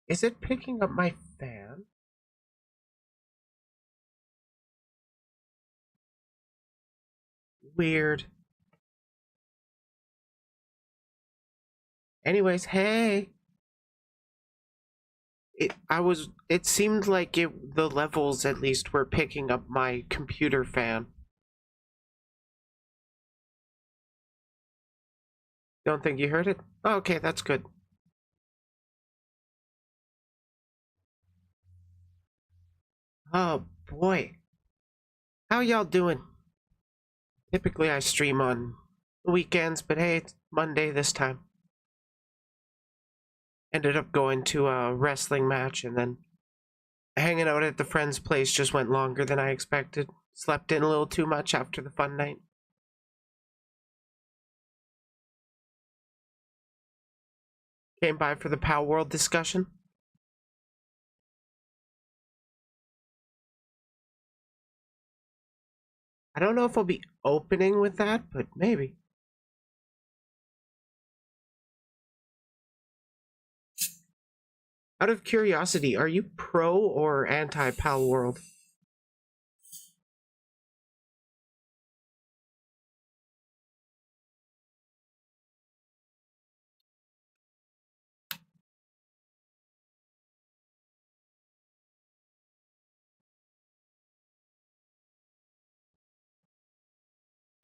Is it picking up my fan? Weird. Anyways, hey. It seemed like the levels at least were picking up my computer fan. Don't think you heard it? Oh, okay, that's good. Oh boy. How y'all doing? Typically I stream on weekends, but hey, it's Monday this time. Ended up going to a wrestling match and then hanging out at the friend's place just went longer than I expected. Slept in a little too much after the fun night. Came by for the PalWorld discussion. I don't know if I'll be opening with that, but maybe. Out of curiosity, are you pro or anti PalWorld?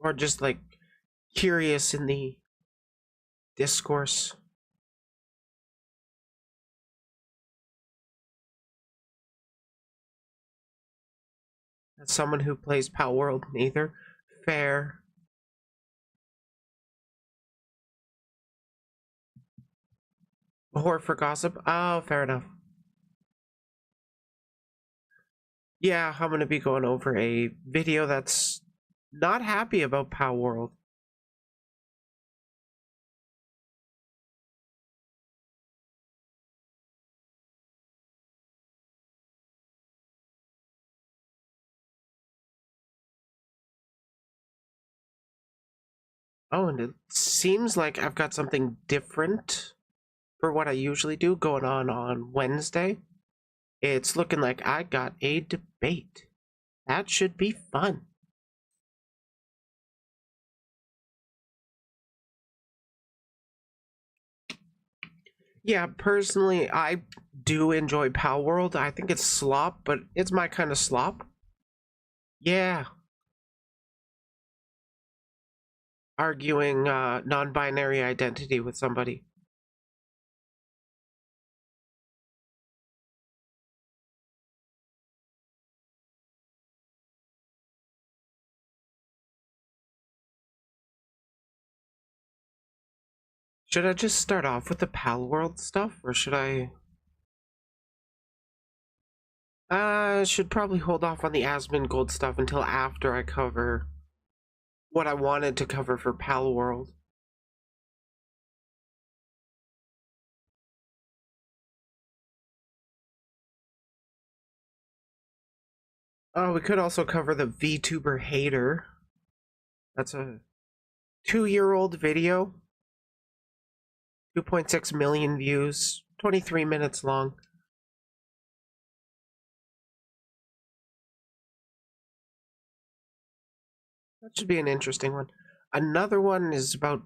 Or just like curious in the discourse? As someone who plays PalWorld, neither. Fair. A whore for gossip? Oh, fair enough. Yeah, I'm gonna be going over a video that's not happy about PalWorld. Oh, and it seems like I've got something different for what I usually do going on Wednesday. It's looking like I got a debate. That should be fun. Yeah, personally, I do enjoy PalWorld. I think it's slop, but it's my kind of slop. Yeah. Arguing non-binary identity with somebody. Should I just start off with the PalWorld stuff, or should I... should probably hold off on the Asmongold stuff until after I cover what I wanted to cover for PalWorld. Oh, we could also cover the Vtuber Hater. That's a 2-year-old video. 2.6 million views. 23 minutes long. That should be an interesting one. Another one is about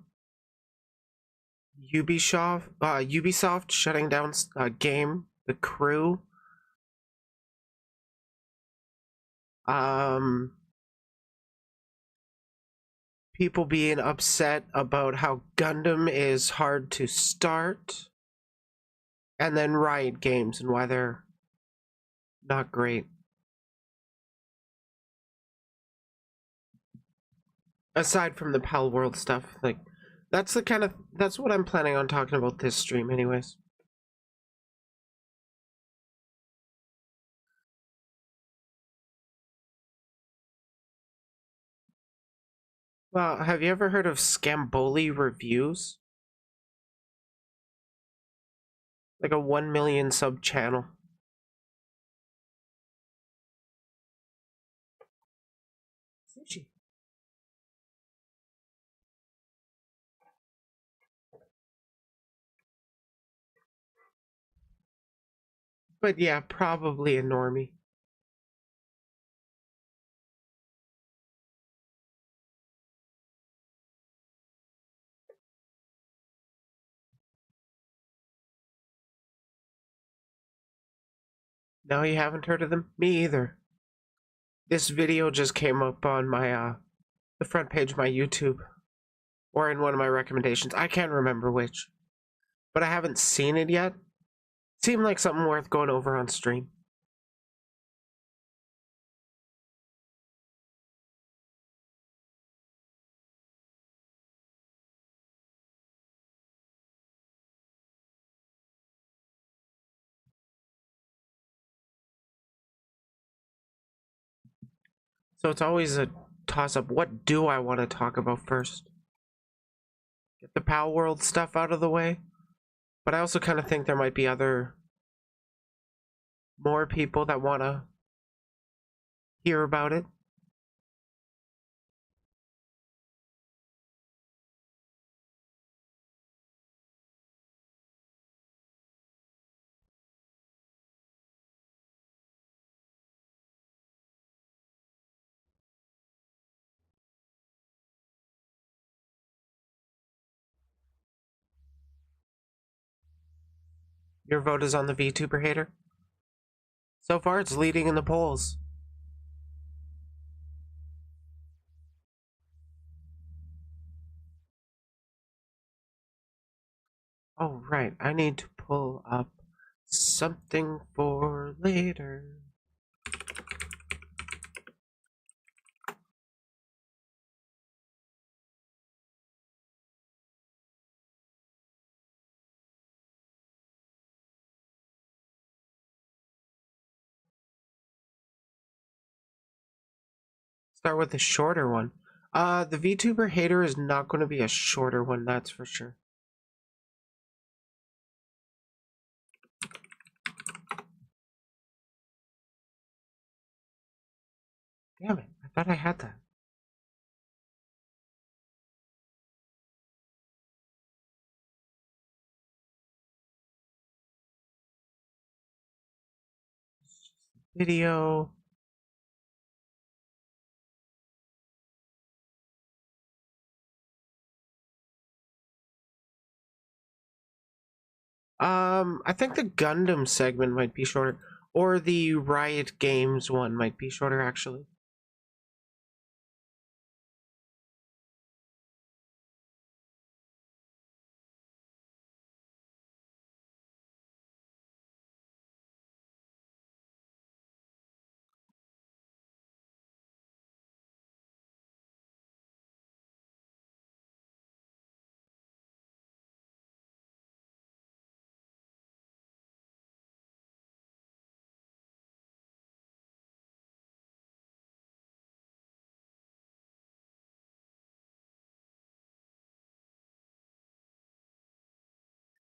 Ubisoft shutting down a game, The Crew. People being upset about how Gundam is hard to start, and then Riot Games and why they're not great. Aside from the PalWorld stuff, like that's what I'm planning on talking about this stream anyways. Well, have you ever heard of Scamboli Reviews? Like a 1 million sub channel. Sushi. But yeah, probably a normie. No, you haven't heard of them? Me either. This video just came up on my the front page of my YouTube, or in one of my recommendations. I can't remember which, but I haven't seen it yet. Seemed like something worth going over on stream. So it's always a toss-up. What do I want to talk about first? Get the PalWorld stuff out of the way. But I also kind of think there might be more people that want to hear about it. Your vote is on the Vtuber Hater. So far, it's leading in the polls. Oh, right. I need to pull up something for later. Start with the shorter one. The Vtuber Hater is not going to be a shorter one, that's for sure. Damn it, I thought I had that. Video. I think the Gundam segment might be shorter, or the Riot Games one might be shorter, actually.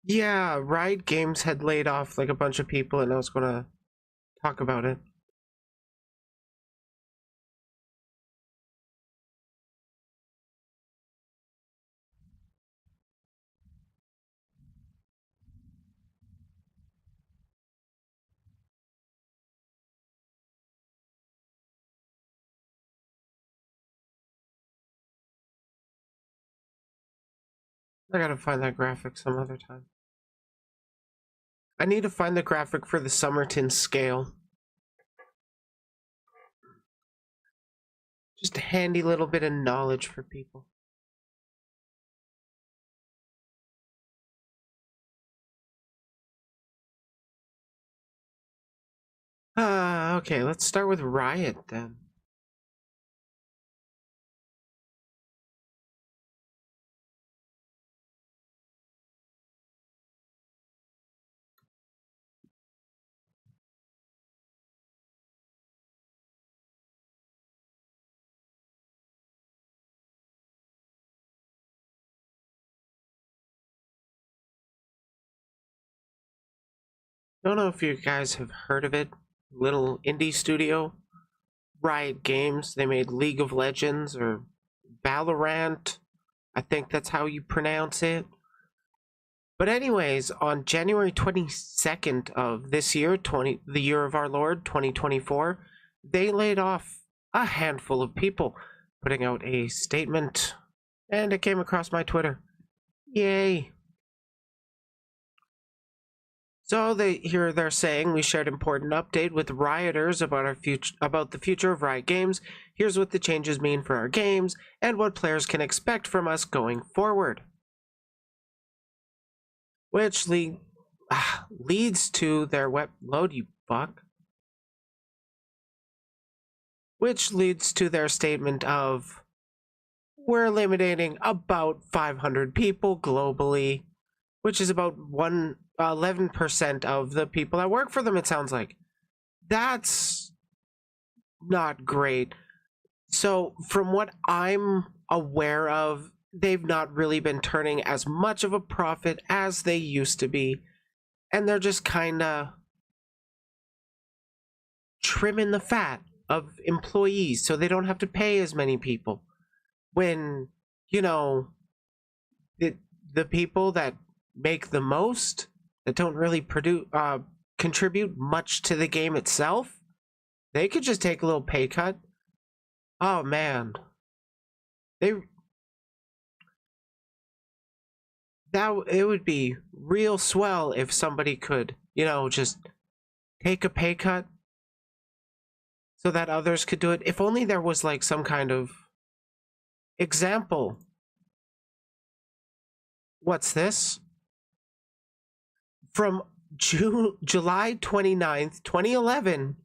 Yeah, Riot Games had laid off like a bunch of people, and I was gonna talk about it. I gotta find that graphic some other time. I need to find the graphic for the Somerton scale. Just a handy little bit of knowledge for people. Okay, let's start with Riot then. Don't know if you guys have heard of it. Little indie studio, Riot Games. They made League of Legends or Valorant. I think that's how you pronounce it. But anyways, on January 22nd of this year, the year of our Lord, 2024, they laid off a handful of people, putting out a statement, and it came across my Twitter. Yay. So they're saying we shared important update with rioters about the future of Riot Games. Here's what the changes mean for our games and what players can expect from us going forward. Which leads to their load, you fuck. Which leads to their statement of we're eliminating about 500 people globally, which is about 11% of the people that work for them, it sounds like. That's not great. So from what I'm aware of, they've not really been turning as much of a profit as they used to be. And they're just kind of trimming the fat of employees so they don't have to pay as many people. When, you know, the people that make the most, that don't really contribute much to the game itself, they could just take a little pay cut. Oh man. It would be real swell if somebody could, you know, just take a pay cut so that others could do it. If only there was like some kind of example. What's this? From July 29th, 2011,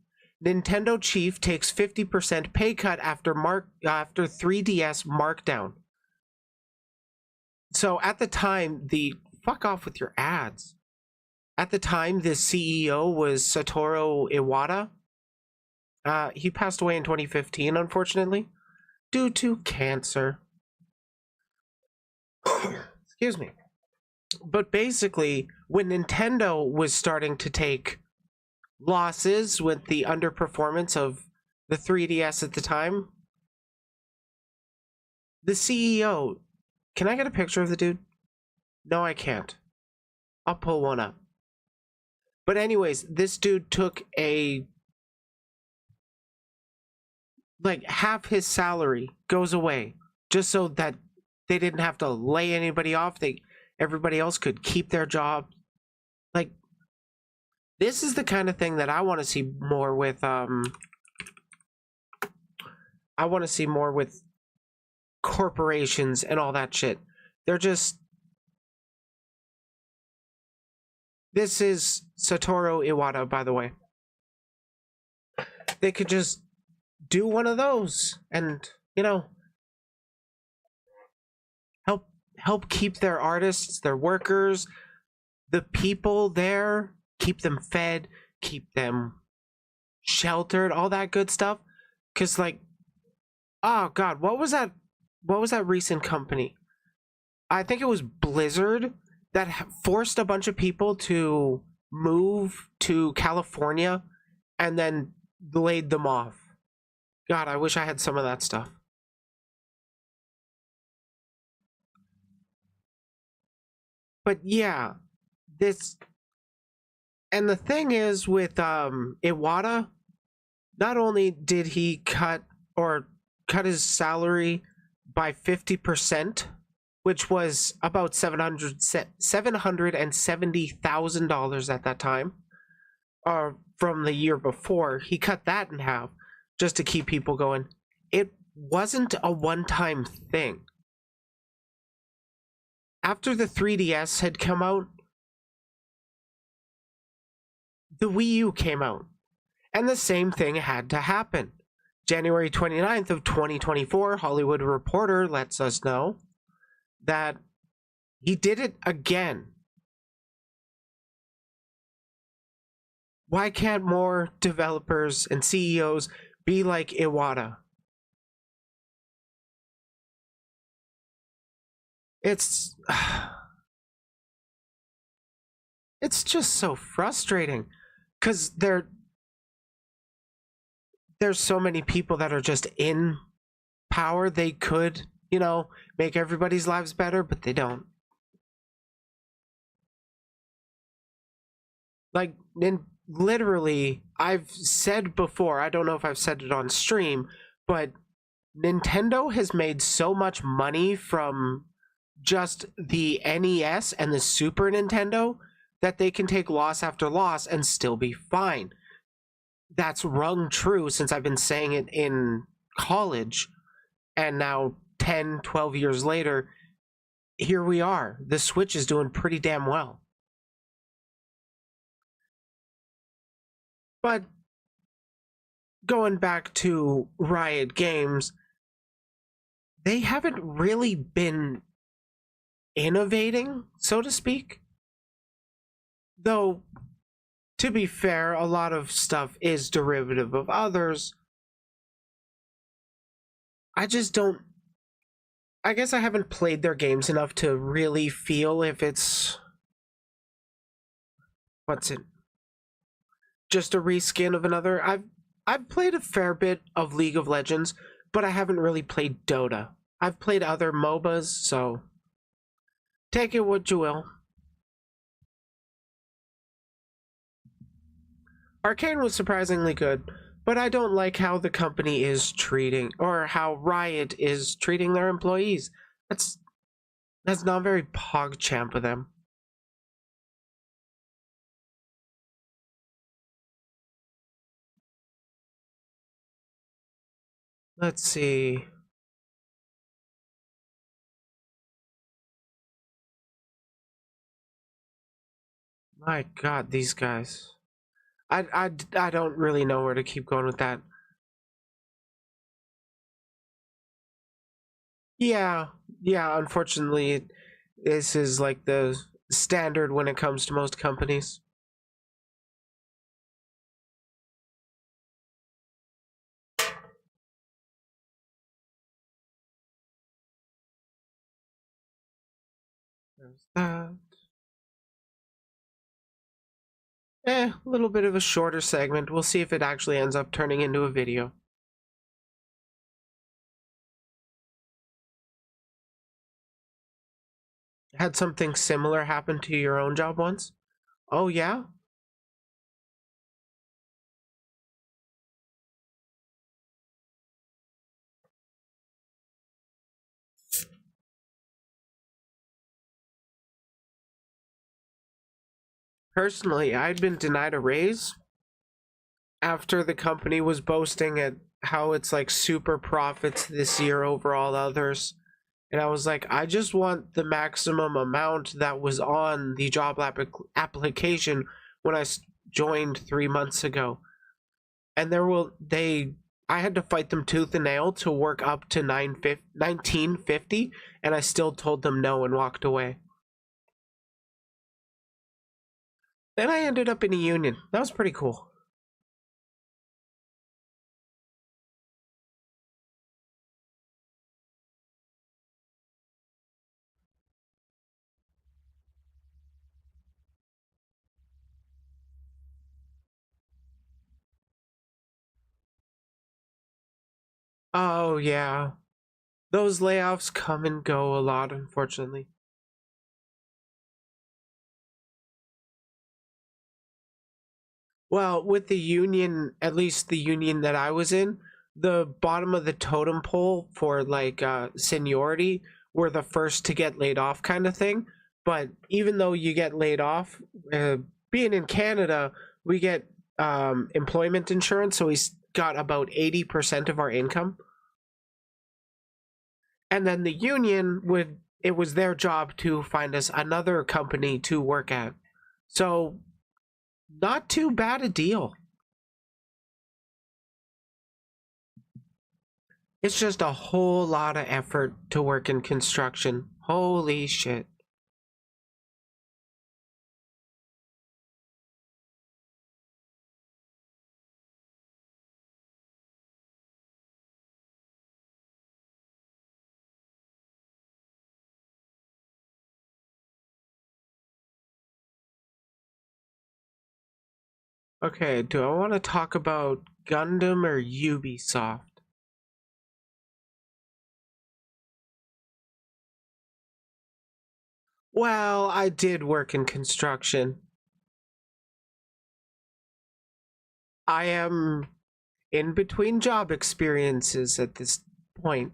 Nintendo chief takes 50% pay cut after 3DS markdown. So at the time, fuck off with your ads. At the time, the CEO was Satoru Iwata. He passed away in 2015, unfortunately, due to cancer. Excuse me. But basically, when Nintendo was starting to take losses with the underperformance of the 3DS at the time, the CEO... Can I get a picture of the dude? No, I can't. I'll pull one up. But anyways, this dude took half his salary goes away just so that they didn't have to lay anybody off. Everybody else could keep their job. Like, this is the kind of thing that I want to see more with corporations and all that shit. They're just... This is Satoru Iwata, by the way. They could just do one of those and, you know, help keep their artists, their workers, the people there, keep them fed, keep them sheltered, all that good stuff. Because, like, oh god, what was that recent company? I think it was Blizzard that forced a bunch of people to move to California and then laid them off. God, I wish I had some of that stuff. But yeah, and the thing is with Iwata, not only did he cut his salary by 50%, which was about $770,000 at that time, from the year before. He cut that in half just to keep people going. It wasn't a one-time thing. After the 3DS had come out, the Wii U came out, and the same thing had to happen. January 29th of 2024, Hollywood Reporter lets us know that he did it again. Why can't more developers and CEOs be like Iwata? It's just so frustrating because there's so many people that are just in power. They could, you know, make everybody's lives better, but they don't. Like, literally, I've said before, I don't know if I've said it on stream, but Nintendo has made so much money from just the NES and the Super Nintendo that they can take loss after loss and still be fine. That's rung true since I've been saying it in college, and now 10, 12 years later, here we are. The Switch is doing pretty damn well. But going back to Riot Games, they haven't really been innovating, so to speak. Though, to be fair, a lot of stuff is derivative of others. I just don't. I guess I haven't played their games enough to really feel if it's. What's it? Just a reskin of another. I've played a fair bit of League of Legends, but I haven't really played Dota. I've played other MOBAs, so take it what you will. Arcane was surprisingly good, but I don't like how the company is treating, or how Riot is treating their employees. That's not very PogChamp of them. Let's see. My God, these guys. I don't really know where to keep going with that. Yeah, yeah, unfortunately, this is like the standard when it comes to most companies. There's that. A little bit of a shorter segment. We'll see if it actually ends up turning into a video. Had something similar happen to your own job once? Oh, yeah? Personally, I'd been denied a raise after the company was boasting at how it's like super profits this year over all others. And I was like, I just want the maximum amount that was on the job application when I joined 3 months ago. And I had to fight them tooth and nail to work up to 1950, and I still told them no and walked away. Then I ended up in a union. That was pretty cool. Oh, yeah. Those layoffs come and go a lot, unfortunately. Well, with the union, at least the union that I was in, the bottom of the totem pole for like seniority were the first to get laid off, kind of thing. But even though you get laid off, being in Canada, we get employment insurance, so we got about 80% of our income. And then the union would, it was their job to find us another company to work at. So, not too bad a deal. It's just a whole lot of effort to work in construction. Holy shit. Okay, do I want to talk about Gundam or Ubisoft? Well, I did work in construction. I am in between job experiences at this point.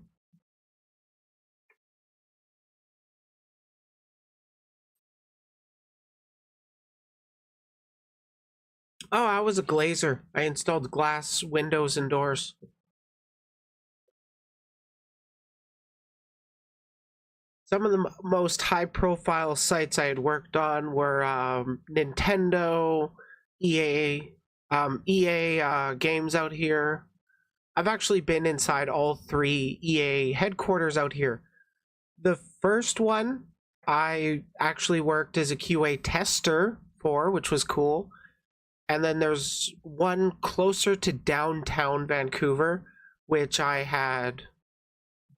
Oh, I was a glazer. I installed glass windows and doors. Some of the most high-profile sites I had worked on were Nintendo, EA, EA games out here. I've actually been inside all three EA headquarters out here. The first one I actually worked as a QA tester for, which was cool. And then there's one closer to downtown Vancouver, which I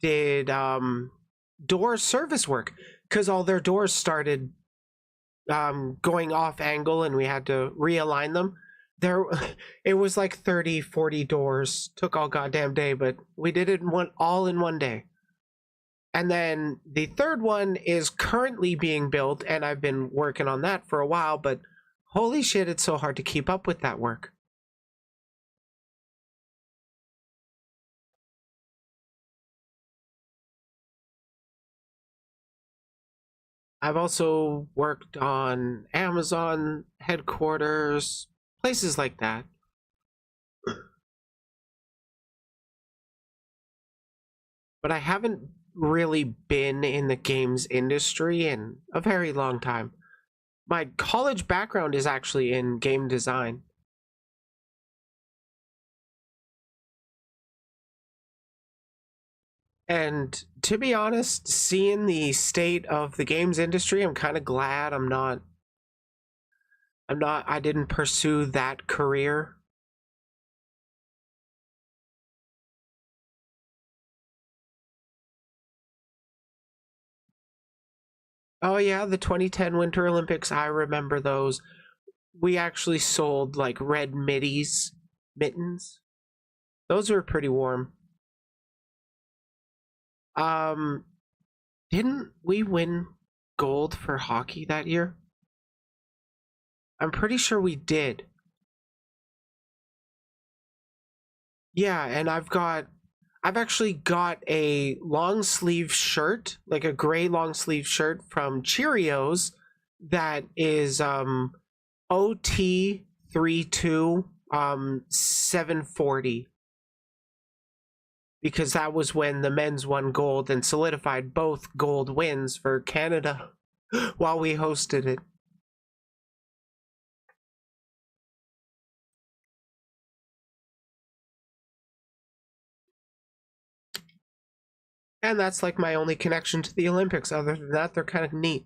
did door service work because all their doors started going off angle and we had to realign them. There it was like 30-40 doors, took all goddamn day, but we did it all in one day. And then the third one is currently being built, and I've been working on that for a while, but holy shit, it's so hard to keep up with that work. I've also worked on Amazon headquarters, places like that. But I haven't really been in the games industry in a very long time. My college background is actually in game design. And to be honest, seeing the state of the games industry, I'm kind of glad I didn't pursue that career. Oh yeah, the 2010 Winter Olympics, I remember those. We actually sold like red mittens. Those were pretty warm. Um, didn't we win gold for hockey that year? I'm pretty sure we did. Yeah, and I've actually got a long sleeve shirt, like a gray long sleeve shirt from Cheerios that is OT32 740, because that was when the men's won gold and solidified both gold wins for Canada while we hosted it. And that's like my only connection to the Olympics. Other than that, they're kind of neat.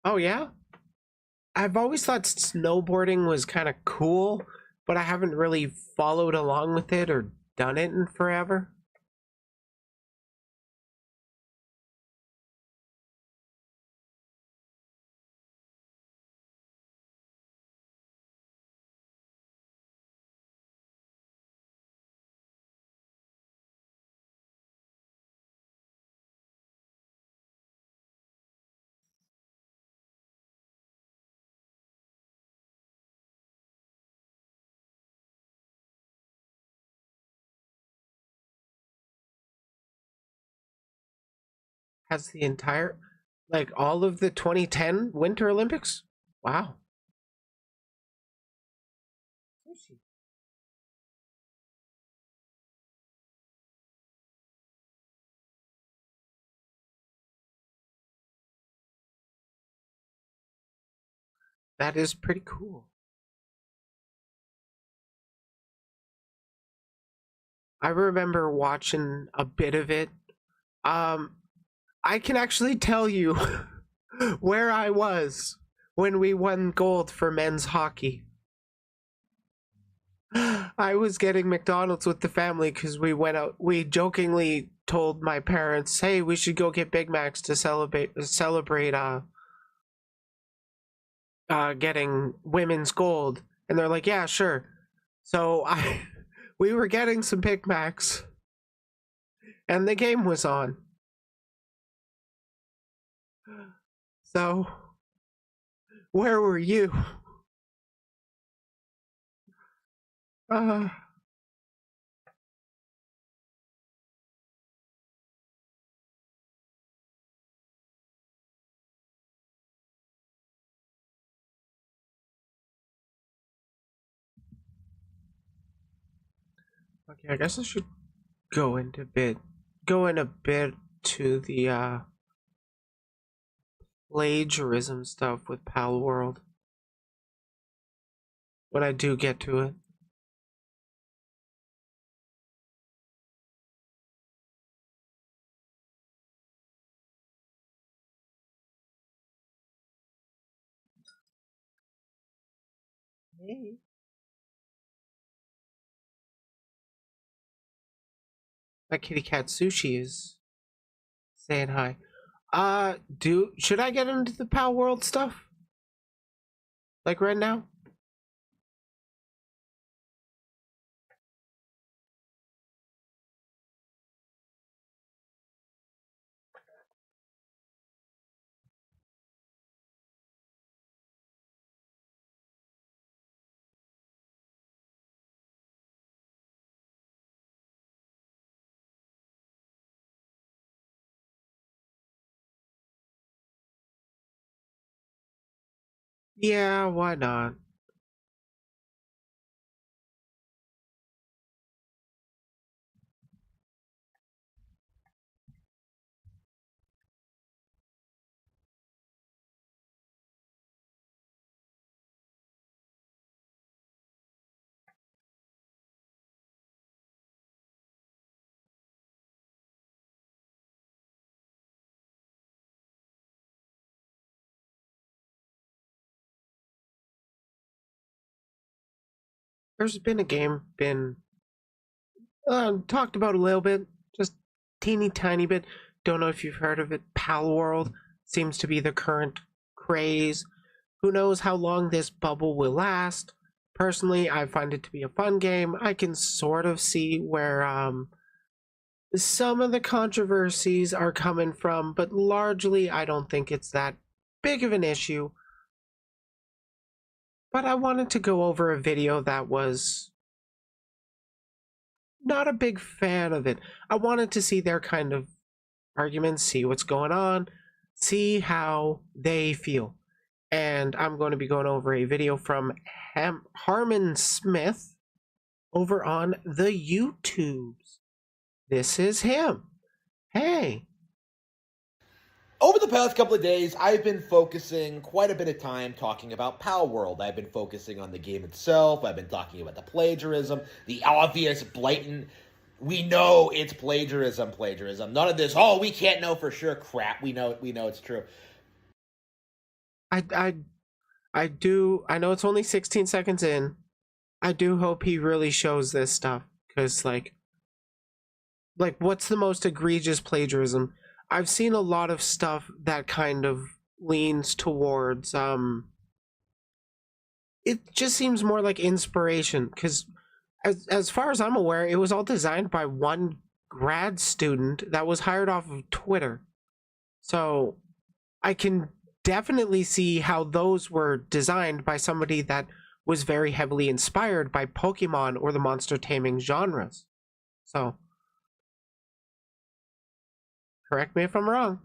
Oh, yeah? I've always thought snowboarding was kind of cool, but I haven't really followed along with it or done it in forever. Has the entire, like all of the 2010 Winter Olympics? Wow. That is pretty cool. I remember watching a bit of it. Um, I can actually tell you where I was when we won gold for men's hockey. I was getting McDonald's with the family because we went out. We jokingly told my parents, "Hey, we should go get Big Macs to celebrate getting women's gold." And they're like, "Yeah, sure." So I we were getting some Big Macs, and the game was on. So Where were you? Uh, okay, I guess I should go in a bit to the plagiarism stuff with PalWorld when I do get to it. Hey. My kitty cat Sushi is saying hi. Should I get into the PalWorld stuff? Like right now? Yeah, why not? There's been a game been talked about a little bit, just teeny tiny bit. Don't know if you've heard of it. PalWorld seems to be the current craze. Who knows how long this bubble will last? Personally, I find it to be a fun game. I can sort of see where some of the controversies are coming from, but largely I don't think it's that big of an issue. But I wanted to go over a video that was not a big fan of it. I wanted to see their kind of arguments, see what's going on, see how they feel. And I'm going to be going over a video from Harmon Smith over on the YouTubes. This is him. Hey. Over the past couple of days, I've been focusing quite a bit of time talking about PalWorld. I've been focusing on the game itself. I've been talking about the plagiarism, the obvious, blatant, we know it's plagiarism. None of this, oh, we can't know for sure crap. We know it's true. I do. I know it's only 16 seconds in. I do hope he really shows this stuff, because like what's the most egregious plagiarism? I've seen a lot of stuff that kind of leans towards it just seems more like inspiration, because as far as I'm aware, it was all designed by one grad student that was hired off of Twitter. So I can definitely see how those were designed by somebody that was very heavily inspired by Pokemon or the monster taming genres. So correct me if I'm wrong.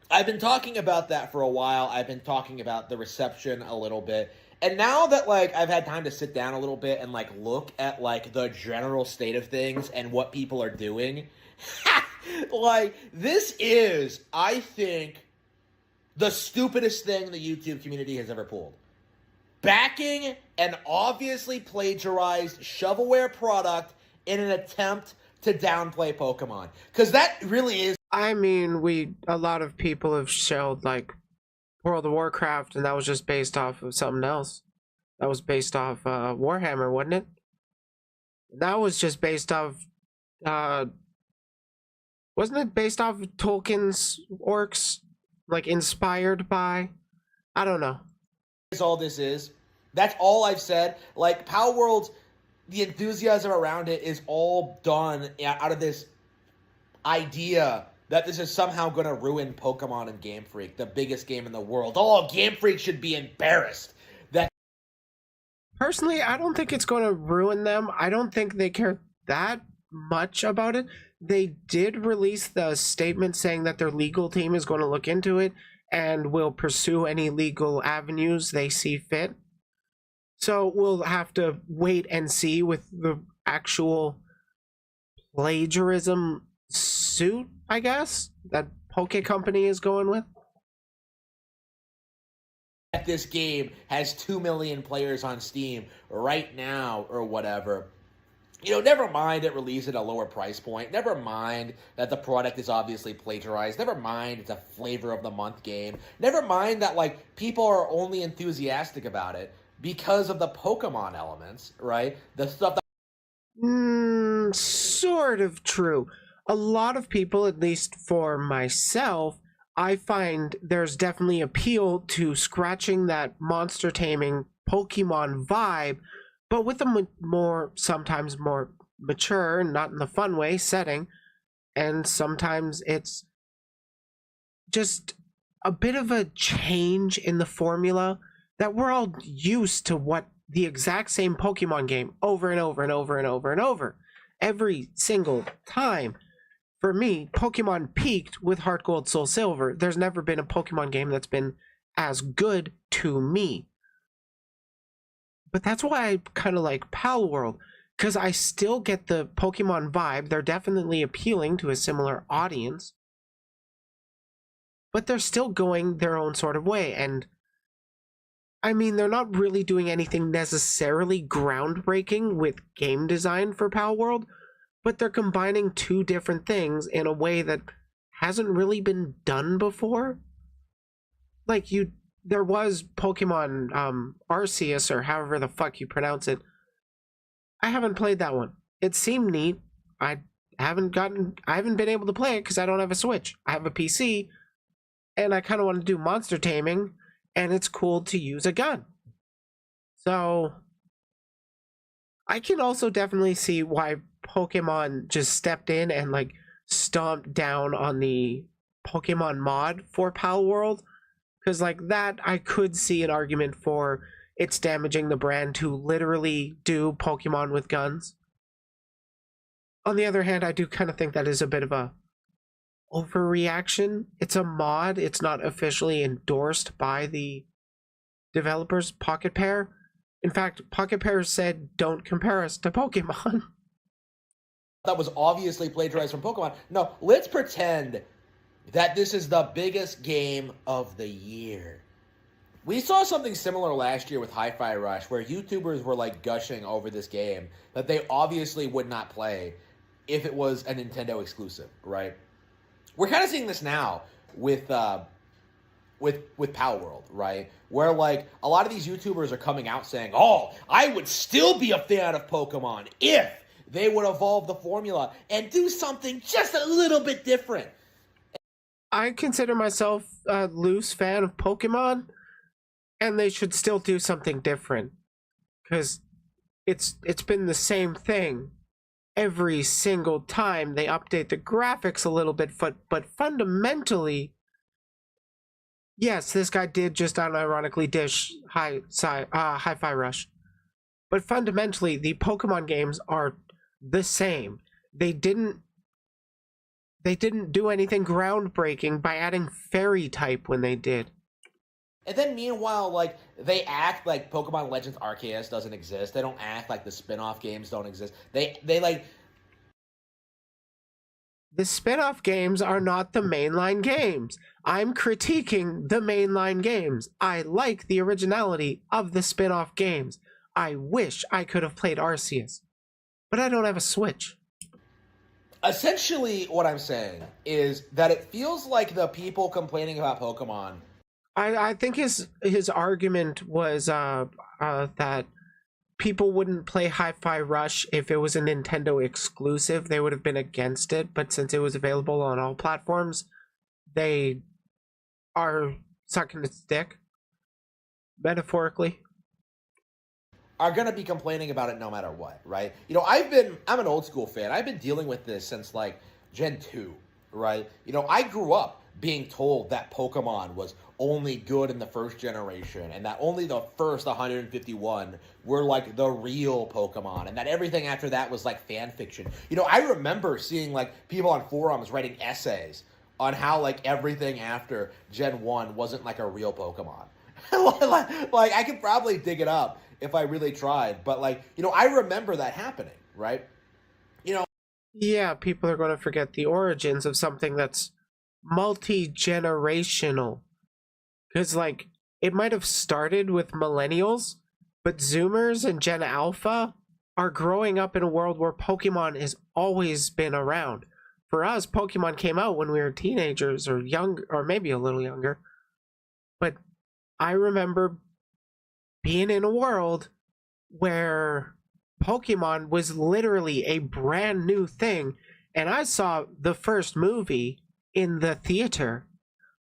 I've been talking about that for a while. I've been talking about the reception a little bit. And now that like I've had time to sit down a little bit and like look at like the general state of things and what people are doing, like this is, I think, the stupidest thing the YouTube community has ever pulled. Backing an obviously plagiarized shovelware product in an attempt to downplay Pokemon. Because that really is. I mean, a lot of people have shelled like World of Warcraft, and that was just based off of something else. That was based off Warhammer, wasn't it? That was just based off wasn't it based off of Tolkien's orcs? Like inspired by? I don't know. That's all this is. That's all I've said. Like PalWorld, the enthusiasm around it is all done out of this idea that this is somehow going to ruin Pokemon and Game Freak, the biggest game in the world. Oh, Game Freak should be embarrassed. That Personally, I don't think it's going to ruin them. I don't think they care that much about it. They did release the statement saying that their legal team is going to look into it and will pursue any legal avenues they see fit. So we'll have to wait and see with the actual plagiarism suit, I guess, that Poke Company is going with. this game has 2 million players on Steam right now or whatever. You know, never mind it released at a lower price point. Never mind that the product is obviously plagiarized. Never mind it's a flavor of the month game. Never mind that, like, people are only enthusiastic about it because of the Pokemon elements, right? The stuff that... Sort of true. A lot of people, at least for myself, I find there's definitely appeal to scratching that monster taming Pokemon vibe, but with a sometimes more mature, not in the fun way, setting, and sometimes it's just a bit of a change in the formula that we're all used to what the exact same Pokemon game over and over and over and over and over every single time. For me, Pokemon peaked with Heart Gold, Soul Silver. There's never been a Pokemon game that's been as good to me. But that's why I kind of like PalWorld, because I still get the Pokemon vibe. They're definitely appealing to a similar audience, but they're still going their own sort of way. And I mean, they're not really doing anything necessarily groundbreaking with game design for PalWorld, but they're combining two different things in a way that hasn't really been done before. Like, there was Pokemon Arceus, or however the fuck you pronounce it. I haven't played that one. It seemed neat. I haven't been able to play it because I don't have a Switch. I have a PC, and I kind of want to do monster taming, and it's cool to use a gun. So I can also definitely see why Pokemon just stepped in and, like, stomped down on the Pokemon mod for PalWorld, because, like, that I could see an argument for it's damaging the brand to literally do Pokemon with guns. On the other hand, I do kind of think that is a bit of a overreaction. It's a mod. It's not officially endorsed by the developers, Pocket Pair. In fact, Pocket Pair said, don't compare us to Pokemon. that was obviously plagiarized from Pokemon. No, let's pretend that this is the biggest game of the year. We saw something similar last year with Hi-Fi Rush, where YouTubers were, like, gushing over this game that they obviously would not play if it was a Nintendo exclusive, right? We're kind of seeing this now with PalWorld, right? Where, like, a lot of these YouTubers are coming out saying, oh, I would still be a fan of Pokemon if they would evolve the formula and do something just a little bit different. I consider myself a loose fan of Pokemon, and they should still do something different, because it's been the same thing every single time. They update the graphics a little bit, but fundamentally, yes, this guy did just unironically dish Hi-Fi Rush, but fundamentally the Pokemon games are the same. They didn't do anything groundbreaking by adding fairy type when they did. And then meanwhile, like, they act like Pokemon Legends Arceus doesn't exist. They don't act like the spin-off games don't exist. They like... The spin-off games are not the mainline games. I'm critiquing the mainline games. I like the originality of the spin-off games. I wish I could have played Arceus, but I don't have a Switch. Essentially, what I'm saying is that it feels like the people complaining about Pokemon... I think his argument was that people wouldn't play Hi-Fi Rush if it was a Nintendo exclusive. They would have been against it, but since it was available on all platforms, they are sucking its dick, metaphorically. Are going to be complaining about it no matter what, right? You know, I'm an old school fan. I've been dealing with this since, like, Gen 2, right? I grew up being told that Pokemon was only good in the first generation and that only the first 151 were like the real Pokemon and that everything after that was like fan fiction. I remember seeing like people on forums writing essays on how like everything after Gen 1 wasn't like a real Pokemon. like I could probably dig it up if I really tried, but like, I remember that happening, right? You know, Yeah, people are going to forget the origins of something that's multi-generational. Because, like, it might have started with millennials, but Zoomers and Gen Alpha are growing up in a world where Pokemon has always been around. For us, Pokemon came out when we were teenagers or young, or maybe a little younger. But I remember being in a world where Pokemon was literally a brand new thing, and I saw the first movie in the theater.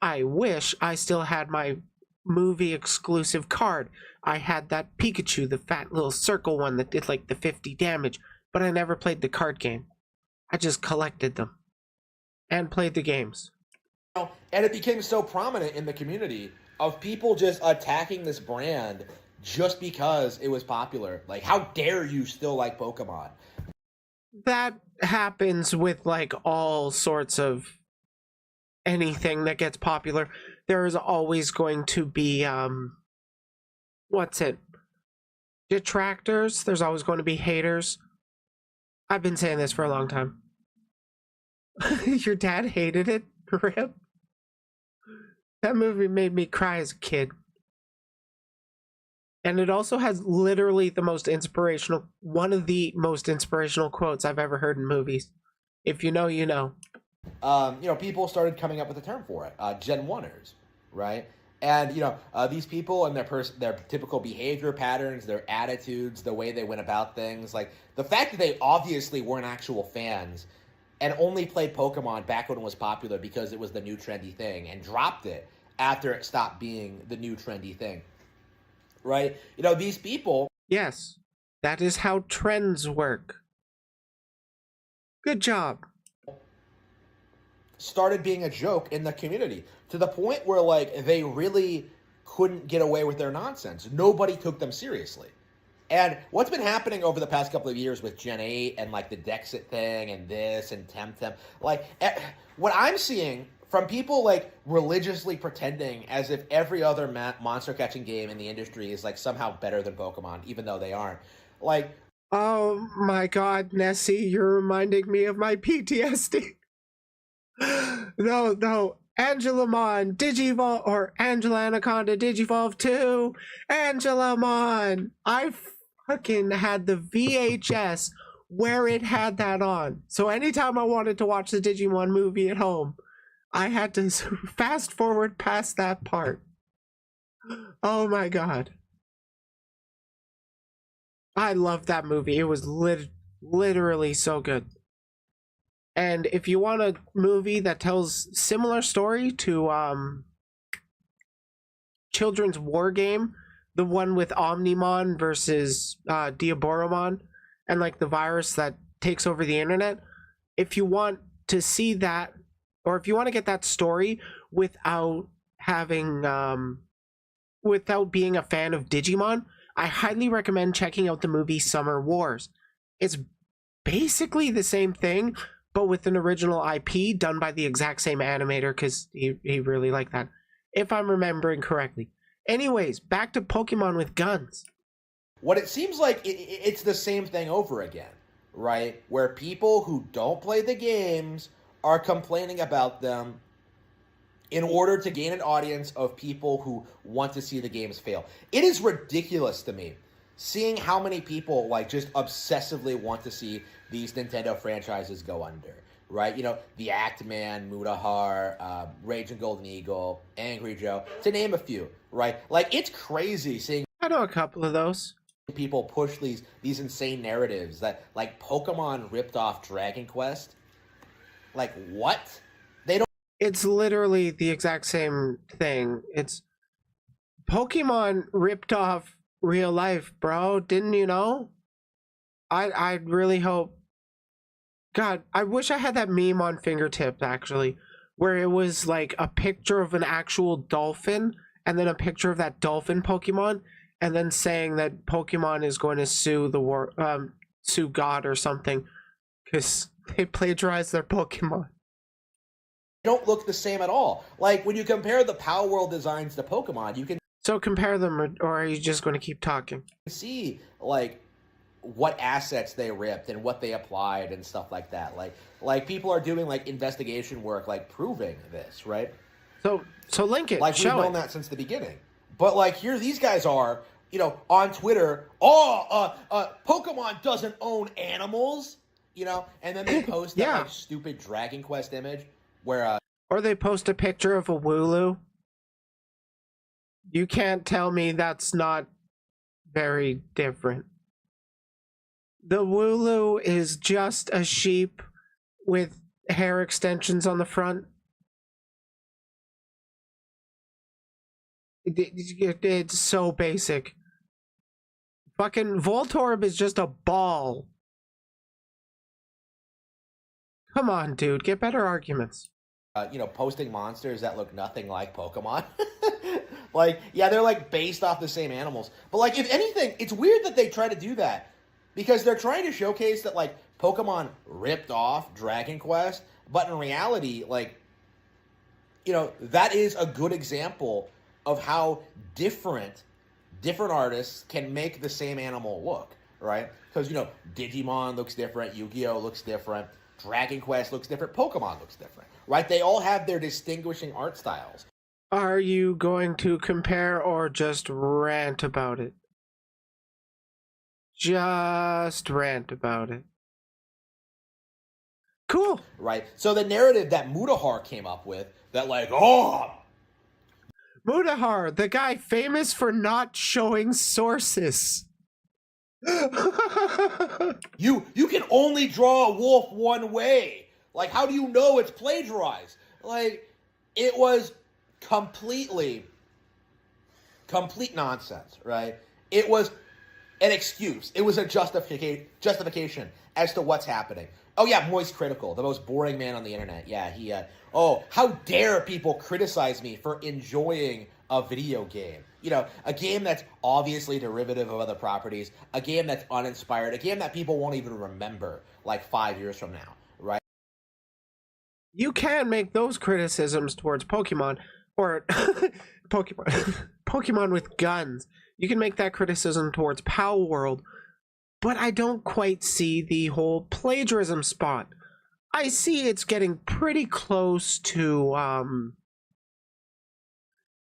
I wish I still had my movie exclusive card. I had that Pikachu, the fat little circle one that did like the 50 damage, but I never played the card game. I just collected them and played the games. and it became so prominent in the community of people just attacking this brand just because it was popular. Like, how dare you still like Pokemon? That happens with like all sorts of anything that gets popular. There is always going to be what's it? Detractors. There's always going to be haters. I've been saying this for a long time. Your dad hated it? Rip. That movie made me cry as a kid. And it also has literally one of the most inspirational quotes I've ever heard in movies. If you know, you know. People started coming up with a term for it, Gen 1ers, right? And, these people and their typical behavior patterns, their attitudes, the way they went about things, like the fact that they obviously weren't actual fans and only played Pokemon back when it was popular because it was the new trendy thing and dropped it after it stopped being the new trendy thing, right? These people. Yes, that is how trends work. Good job. Started being a joke in the community to the point where like they really couldn't get away with their nonsense. Nobody took them seriously. And what's been happening over the past couple of years with Gen 8 and like the Dexit thing and this and Temtem, like what I'm seeing from people like religiously pretending as if every other monster catching game in the industry is like somehow better than Pokemon, even though they aren't. Like, oh my god, Nessie, you're reminding me of my PTSD. No, Angelamon Digivolve or Angela Anaconda Digivolve 2. Angelamon. I fucking had the VHS where it had that on. So anytime I wanted to watch the Digimon movie at home, I had to fast forward past that part. Oh my god. I loved that movie. It was literally so good. And if you want a movie that tells similar story to children's war game, the one with Omnimon versus Diaboromon, and like the virus that takes over the internet, if you want to see that, or if you want to get that story without having without being a fan of Digimon, I highly recommend checking out the movie Summer Wars. It's basically the same thing, but with an original IP done by the exact same animator because he really liked that, if I'm remembering correctly. Anyways, back to Pokemon with guns. What it seems like it's the same thing over again, right? Where people who don't play the games are complaining about them in order to gain an audience of people who want to see the games fail. It is ridiculous to me seeing how many people like just obsessively want to see these Nintendo franchises go under, right? The Act-Man, Mutahar, Raging Golden Eagle, Angry Joe, to name a few, right? Like, it's crazy seeing I know a couple of those. people push these insane narratives that, like, Pokemon ripped off Dragon Quest. Like, what? They don't... It's literally the exact same thing. It's Pokemon ripped off real life, bro. Didn't you know? I really hope, God, I wish I had that meme on fingertip actually, where it was like a picture of an actual dolphin and then a picture of that dolphin Pokemon, and then saying that Pokemon is going to sue God or something because they plagiarized their Pokemon. Don't look the same at all. Like when you compare the PalWorld designs to Pokemon, you can So compare them, or are you just going to keep talking? see like what assets they ripped and what they applied and stuff like that. Like people are doing like investigation work, like proving this, right? So link it. Like we've Show known it. that since the beginning. But like here these guys are, on Twitter. Pokemon doesn't own animals, and then they post that Yeah. like stupid Dragon Quest image where Or they post a picture of a Wooloo. You can't tell me that's not very different. The Wooloo is just a sheep with hair extensions on the front. It's so basic. Fucking Voltorb is just a ball. Come on, dude. Get better arguments. posting monsters that look nothing like Pokemon. Like, yeah, they're like based off the same animals. But like, if anything, it's weird that they try to do that because they're trying to showcase that like Pokemon ripped off Dragon Quest, but in reality, like, that is a good example of how different artists can make the same animal look, right? Because, Digimon looks different, Yu-Gi-Oh looks different, Dragon Quest looks different, Pokemon looks different, right? They all have their distinguishing art styles. Are you going to compare or just rant about it? Just rant about it. Cool. Right? So the narrative that Mudahar came up with, that like, Mudahar, the guy famous for not showing sources. you can only draw a wolf one way. Like, how do you know it's plagiarized? Like, it was complete nonsense, right? It was an excuse. It was a justification as to what's happening. Oh yeah, Moist Critical, the most boring man on the internet. Yeah, he, how dare people criticize me for enjoying a video game? A game that's obviously derivative of other properties, a game that's uninspired, a game that people won't even remember like 5 years from now, right? You can make those criticisms towards Pokemon, or Pokemon with guns. You can make that criticism towards PalWorld, but I don't quite see the whole plagiarism spot. I see it's getting pretty close to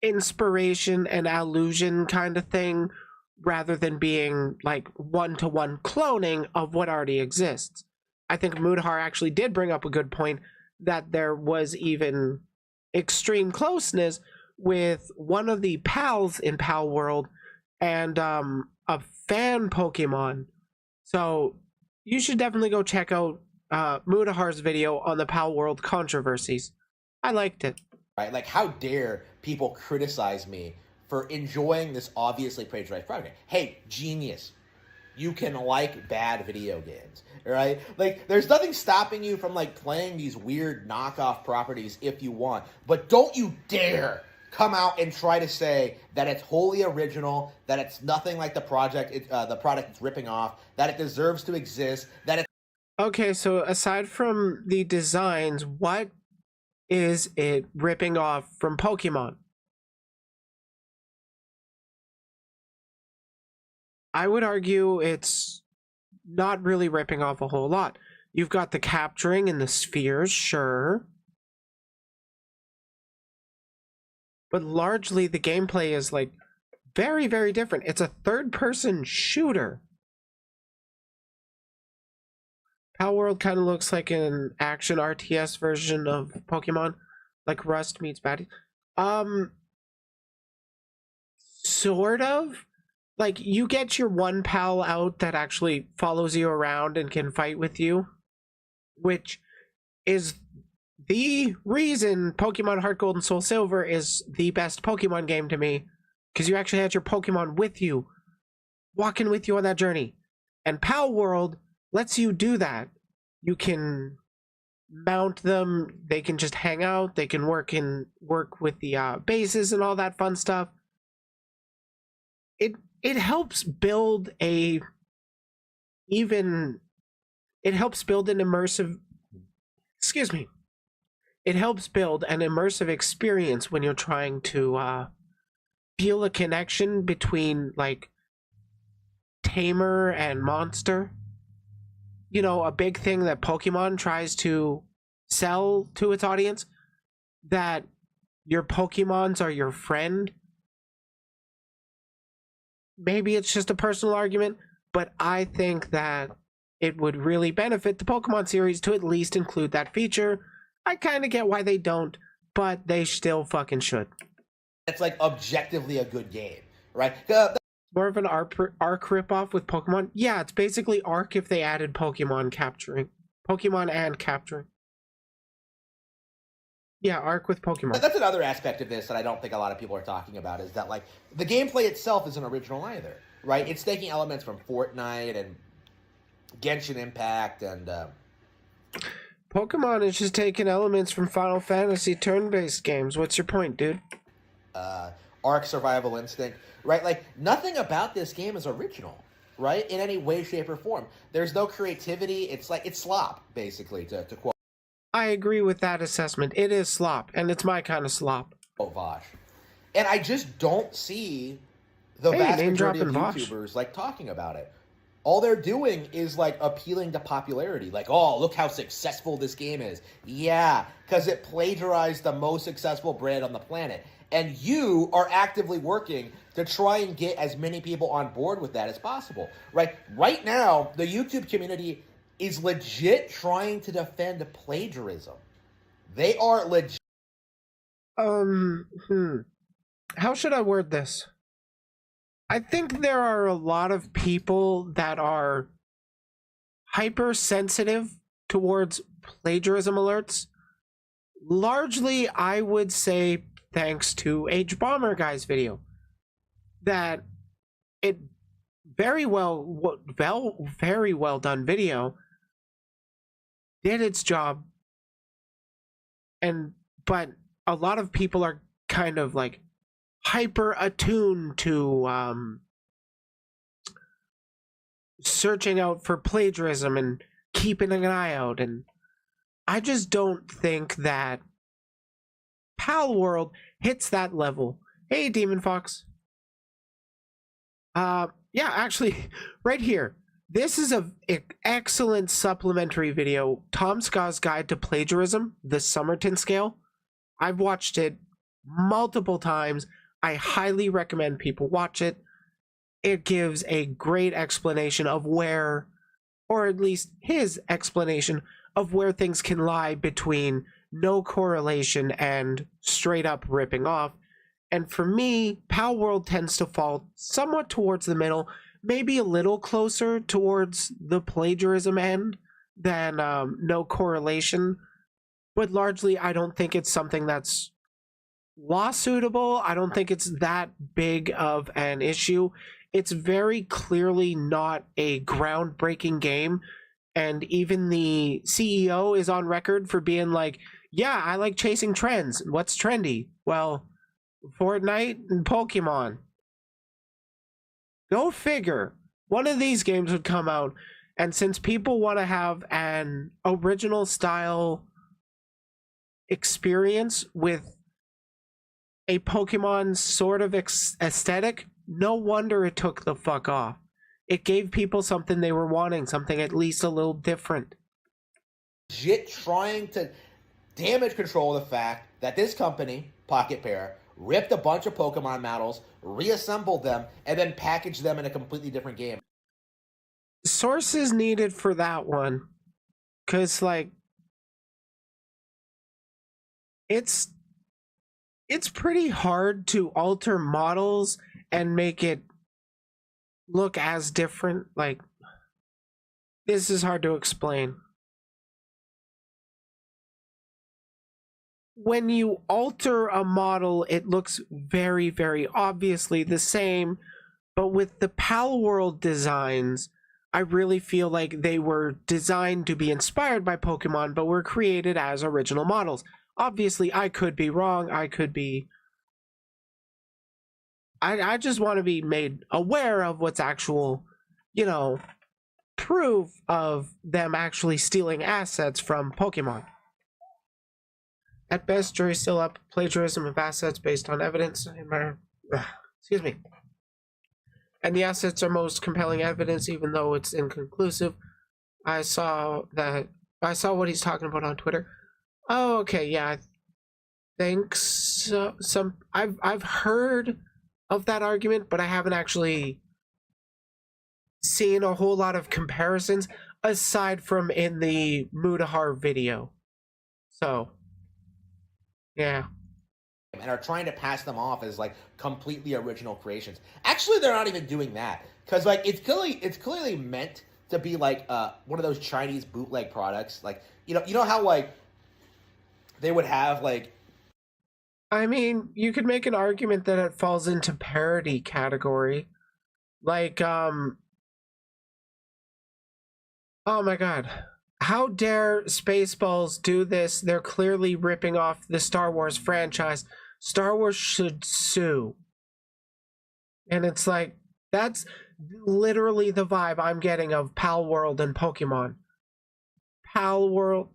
inspiration and allusion kind of thing, rather than being like one-to-one cloning of what already exists. I think Mudahar actually did bring up a good point that there was even extreme closeness with one of the pals in PalWorld and a fan Pokemon. So you should definitely go check out Mudahar's video on the PalWorld controversies. I liked it. Right? Like, how dare people criticize me for enjoying this obviously plagiarized project? Hey, genius. You can like bad video games, right? Like, there's nothing stopping you from like playing these weird knockoff properties if you want, but don't you dare come out and try to say that it's wholly original, that it's nothing like the product it's ripping off, that it deserves to exist, that it. Okay, so aside from the designs, what is it ripping off from Pokemon? I would argue it's not really ripping off a whole lot. You've got the capturing and the spheres, sure. But largely the gameplay is like very, very different. It's a third-person shooter. PalWorld kind of looks like an action RTS version of Pokemon, like Rust meets Baddies. Sort of. Like, you get your one pal out that actually follows you around and can fight with you, which is the reason Pokemon Heart Gold and Soul Silver is the best Pokemon game to me, because you actually had your Pokemon with you, walking with you on that journey. And PalWorld lets you do that You can mount them. They can just hang out. They can work with the bases and all that fun stuff. It helps build a even it helps build an immersive excuse me. It helps build an immersive experience when you're trying to feel a connection between like tamer and monster. You know, a big thing that Pokemon tries to sell to its audience, that your Pokemons are your friend. Maybe it's just a personal argument, but I think that it would really benefit the Pokemon series to at least include that feature. I kind of get why they don't, but they still fucking should. It's like objectively a good game, right? More of an Arc ripoff with Pokemon. Yeah, it's basically Arc if they added Pokemon and capturing. Yeah, Arc with Pokemon. That's another aspect of this that I don't think a lot of people are talking about, is that like the gameplay itself isn't original either, right? It's taking elements from Fortnite and Genshin Impact and Pokemon is just taking elements from Final Fantasy turn-based games. What's your point, dude? Arc Survival Instinct, right? Like nothing about this game is original, right? In any way, shape, or form. There's no creativity. It's like it's slop, basically, to quote. I agree with that assessment. It is slop, and it's my kind of slop. Oh, Vosh. And I just don't see the vast majority of YouTubers like talking about it. All they're doing is like appealing to popularity. Like, oh, look how successful this game is. Yeah, because it plagiarized the most successful brand on the planet. And you are actively working to try and get as many people on board with that as possible, right? Right now, the YouTube community is legit trying to defend plagiarism. They are legit. How should I word this? I think there are a lot of people that are hypersensitive towards plagiarism alerts. Largely, I would say thanks to H Bomber Guy's video, that it very well done video did its job, but a lot of people are kind of like hyper attuned to searching out for plagiarism and keeping an eye out, and I just don't think that PalWorld hits that level. Hey, Demon Fox. Yeah, actually, right here. This is an excellent supplementary video. Tom Scott's Guide to Plagiarism, the Somerton Scale. I've watched it multiple times. I highly recommend people watch it. It gives a great explanation of where, or at least his explanation of where things can lie between no correlation and straight up ripping off. And for me, PalWorld tends to fall somewhat towards the middle, maybe a little closer towards the plagiarism end than no correlation. But largely, I don't think it's something that's lawsuitable. I don't think it's that big of an issue. It's very clearly not a groundbreaking game. And even the CEO is on record for being like, yeah, I like chasing trends. What's trendy? Well, Fortnite and Pokemon. Go figure. One of these games would come out, and since people want to have an original style experience with a Pokemon sort of aesthetic, no wonder it took the fuck off. It gave people something they were wanting, something at least a little different. Legit trying to damage control the fact that this company, Pocket Pair, ripped a bunch of Pokemon models, reassembled them, and then packaged them in a completely different game. Sources needed for that one, because like it's pretty hard to alter models and make it look as different. Like, this is hard to explain. When you alter a model, it looks very, very obviously the same, but with the PalWorld designs, I really feel like they were designed to be inspired by Pokemon, but were created as original models. Obviously, I could be wrong. I could be. I just want to be made aware of what's actual, you know, proof of them actually stealing assets from Pokemon. At best, jury's still up. Plagiarism of assets based on evidence. Excuse me. And the assets are most compelling evidence, even though it's inconclusive. I saw what he's talking about on Twitter. Oh, okay, yeah. I think so. I've heard of that argument, but I haven't actually seen a whole lot of comparisons aside from in the Mudahar video. So, yeah. And are trying to pass them off as like completely original creations. Actually, they're not even doing that because like it's clearly meant to be like one of those Chinese bootleg products. Like you know how like they would have like. I mean, you could make an argument that it falls into parody category, like oh my god. How dare Spaceballs do this? They're clearly ripping off the Star Wars franchise. Star Wars should sue. And it's like, that's literally the vibe I'm getting of PalWorld and Pokemon. PalWorld,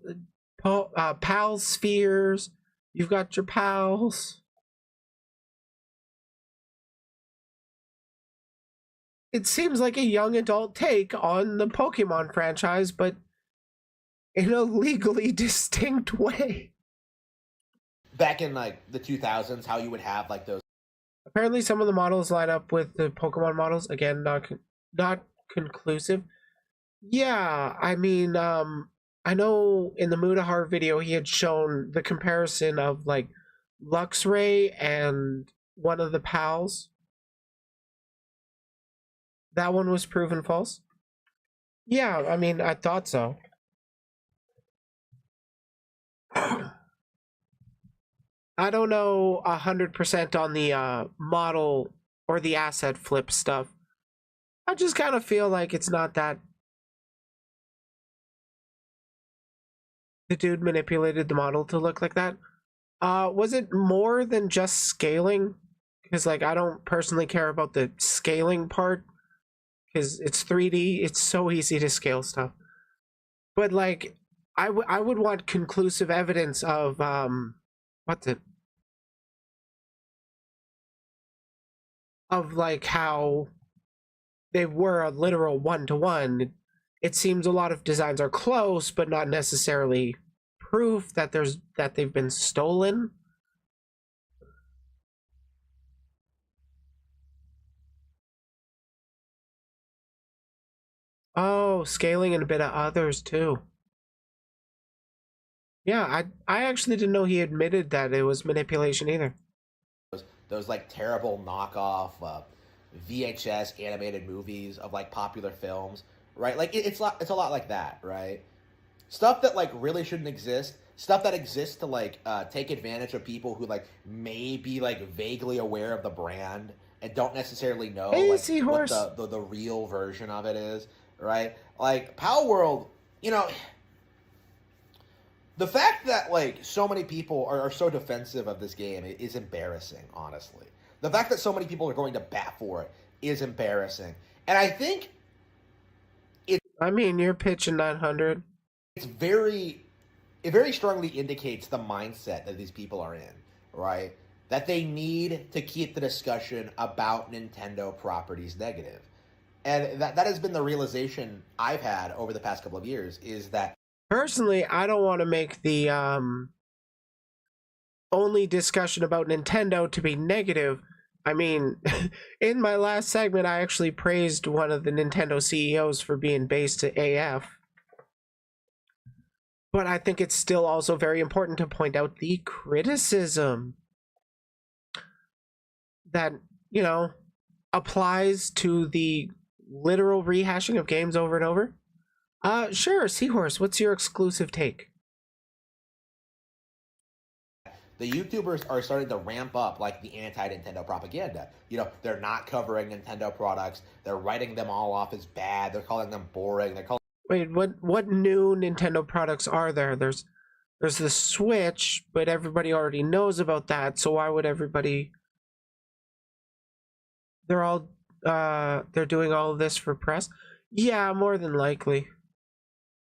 Pal Spheres, you've got your pals. It seems like a young adult take on the Pokemon franchise, but in a legally distinct way. Back in like the 2000s, how you would have like those. Apparently, some of the models line up with the Pokemon models. Again, not conclusive. Yeah, I mean, I know in the Mudahar video he had shown the comparison of like Luxray and one of the pals. That one was proven false. Yeah, I mean, I thought so. I don't know 100% on the model or the asset flip stuff. I just kind of feel like it's not that. The dude manipulated the model to look like that. Was it more than just scaling? Because like I don't personally care about the scaling part because it's 3D. It's so easy to scale stuff. But like I would want conclusive evidence of what's it? Of like how they were a literal one-to-one. It seems a lot of designs are close, but not necessarily proof that they've been stolen. Oh, scaling and a bit of others too. Yeah, I actually didn't know he admitted that it was manipulation either. Those like terrible knockoff VHS animated movies of like popular films, right? Like it's a lot like that, right? Stuff that like really shouldn't exist. Stuff that exists to like take advantage of people who like may be like vaguely aware of the brand and don't necessarily know Hey, like Seahorse. what the real version of it is, right? Like PalWorld, you know, the fact that like so many people are so defensive of this game is embarrassing, honestly. The fact that so many people are going to bat for it is embarrassing. And I think I mean, you're pitching 900. it very strongly indicates the mindset that these people are in, right? That they need to keep the discussion about Nintendo properties negative. And that has been the realization I've had over the past couple of years is that Personally, I don't want to make the only discussion about Nintendo to be negative. I mean, in my last segment, I actually praised one of the Nintendo CEOs for being based to AF. But I think it's still also very important to point out the criticism that, you know, applies to the literal rehashing of games over and over. Sure, Seahorse, what's your exclusive take? The YouTubers are starting to ramp up like the anti-Nintendo propaganda. You know, they're not covering Nintendo products. They're writing them all off as bad. They're calling them boring. They're calling Wait, what new Nintendo products are there? There's the Switch, but everybody already knows about that, so why would everybody? They're all they're doing all of this for press? Yeah, more than likely.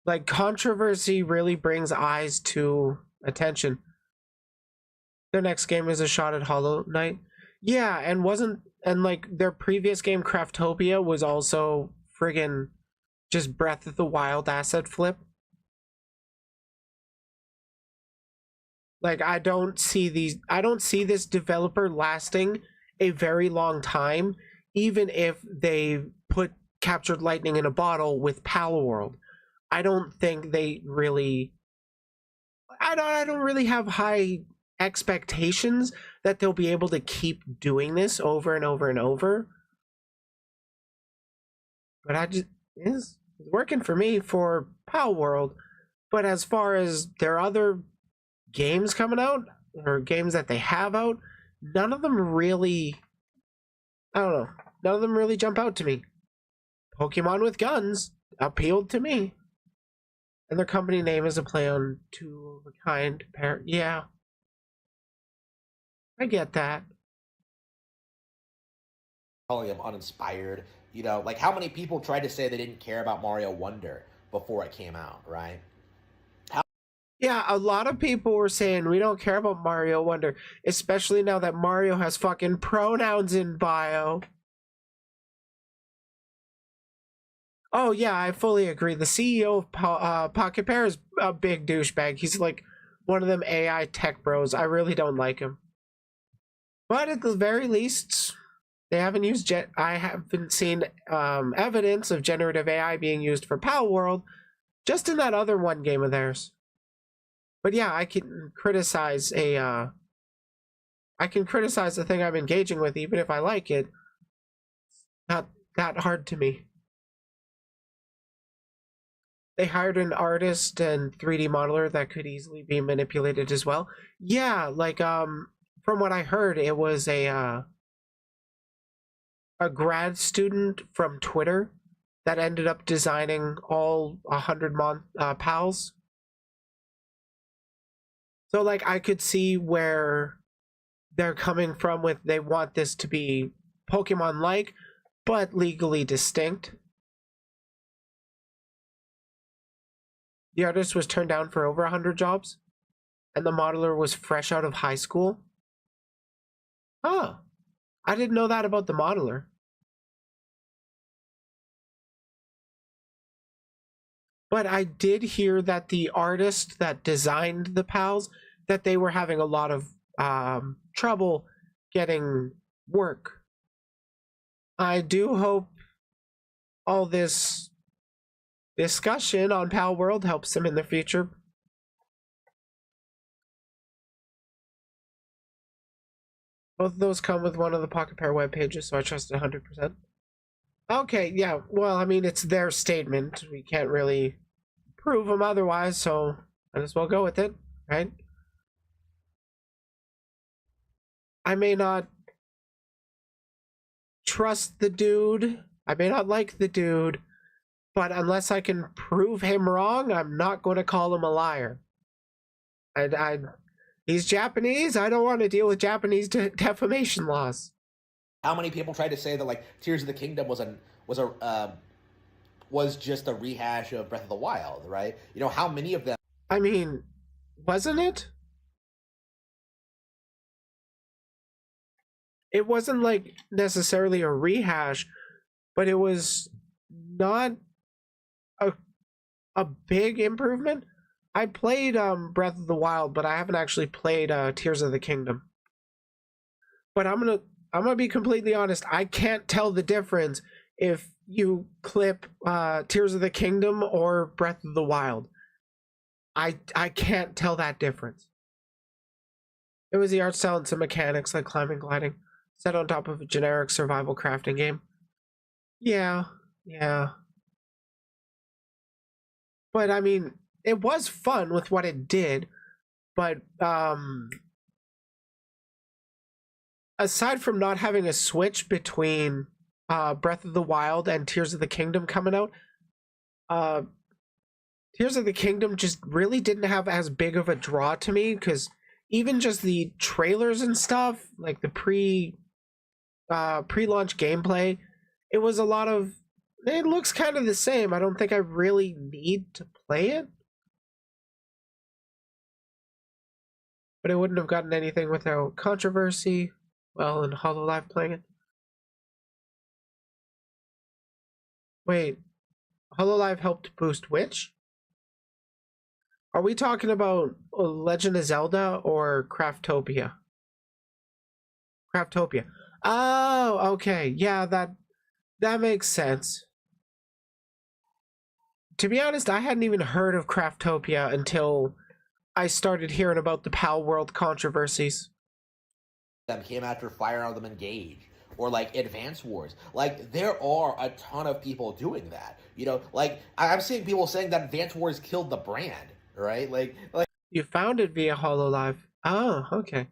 Like, controversy really brings eyes to attention. Their next game is a shot at Hollow Knight. Yeah, and like their previous game Craftopia was also friggin' just Breath of the Wild asset flip. Like, I don't see this developer lasting a very long time, even if they put Captured Lightning in a bottle with PalWorld. I don't think they really I don't really have high expectations that they'll be able to keep doing this over and over and over. But it's working for me for PalWorld. But as far as their other games coming out, or games that they have out, none of them really, I don't know, none of them really jump out to me. Pokemon with guns appealed to me. And their company name is a play on two of a kind pair. Yeah, I get that. them uninspired. You know, like how many people tried to say they didn't care about Mario Wonder before it came out, right? Yeah, a lot of people were saying we don't care about Mario Wonder, especially now that Mario has fucking pronouns in bio. Oh yeah, I fully agree. The CEO of Pocket Pair is a big douchebag. He's like one of them AI tech bros. I really don't like him. But at the very least, they haven't used I haven't seen evidence of generative AI being used for PalWorld, just in that other one game of theirs. But yeah, I can criticize the thing I'm engaging with, even if I like it. Not that hard to me. They hired an artist and 3D modeler that could easily be manipulated as well. Yeah, like from what I heard, it was a grad student from Twitter that ended up designing all 100 pals. So like I could see where they're coming from with they want this to be Pokemon like, but legally distinct. The artist was turned down for over 100 jobs, and the modeler was fresh out of high school. Huh. I didn't know that about the modeler. But I did hear that the artist that designed the pals, that they were having a lot of trouble getting work. I do hope all this discussion on PalWorld helps them in the future. Both of those come with one of the Pocket Pair web pages, so I trust it 100%. Okay, yeah, well, I mean, it's their statement. We can't really prove them otherwise, so might as well go with it, right? I may not trust the dude. I may not like the dude, but unless I can prove him wrong, I'm not going to call him a liar. He's Japanese. I don't want to deal with Japanese defamation laws. How many people tried to say that like Tears of the Kingdom was just a rehash of Breath of the Wild, right? You know, how many of them? I mean, wasn't it? It wasn't like necessarily a rehash, but it was not a big improvement. I played Breath of the Wild, but I haven't actually played Tears of the Kingdom. But I'm gonna be completely honest. I can't tell the difference if you clip Tears of the Kingdom or Breath of the Wild. I can't tell that difference. It was the art style and some mechanics like climbing, gliding, set on top of a generic survival crafting game. Yeah. But I mean, it was fun with what it did, but aside from not having a switch between Breath of the Wild and Tears of the Kingdom coming out, uh, Tears of the Kingdom just really didn't have as big of a draw to me because even just the trailers and stuff, like the pre-launch gameplay, it was a lot of it looks kind of the same. I don't think I really need to play it. But I wouldn't have gotten anything without controversy. Well, and HoloLive playing it. Wait, HoloLive helped boost which? Are we talking about Legend of Zelda or Craftopia? Craftopia. Oh, okay. Yeah, that makes sense. To be honest, I hadn't even heard of Craftopia until I started hearing about the PalWorld controversies. Them came after Fire Emblem Engage or like Advance Wars. Like there are a ton of people doing that. You know, like I'm seeing people saying that Advance Wars killed the brand, right? Like You found it via HoloLive. Oh, okay.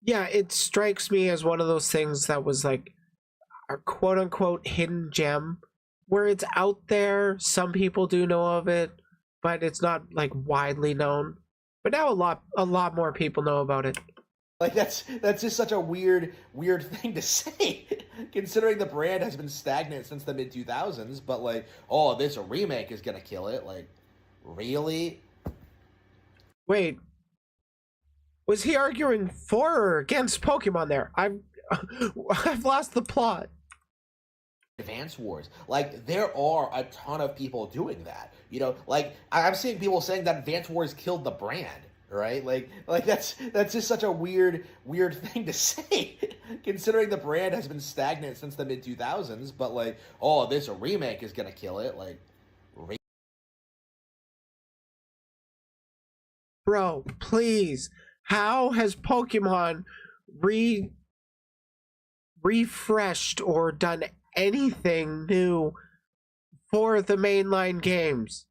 Yeah, it strikes me as one of those things that was like a quote unquote hidden gem where it's out there. Some people do know of it, but it's not like widely known. But now a lot more people know about it. like that's just such a weird thing to say considering the brand has been stagnant since the mid 2000s, but like, oh, this remake is going to kill it. Like, really? Wait, was he arguing for or against Pokemon there? I've lost the plot. Advance Wars. Like there are a ton of people doing that. You know, like I'm seeing people saying that Advance Wars killed the brand, right? Like that's just such a weird thing to say considering the brand has been stagnant since the mid 2000s, but like, oh, this remake is going to kill it. Like, Bro, please. How has Pokemon refreshed or done anything new for the mainline games?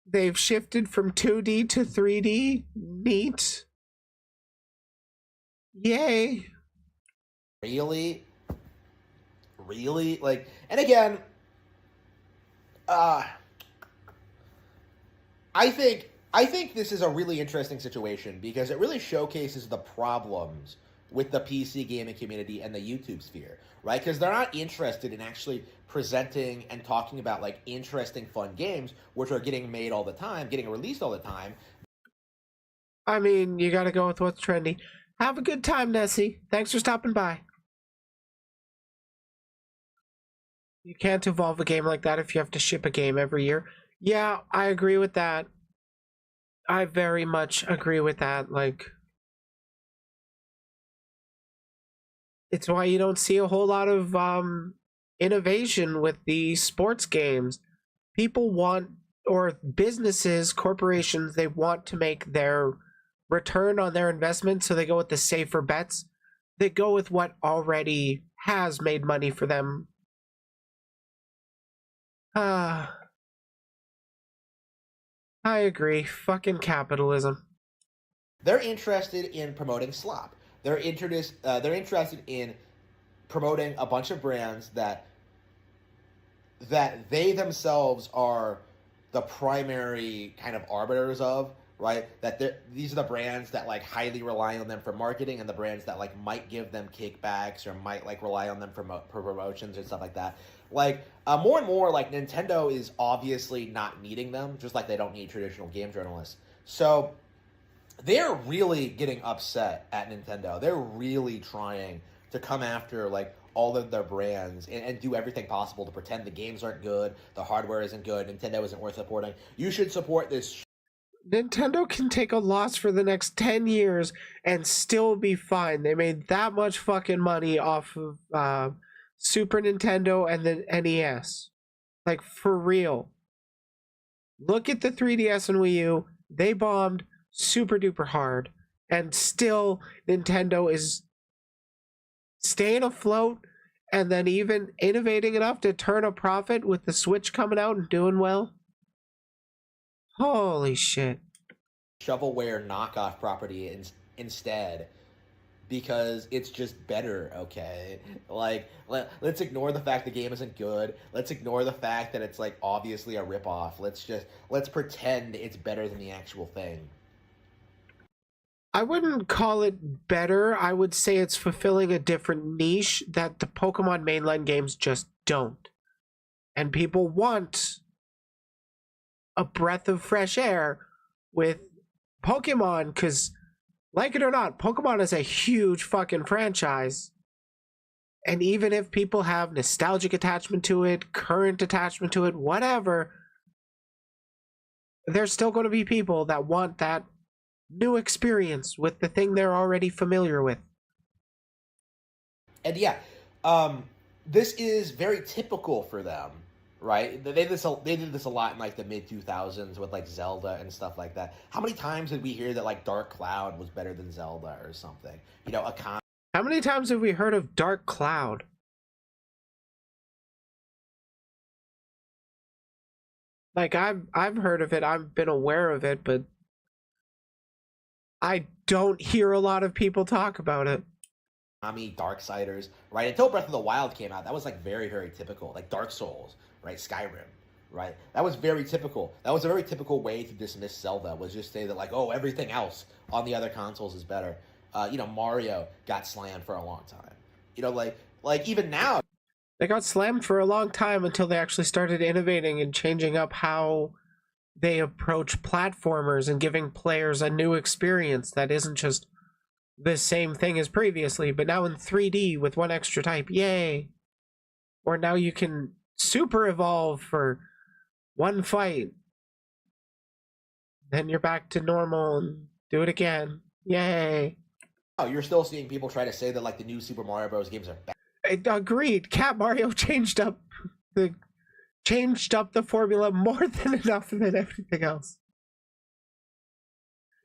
They've shifted from 2D to 3D. Neat. Yay. really? Like, and again, uh I think this is a really interesting situation because it really showcases the problems with the PC gaming community and the YouTube sphere, right? Because they're not interested in actually presenting and talking about like interesting, fun games, which are getting made all the time, getting released all the time. I mean, you gotta go with what's trendy. Have a good time, Nessie. Thanks for stopping by. You can't evolve a game like that if you have to ship a game every year. Yeah, I agree with that. I very much agree with that. Like, it's why you don't see a whole lot of innovation with the sports games. People want, or businesses, corporations, they want to make their return on their investment, so they go with the safer bets. They go with what already has made money for them. I agree. Fucking capitalism. They're interested in promoting slop. They're interested in promoting a bunch of brands that they themselves are the primary kind of arbiters of, right? That these are the brands that like highly rely on them for marketing, and the brands that like might give them kickbacks or might like rely on them for promotions and stuff like that. Like more and more, like Nintendo is obviously not needing them, just like they don't need traditional game journalists. So they're really getting upset at Nintendo. They're really trying to come after like all of their brands and do everything possible to pretend the games aren't good, the hardware isn't good, Nintendo isn't worth supporting. You should support this. Nintendo can take a loss for the next 10 years and still be fine. They made that much fucking money off of Super Nintendo and the NES. Like, for real. Look at the 3DS and Wii U. They bombed super duper hard. And still, Nintendo is staying afloat and then even innovating enough to turn a profit with the Switch coming out and doing well. Holy shit. Shovelware knockoff property instead because it's just better, okay? Like, let's ignore the fact the game isn't good. Let's ignore the fact that it's like obviously a ripoff. Let's pretend it's better than the actual thing. I wouldn't call it better. I would say it's fulfilling a different niche that the Pokemon mainline games just don't. And people want a breath of fresh air with Pokemon because, like it or not, Pokemon is a huge fucking franchise. And even if people have nostalgic attachment to it, current attachment to it, whatever, there's still going to be people that want that new experience with the thing they're already familiar with. And yeah, this is very typical for them, right? They did this a lot in like the mid 2000s with like Zelda and stuff like that. How many times did we hear that like Dark Cloud was better than Zelda or something? You know, How many times have we heard of Dark Cloud? Like I've heard of it, I've been aware of it, but I don't hear a lot of people talk about it. Darksiders, right? Until Breath of the Wild came out, that was like very, very typical. Like Dark Souls, right? Skyrim, right? That was very typical. That was a very typical way to dismiss Zelda, was just say that like, oh, everything else on the other consoles is better. You know, Mario got slammed for a long time. You know, like even now, They got slammed for a long time until they actually started innovating and changing up how they approach platformers and giving players a new experience that isn't just the same thing as previously, but now in 3D with one extra type. Yay! Or now you can super evolve for one fight. Then you're back to normal and do it again. Yay! you're still seeing people try to say that like the new Super Mario Bros. Games are bad. Agreed. Cat Mario changed up the formula more than enough than everything else.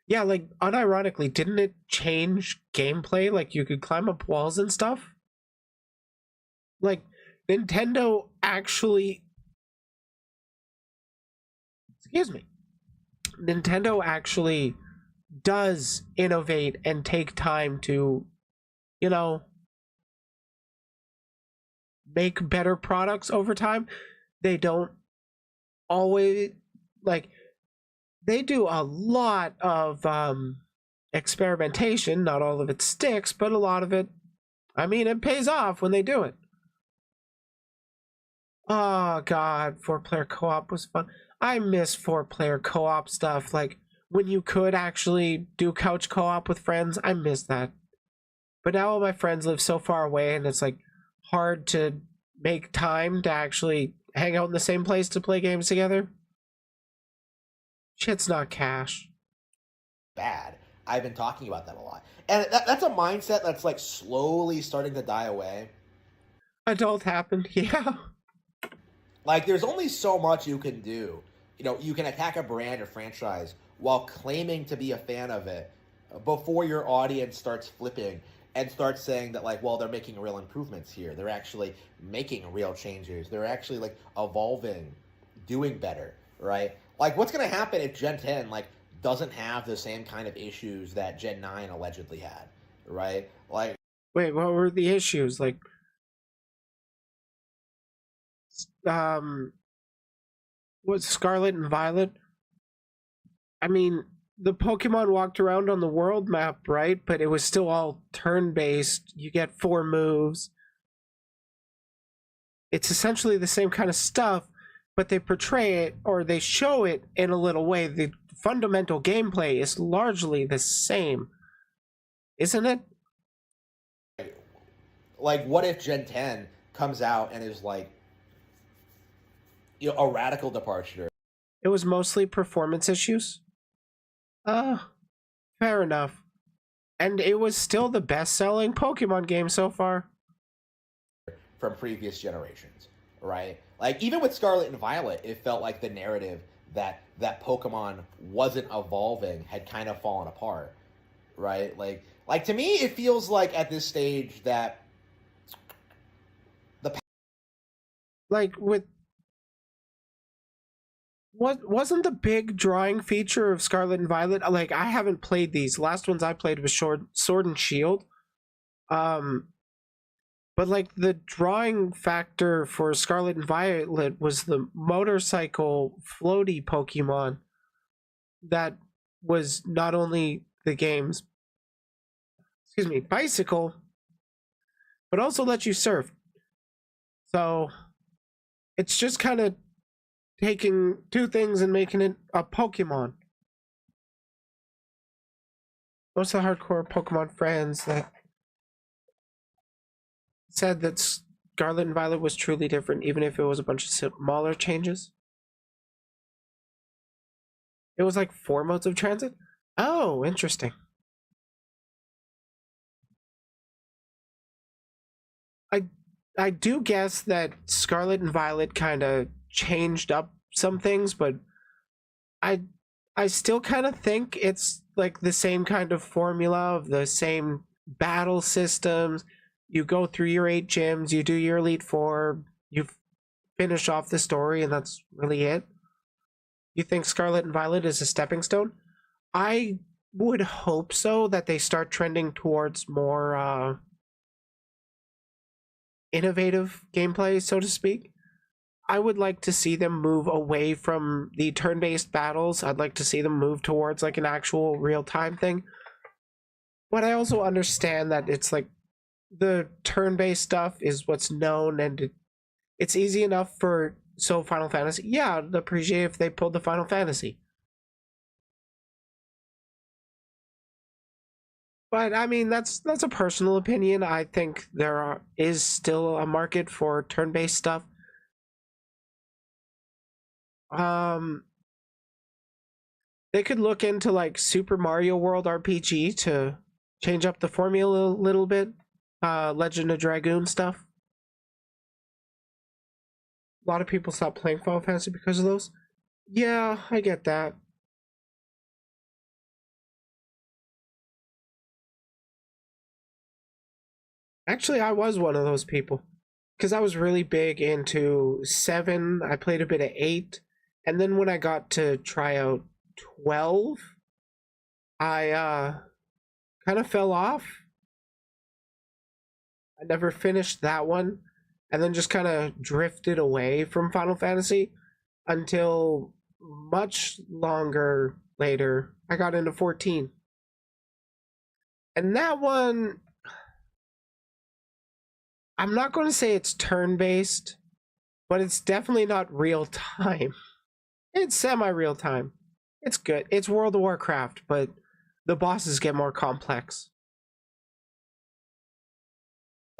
Yeah, like unironically, didn't it change gameplay? Like you could climb up walls and stuff? Like Nintendo actually Nintendo actually does innovate and take time to, you know, make better products over time. They don't always, like, they do a lot of experimentation. Not all of it sticks, but a lot of it, I mean, it pays off when they do it. Oh god, 4-player co-op was fun. I miss 4-player co-op stuff, like when you could actually do couch co-op with friends. I miss that. But now all my friends live so far away and it's like hard to make time to actually hang out in the same place to play games together. Shit's not cash. Bad. I've been talking about that a lot. And that's a mindset that's like slowly starting to die away. Adult happened, yeah. Like there's only so much you can do. You know, you can attack a brand or franchise while claiming to be a fan of it before your audience starts flipping and starts saying that like, well, they're making real improvements here. They're actually making real changes. They're actually like evolving, doing better, right? Like what's going to happen if Gen 10 like doesn't have the same kind of issues that Gen 9 allegedly had, right? Like, wait, what were the issues? Like, was Scarlet and Violet? I mean, the Pokemon walked around on the world map, right? But it was still all turn-based. You get 4 moves. It's essentially the same kind of stuff, but they portray it, or they show it in a little way. The fundamental gameplay is largely the same, isn't it? like what if Gen 10 comes out and is like, you know, a radical departure? It was mostly performance issues. Fair enough. And it was still the best-selling Pokemon game so far. From previous generations, right? Like even with Scarlet and Violet, it felt like the narrative that Pokemon wasn't evolving had kind of fallen apart, right? Like to me, it feels like at this stage that like with what wasn't the big drawing feature of Scarlet and Violet? Like I haven't played these. Last ones I played was Sword and Shield. Um, but like the drawing factor for Scarlet and Violet was the motorcycle floaty Pokemon that was not only the game's, excuse me, bicycle, but also let you surf. So it's just kind of taking two things and making it a Pokemon. Most of the hardcore Pokemon fans that said that Scarlet and Violet was truly different, even if it was a bunch of smaller changes. It was like 4 modes of transit. Oh, interesting. I I do guess that Scarlet and Violet kind of changed up some things, but I I still kind of think it's like the same kind of formula of the same battle systems. You go through your 8 gyms, you do your Elite Four, you finish off the story, and that's really it. You think Scarlet and Violet is a stepping stone? I would hope so, that they start trending towards more innovative gameplay, so to speak. I would like to see them move away from the turn-based battles. I'd like to see them move towards like an actual real-time thing. But I also understand that it's like the turn-based stuff is what's known, and it's easy enough for Final Fantasy. Yeah, I'd appreciate if they pulled the Final Fantasy. But I mean, that's a personal opinion. I think is still a market for turn-based stuff. Um, they could look into like Super Mario World RPG to change up the formula a little bit. Legend of Dragoon stuff. A lot of people stop playing Final Fantasy because of those. Yeah, I get that. Actually, I was one of those people because I was really big into 7. I played a bit of 8, and then when I got to try out 12, I kind of fell off. I never finished that one, and then just kind of drifted away from Final Fantasy until much longer later I got into 14. And that one, I'm not going to say it's turn based, but it's definitely not real time. It's semi real time. It's good. It's World of Warcraft, but the bosses get more complex.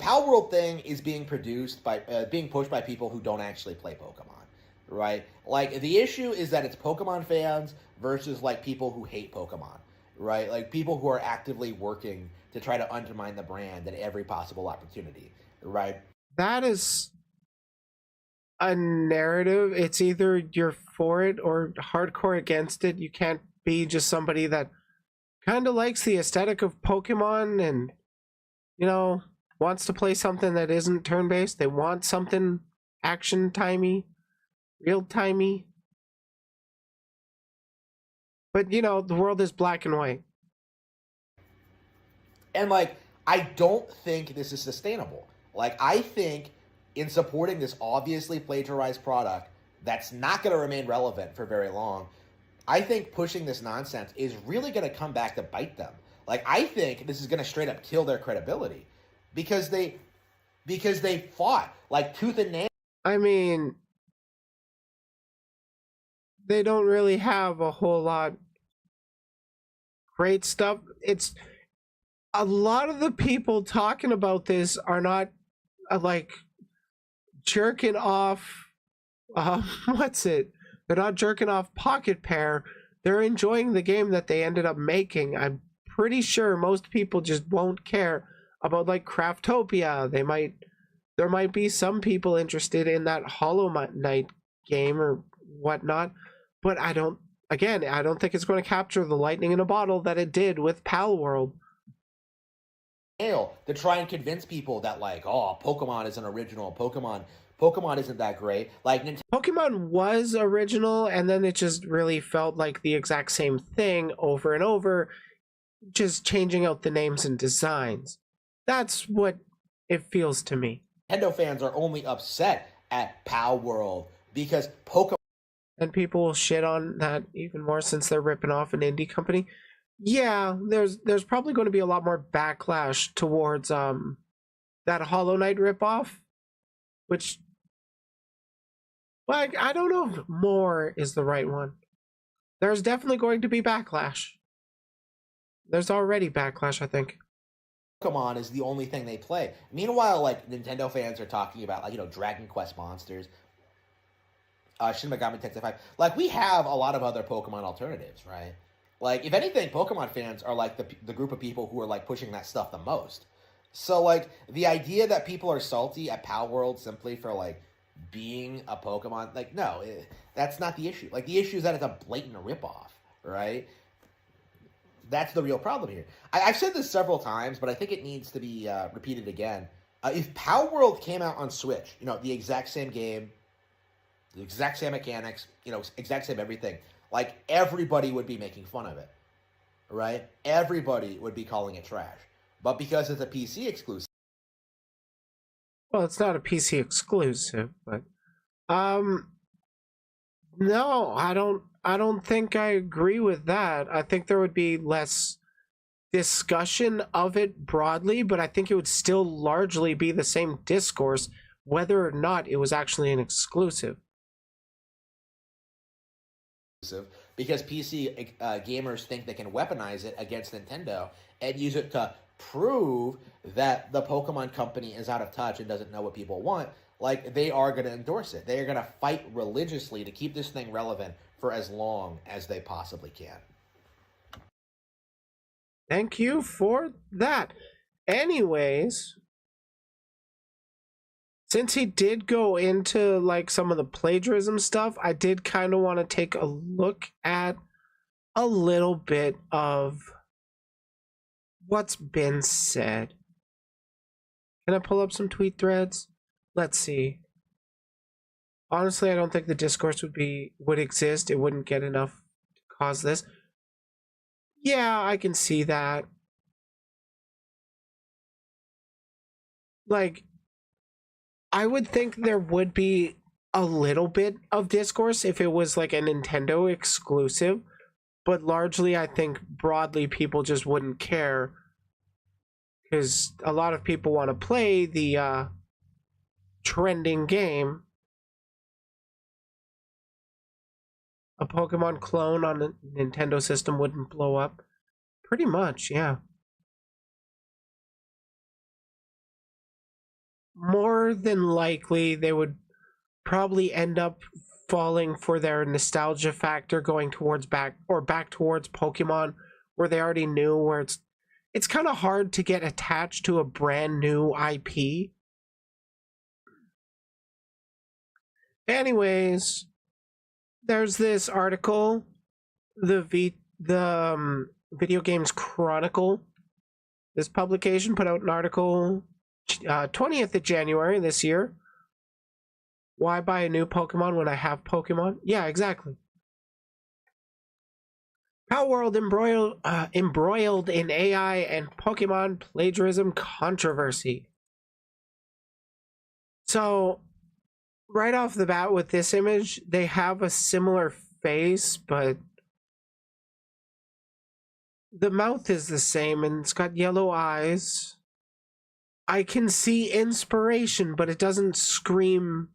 PalWorld thing is being pushed by people who don't actually play Pokemon, right? Like the issue is that it's Pokemon fans versus like people who hate Pokemon, right? Like people who are actively working to try to undermine the brand at every possible opportunity, right? That is a narrative. It's either you're for it or hardcore against it. You can't be just somebody that kind of likes the aesthetic of Pokemon and, you know, wants to play something that isn't turn based. They want something action timey, real timey. But, you know, the world is black and white. And like, I don't think this is sustainable. Like, I think in supporting this obviously plagiarized product that's not going to remain relevant for very long, I think pushing this nonsense is really going to come back to bite them. Like, I think this is going to straight up kill their credibility because they fought like tooth and nail. I mean, they don't really have a whole lot great stuff. It's a lot of the people talking about this are not like jerking off what's it? They're not jerking off Pocket Pair. They're enjoying the game that they ended up making. I'm pretty sure most people just won't care about like Craftopia. There might be some people interested in that Hollow Knight game or whatnot, but I don't think it's going to capture the lightning in a bottle that it did with PalWorld. To try and convince people that like, oh, Pokemon isn't original. Pokemon isn't that great. Like Pokemon was original, and then it just really felt like the exact same thing over and over, just changing out the names and designs. That's what it feels to me. Nintendo fans are only upset at PalWorld because Pokemon. And people will shit on that even more since they're ripping off an indie company. Yeah, there's probably going to be a lot more backlash towards that Hollow Knight ripoff, which, like, I don't know if more is the right one. There's definitely going to be backlash. There's already backlash, I think. Pokemon is the only thing they play. Meanwhile, like Nintendo fans are talking about like Dragon Quest monsters, Shin Megami Tensei 5. Like we have a lot of other Pokemon alternatives, right? Like if anything, Pokemon fans are like the group of people who are like pushing that stuff the most. So like the idea that people are salty at PalWorld simply for like being a Pokemon, like no, that's not the issue. Like the issue is that it's a blatant ripoff, right? That's the real problem here. I've said this several times, but I think it needs to be repeated again. If PalWorld came out on Switch, the exact same game, the exact same mechanics, exact same everything, like everybody would be making fun of it, right? Everybody would be calling it trash. But because it's a PC exclusive. Well, it's not a PC exclusive, but no, I don't think I agree with that. I think there would be less discussion of it broadly, but I think it would still largely be the same discourse whether or not it was actually an exclusive. Because PC gamers think they can weaponize it against Nintendo and use it to prove that the Pokemon company is out of touch and doesn't know what people want. Like they are going to endorse it. They are going to fight religiously to keep this thing relevant for as long as they possibly can. Thank you for that. Anyways, since he did go into like some of the plagiarism stuff, I did kind of want to take a look at a little bit of what's been said. Can I pull up some tweet threads? Let's see. Honestly, I don't think the discourse would exist. It wouldn't get enough to cause this. Yeah, I can see that. Like, I would think there would be a little bit of discourse if it was like a Nintendo exclusive, but largely I think broadly people just wouldn't care because a lot of people want to play the trending game. A Pokemon clone on a Nintendo system wouldn't blow up. Pretty much, yeah. More than likely, they would probably end up falling for their nostalgia factor, going towards back towards Pokemon, where they already knew where it's kind of hard to get attached to a brand new IP. Anyways, there's this article, the Video Games Chronicle. This publication put out an article 20th of January this year. Why buy a new Pokemon when I have Pokemon? Yeah, exactly. PalWorld embroiled in AI and Pokemon plagiarism controversy. So, right off the bat with this image, they have a similar face, but the mouth is the same and it's got yellow eyes. I can see inspiration, but it doesn't scream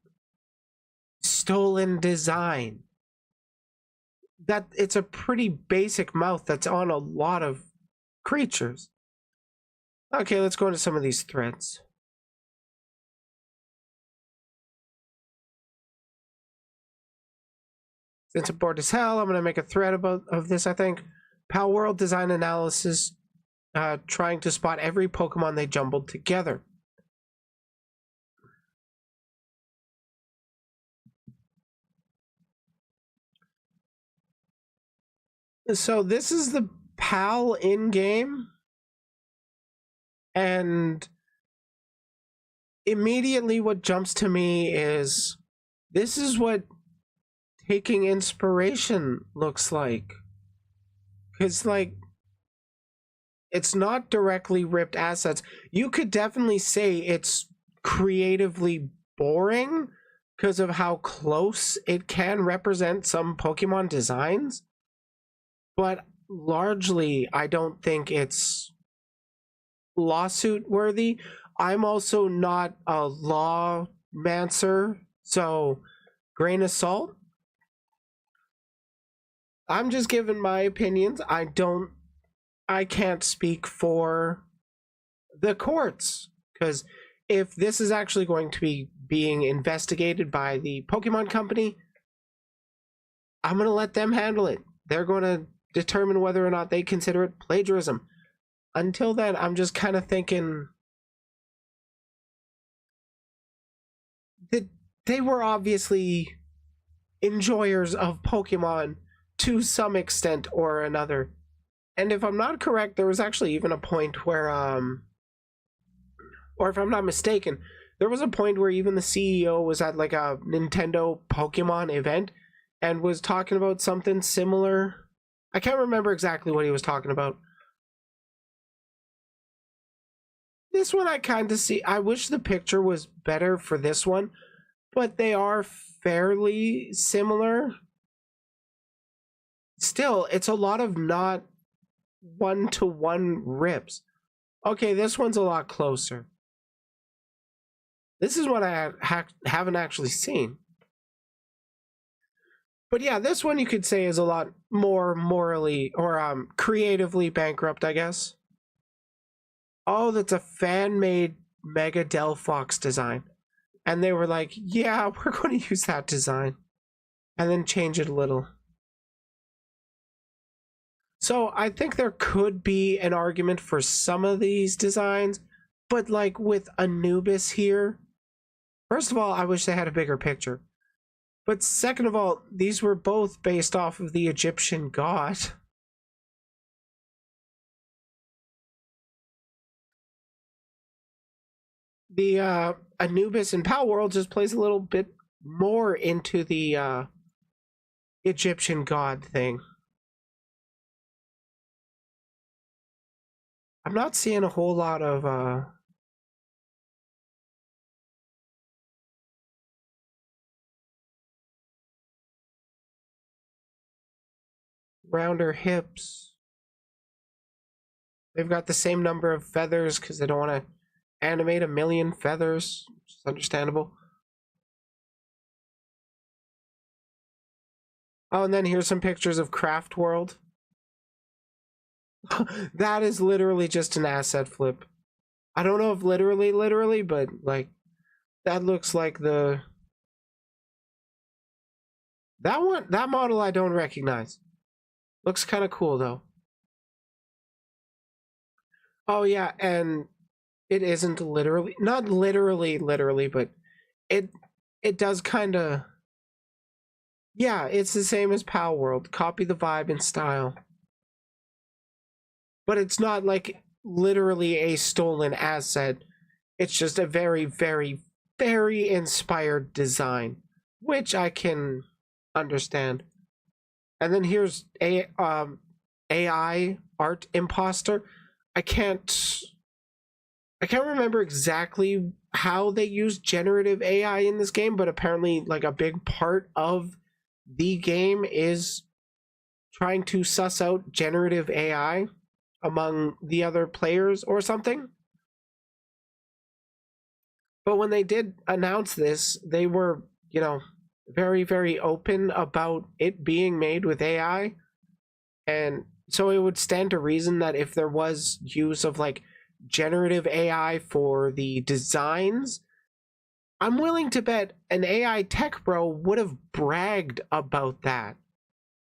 stolen design. That it's a pretty basic mouth that's on a lot of creatures. Okay, let's go into some of these threads. Since I'm bored as hell, I'm gonna make a thread of this. I think PalWorld design analysis, trying to spot every Pokemon they jumbled together. So this is the PAL in-game, and immediately what jumps to me is this is what taking inspiration looks like. Because, like, it's not directly ripped assets. You could definitely say it's creatively boring because of how close it can represent some Pokemon designs, but largely I don't think it's lawsuit worthy. I'm also not a lawmancer, so grain of salt. I'm just giving my opinions. I can't speak for the courts because if this is actually going to be being investigated by the Pokemon company, I'm going to let them handle it. They're going to determine whether or not they consider it plagiarism. Until then, I'm just kind of thinking that they were obviously enjoyers of Pokemon to some extent or another. And if I'm not correct, there was actually even a point where or if I'm not mistaken, there was a point where even the CEO was at like a Nintendo Pokemon event and was talking about something similar. I can't remember exactly what he was talking about. This one I kind of see. I wish the picture was better for this one, but they are fairly similar. Still, it's a lot of not one-to-one rips. Okay, this one's a lot closer. This is what I haven't actually seen. But yeah, this one you could say is a lot more morally or creatively bankrupt, I guess. Oh, that's a fan-made Mega Delphox design. And they were like, yeah, we're going to use that design. And then change it a little. So I think there could be an argument for some of these designs, but like with Anubis here, first of all, I wish they had a bigger picture. But second of all, these were both based off of the Egyptian god. The Anubis in PalWorld just plays a little bit more into the Egyptian god thing. I'm not seeing a whole lot of rounder hips. They've got the same number of feathers because they don't want to animate a million feathers, which is understandable. Oh, and then here's some pictures of Craft World. That is literally just an asset flip. I don't know if literally, but like that looks like the that model I don't recognize. Looks kind of cool though. Oh yeah, and it isn't literally not literally, but it it does kind of yeah, it's the same as PalWorld. Copy the vibe and style. But it's not like literally a stolen asset. It's just a very inspired design, which I can understand. And then here's AI art imposter. I can't I can't remember exactly how they use generative AI in this game, but apparently like a big part of the game is trying to suss out generative AI among the other players or something. But when they did announce this, they were, very open about it being made with AI. And so it would stand to reason that if there was use of like generative AI for the designs, I'm willing to bet an AI tech bro would have bragged about that.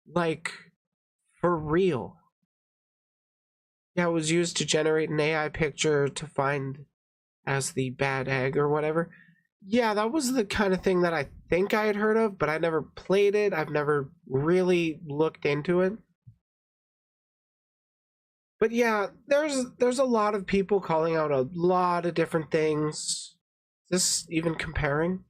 Like, for real. Yeah, it was used to generate an AI picture to find as the bad egg or whatever. Yeah, that was the kind of thing that I think I had heard of, but I never played it. I've never really looked into it. But yeah, there's a lot of people calling out a lot of different things. Is this even comparing?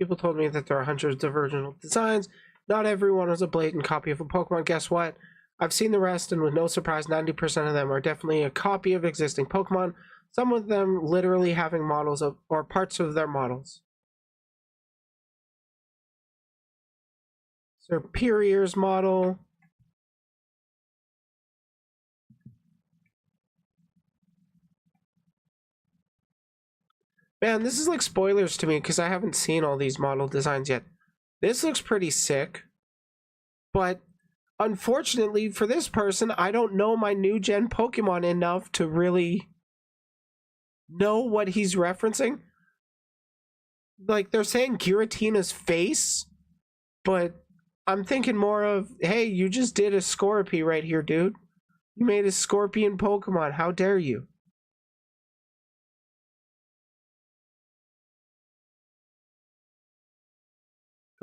People told me that there are hundreds of original designs. Not everyone is a blatant copy of a Pokemon. Guess what? I've seen the rest, and with no surprise, 90% of them are definitely a copy of existing Pokemon. Some of them literally having models of or parts of their models. Superior's model. Man, this is like spoilers to me because I haven't seen all these model designs yet. This looks pretty sick, but unfortunately for this person, I don't know my new gen Pokemon enough to really know what he's referencing. Like, they're saying Giratina's face, but I'm thinking more of, hey, you just did a Scorpy right here, dude. You made a Scorpion Pokemon. How dare you?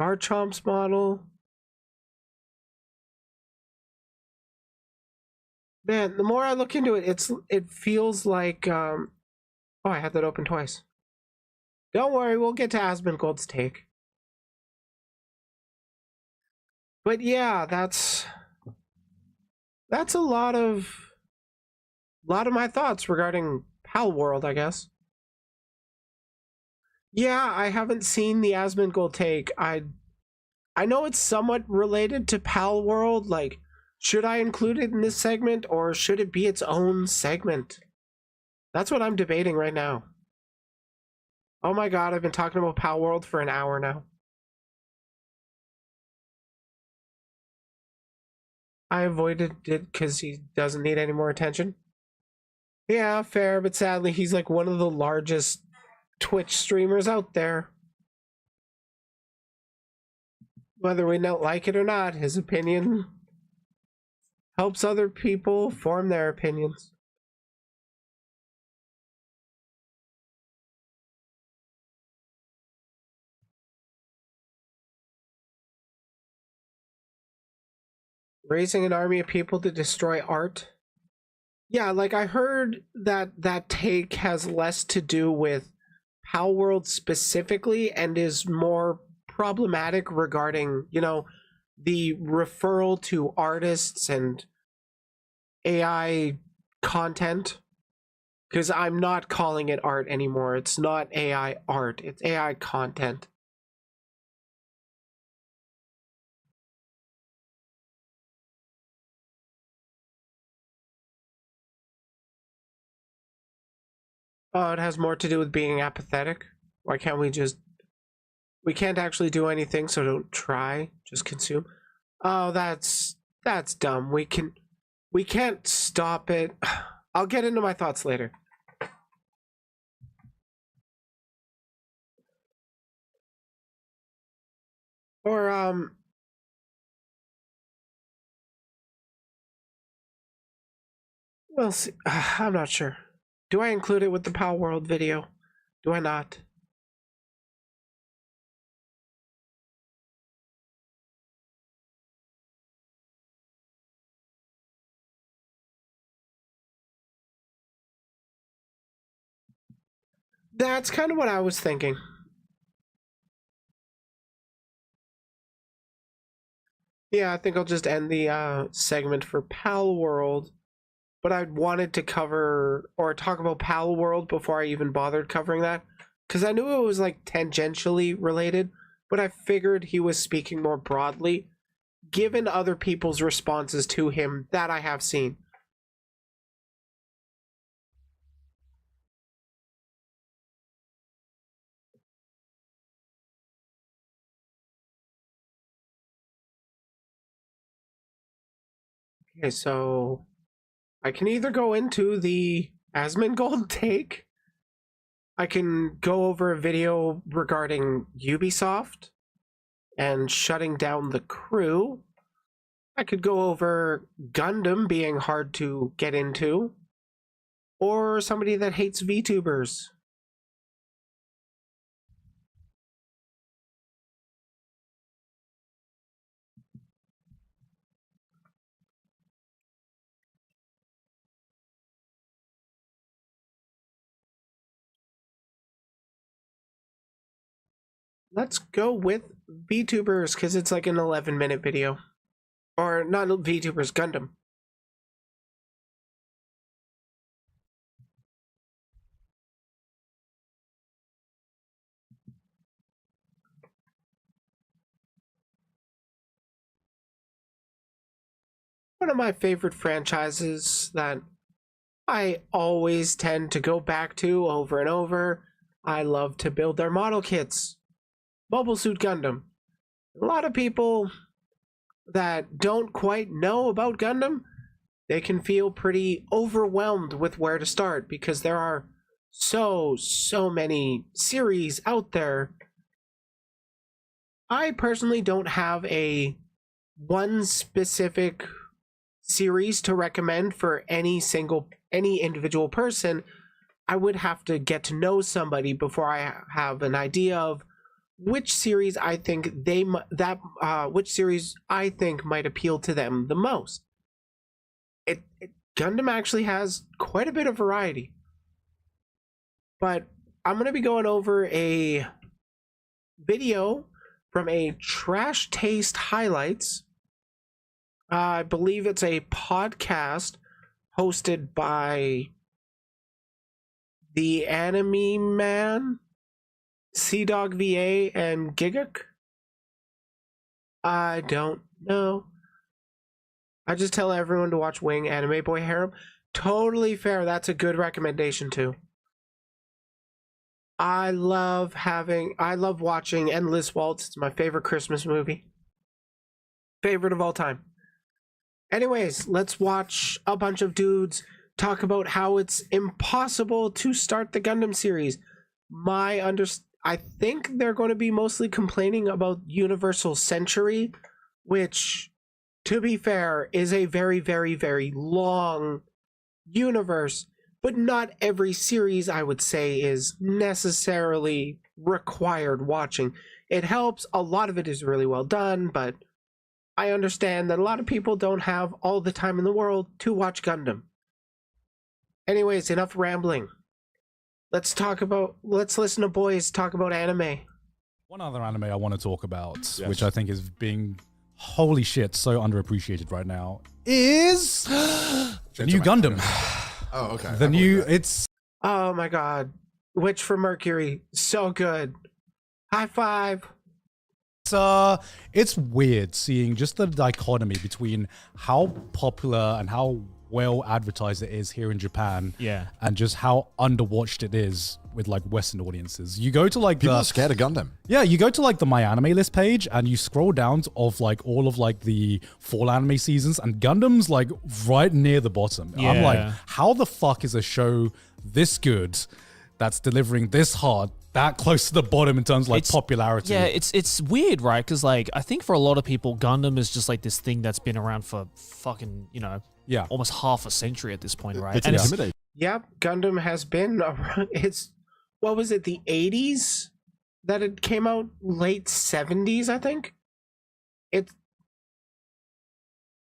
Garchomp's model. Man, the more I look into it, it feels like oh, I had that open twice. Don't worry, we'll get to Asmongold's take. But yeah, that's a lot of my thoughts regarding PalWorld, I guess. Yeah, I haven't seen the Asmongold take. I know it's somewhat related to PalWorld. Like, should I include it in this segment or should it be its own segment? That's what I'm debating right now. Oh my god, I've been talking about PalWorld for an hour now. I avoided it because he doesn't need any more attention. Yeah, fair, but sadly, he's like one of the largest Twitch streamers out there. Whether we don't like it or not, his opinion helps other people form their opinions. Raising an army of people to destroy art. Yeah, like I heard that that take has less to do with PalWorld specifically and is more problematic regarding, the referral to artists and AI content. Because I'm not calling it art anymore. It's not AI art, it's AI content. Oh, it has more to do with being apathetic. Why can't we just. We can't actually do anything, so don't try. Just consume. Oh, that's dumb. We can't stop it. I'll get into my thoughts later. Or we'll see. I'm not sure. Do I include it with the PalWorld video? Do I not? That's kind of what I was thinking. Yeah, I think I'll just end the segment for PalWorld. But I wanted to cover or talk about PalWorld before I even bothered covering that. Because I knew it was like tangentially related, but I figured he was speaking more broadly, given other people's responses to him that I have seen. Okay, so I can either go into the Asmongold take, I can go over a video regarding Ubisoft and shutting down the crew. I could go over Gundam being hard to get into, or somebody that hates VTubers. let's go with VTubers because it's like an 11-minute video. Or not VTubers, Gundam. One of my favorite franchises that I always tend to go back to over and over. I love to build their model kits. Mobile Suit Gundam. A lot of people that don't quite know about Gundam, they can feel pretty overwhelmed with where to start because there are so many series out there. I personally don't have one specific series to recommend for any individual person. I would have to get to know somebody before I have an idea of which series I think which series I think might appeal to them the most. Gundam actually has quite a bit of variety. But I'm going to be going over a video from a Trash Taste Highlights. I believe it's a podcast hosted by the Anime Man, Sea-Dog VA, and Giguk. I don't know. I just tell everyone to watch Wing Anime Boy Harem. Totally fair. That's a good recommendation too. I love watching Endless Waltz. It's my favorite Christmas movie. Favorite of all time. Anyways, let's watch a bunch of dudes talk about how it's impossible to start the Gundam series. I think they're going to be mostly complaining about Universal Century, which, to be fair, is a very, very, very long universe. But not every series, I would say, is necessarily required watching. It helps. A lot of it is really well done, but I understand that a lot of people don't have all the time in the world to watch Gundam. Anyways, enough rambling. Let's listen to boys talk about anime. One other anime I want to talk about, yes, which I think is being, holy shit, so underappreciated right now, is the new Gundam. Oh, okay. Oh my god. Witch from Mercury. So good. High five. It's weird seeing just the dichotomy between how popular and how well advertised it is here in Japan, and just how underwatched it is with like Western audiences. You go to like people are scared of Gundam. Yeah, you go to like the My Anime List page and you scroll down of like all of like the fall anime seasons, and Gundam's like right near the bottom. Yeah. I'm like, how the fuck is a show this good that's delivering this hard that close to the bottom in terms of like popularity? Yeah, it's weird, right? Because like I think for a lot of people, Gundam is just like this thing that's been around for fucking, almost half a century at this point, right? It's intimidating. Yep, Gundam has been around. What was it, the 80s that it came out? Late 70s, I think?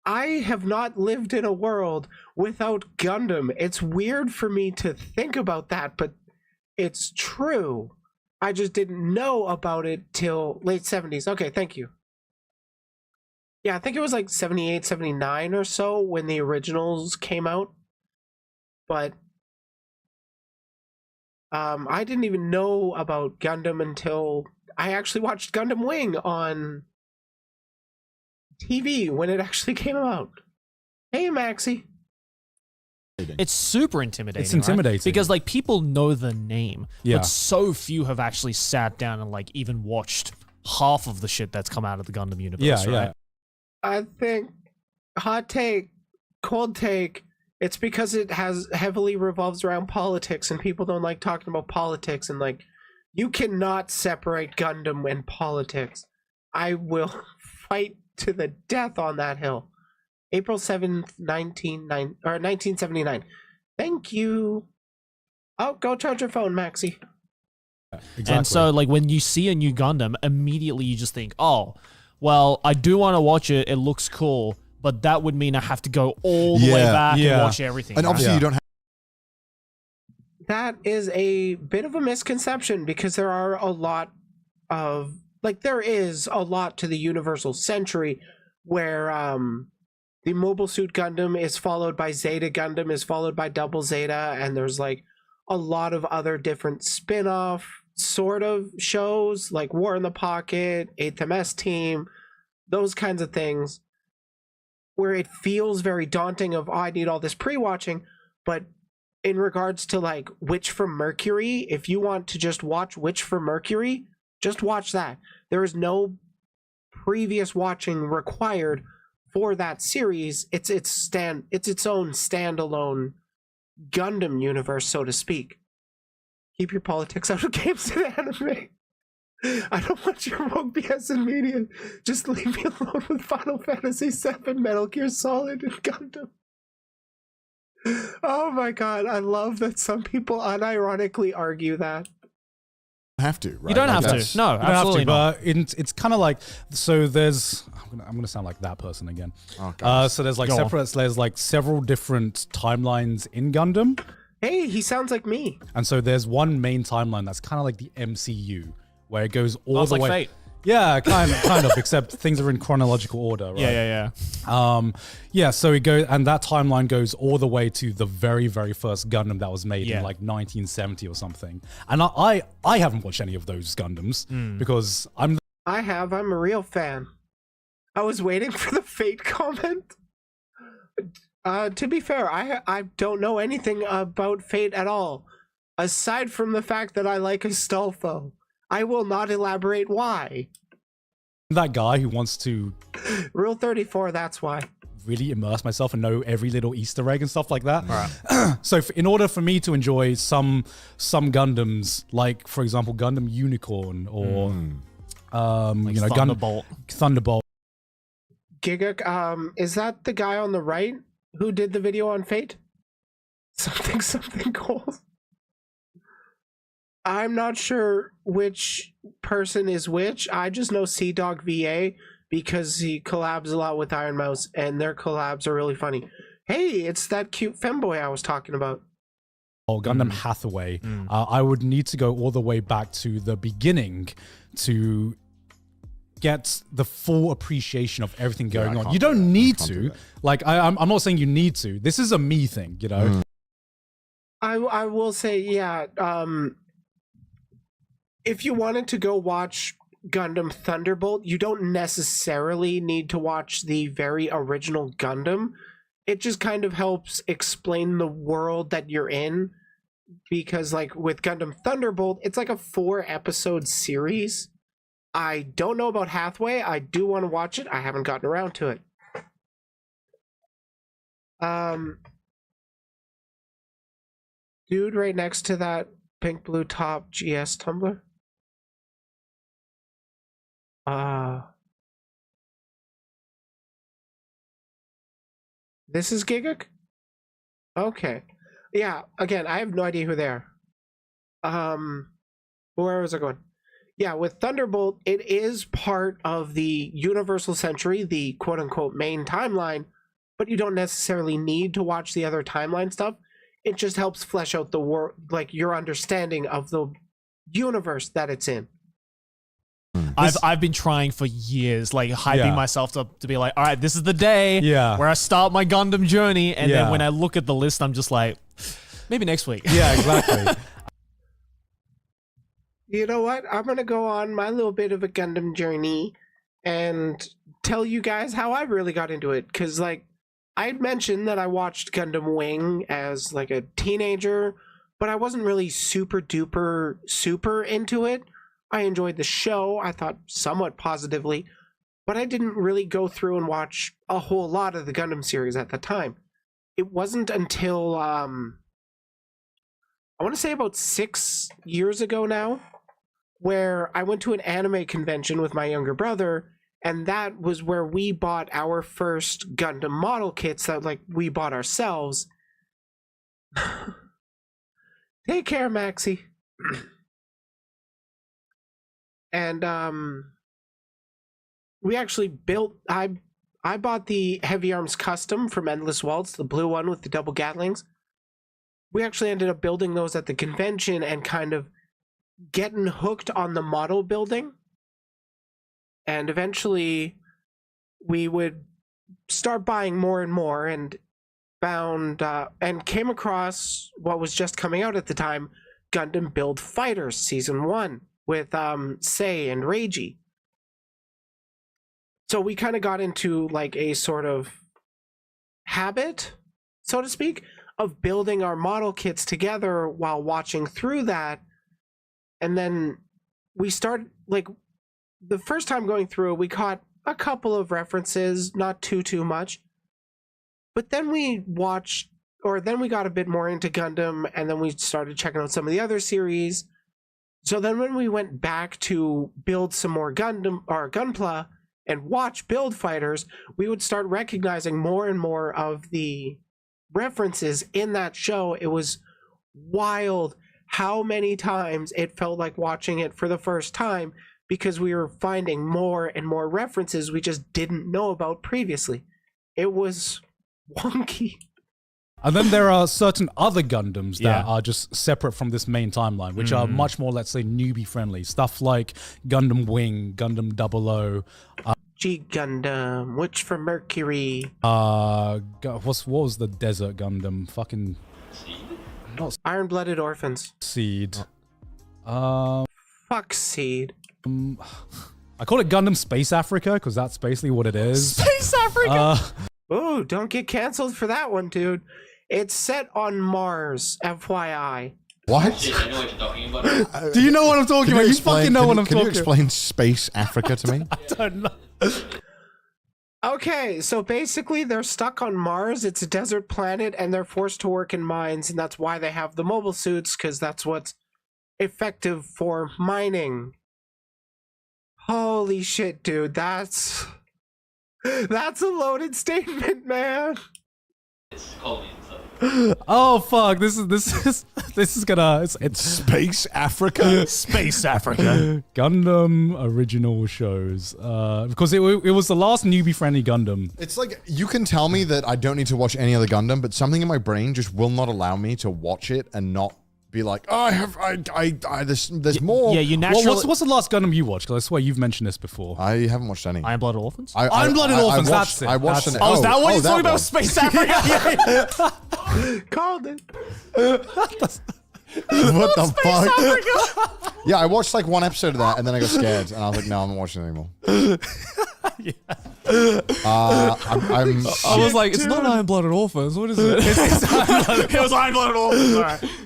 I have not lived in a world without Gundam. It's weird for me to think about that, but it's true. I just didn't know about it till late 70s. Okay, thank you. Yeah, I think it was like 78, 79 or so when the originals came out. But I didn't even know about Gundam until I actually watched Gundam Wing on TV when it actually came out. Hey, Maxie. It's super intimidating. It's intimidating. Right? Because like people know the name, but so few have actually sat down and like even watched half of the shit that's come out of the Gundam universe, right? Yeah. I think, hot take, cold take, it's because it heavily revolves around politics and people don't like talking about politics, and like, you cannot separate Gundam and politics. I will fight to the death on that hill. April 7th, 1979. Thank you. Oh, go charge your phone, Maxie. Exactly. And so like when you see a new Gundam, immediately you just think, oh, well, I do want to watch it. It looks cool, but that would mean I have to go all the way back and watch everything. And obviously you don't have. That is a bit of a misconception because there are a lot of like there is a lot to the Universal Century where the Mobile Suit Gundam is followed by Zeta Gundam is followed by Double Zeta, and there's like a lot of other different spin-off sort of shows like War in the Pocket, 8th MS Team, those kinds of things where it feels very daunting of, oh, I need all this pre-watching. But in regards to like Witch from Mercury, if you want to just watch Witch from Mercury, just watch that. There is no previous watching required for that series. It's its own standalone Gundam universe, so to speak. Keep your politics out of games and anime. I don't want your woke BS in media. Just leave me alone with Final Fantasy VII, Metal Gear Solid, and Gundam. Oh my god, I love that some people unironically argue that. Have to, right? You don't have that's- to. No, absolutely not. But it's kind of like, so there's, I'm gonna sound like that person again. Oh, God. So there's like Go on. there's like several different timelines in Gundam, Hey, he sounds like me. and so there's one main timeline that's kind of like the MCU, where it goes all Oh, it's the like way. Fate. Yeah, kind of, except things are in chronological order, right? Yeah. So it goes, and that timeline goes all the way to the very, very first Gundam that was made in Yeah. like 1970 or something. And I haven't watched any of those Gundams because I'm I'm a real fan. I was waiting for the Fate comment. To be fair, I don't know anything about Fate at all, aside from the fact that I like Astolfo. I will not elaborate why. that guy who wants to Rule 34, that's why. really immerse myself and know every little Easter egg and stuff like that. Right. So in order for me to enjoy some Gundams, like for example Gundam Unicorn or Like you know Thunderbolt. Giga, is that the guy on the right who did the video on Fate? Something cool. I'm not sure which person is which. I just know Sea Dog VA because he collabs a lot with Iron Mouse, and their collabs are really funny. Hey, it's that cute femboy I was talking about. Or Gundam Hathaway. I would need to go all the way back to the beginning to get the full appreciation of everything going on. You don't need to. Like I'm not saying you need to. This is a me thing, you know. I will say, yeah. If you wanted to go watch Gundam Thunderbolt, you don't necessarily need to watch the very original Gundam. It just kind of helps explain the world that you're in, because like with Gundam Thunderbolt, it's like a 4-episode series. I don't know about Hathaway. I do want to watch it. I haven't gotten around to it. Dude right next to that pink blue top GS Tumblr. This is Gigak? Okay. Yeah, again, I have no idea who they are. Where was I going? Yeah, with Thunderbolt, it is part of the Universal Century, the quote-unquote main timeline, but you don't necessarily need to watch the other timeline stuff. It just helps flesh out the world, like your understanding of the universe that it's in. I've been trying for years, like hyping myself to be like, all right, this is the day where I start my Gundam journey. And then when I look at the list, I'm just like, maybe next week. Yeah, exactly. You know what? I'm going to go on my little bit of a Gundam journey and tell you guys how I really got into it. Because, like, I'd mentioned that I watched Gundam Wing as, like, a teenager, but I wasn't really super into it. I enjoyed the show, I thought somewhat positively, but I didn't really go through and watch a whole lot of the Gundam series at the time. It wasn't until, I want to say about 6 years ago now, where I went to an anime convention with my younger brother, and that was where we bought our first Gundam model kits that, like, we bought ourselves. Take care, Maxie. And we actually built, I bought the Heavy Arms Custom from Endless Waltz, the blue one with the double Gatlings. We actually ended up building those at the convention and kind of getting hooked on the model building and eventually we would start buying more and more, and found and came across what was just coming out at the time, Gundam Build Fighters Season 1 with Sei and Reiji. So we kind of got into like a sort of habit, so to speak, of building our model kits together while watching through that. And then we started, like, the first time going through, we caught a couple of references, not too much. But then we watched, or then we got a bit more into Gundam, and then we started checking out some of the other series. So then when we went back to build some more Gundam or Gunpla and watch Build Fighters, we would start recognizing more and more of the references in that show. It was wild how many times it felt like watching it for the first time, because we were finding more and more references we just didn't know about previously. It was wonky. And then there are certain other Gundams that are just separate from this main timeline, which are much more, let's say, newbie friendly. Stuff like Gundam Wing, Gundam 00. G Gundam, Witch from Mercury. What was the Desert Gundam? Fucking Iron-Blooded Orphans. Seed. Fuck Seed. I call it Gundam Space Africa because that's basically what it is. Space Africa. Oh, don't get canceled for that one, dude. It's set on Mars, FYI. What? Shit, I know what you're talking about. Do you know what I'm talking about? You fucking know what I'm talking about. Can you explain Space Africa to me? I don't know. Okay, so basically they're stuck on Mars. It's a desert planet, and they're forced to work in mines, and that's why they have the mobile suits, because that's what's effective for mining. Holy shit, dude. That's a loaded statement, man. It's called inside. Oh fuck! This is gonna it's Space Africa. Space Africa. Gundam original shows because it was the last newbie friendly Gundam. It's like you can tell me that I don't need to watch any other Gundam, but something in my brain just will not allow me to watch it and not be like, oh, there's more. Yeah, you naturally. Well, what's the last Gundam you watched? Because I swear you've mentioned this before. I haven't watched any. Iron-Blooded Orphans? Iron-Blooded Orphans, that's it. I watched That's an. it. Oh, is that what you're that talking about? one. Space Africa? Called it. What the fuck? Yeah, I watched like one episode of that and then I got scared and I was like, no, I'm not watching it anymore. I was like, it's not Iron-Blooded Orphans. What is it? It was Iron-Blooded Orphans.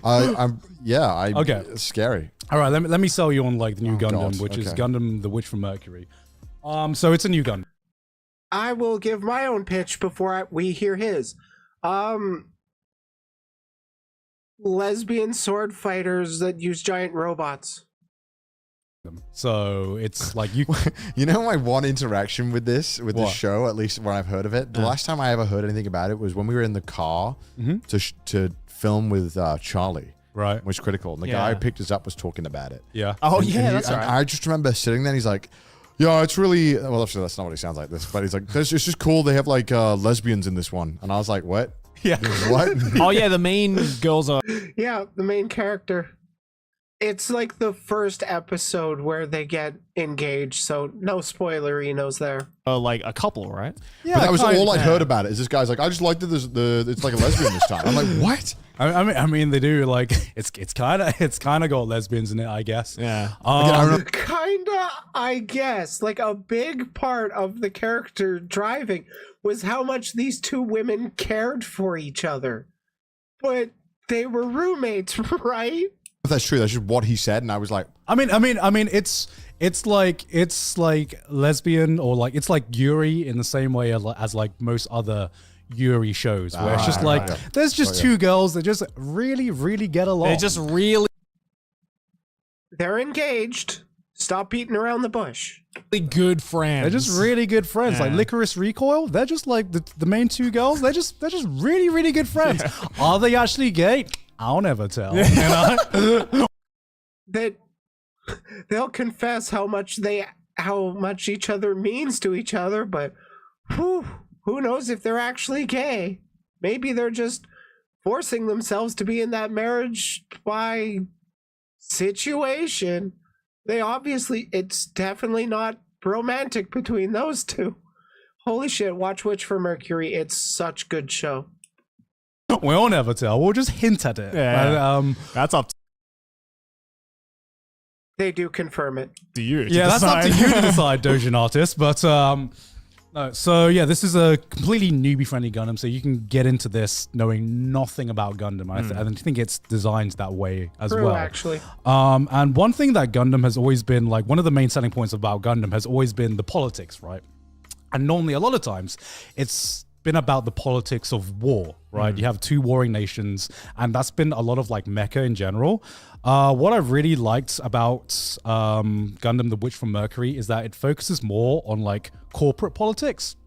All right. Okay. It's scary. All right, let me sell you on like the new Gundam, God, which is okay. Gundam the Witch from Mercury. So it's a new Gundam. I will give my own pitch before we hear his. Lesbian sword fighters that use giant robots. So it's like you. You know my one interaction with this show, at least when I've heard of it. The last time I ever heard anything about it was when we were in the car to film with Charlie. Right. Which Critical. And the guy who picked us up was talking about it. Yeah. Oh, And yeah, that's right. I just remember sitting there and he's like, yeah, it's really, well, actually, that's not what he sounds like this, but he's like, it's just cool. They have like lesbians in this one. And I was like, what? Yeah. What? Oh, yeah, the main girls are. Yeah, the main character. It's like the first episode where they get engaged, so no spoilerinos there. Like a couple, right? Yeah, But that was all I'd yeah. heard about it. Is this guy's like, I just like that it's like a lesbian this time. I'm like, what? I mean, they do like it's kind of got lesbians in it, I guess. Yeah. Kinda, I guess. Like a big part of the character driving was how much these two women cared for each other. But they were roommates, right? If that's true, that's just what he said, and I was like, I mean, it's like lesbian or like it's like Yuri in the same way as like most other Yuri shows, where it's just like there's just two girls that just really get along. They're just really They're engaged. Stop beating around the bush. good friends. They're just really good friends. Like Licorice Recoil, they're just like the main two girls. They're just really good friends. Are they actually gay? I'll never tell. You know? That they'll confess how much each other means to each other, but who knows if they're actually gay? Maybe they're just forcing themselves to be in that marriage by situation. It's definitely not romantic between those two. Holy shit, watch Witch for Mercury. It's such good show. We'll never tell. We'll just hint at it. Yeah. But, That's up to They do confirm it. you. yeah, that's up to you to decide, Dojin Artist. But no, so yeah, this is a completely newbie-friendly Gundam, so you can get into this knowing nothing about Gundam. I think it's designed that way as True, well. actually. And one thing that Gundam has always been, like, one of the main selling points about Gundam has always been the politics, right? And normally, a lot of times, it's been about the politics of war, right? You have two warring nations, and that's been a lot of, like, mecha in general. What I really liked about Gundam The Witch from Mercury is that it focuses more on, like, corporate politics.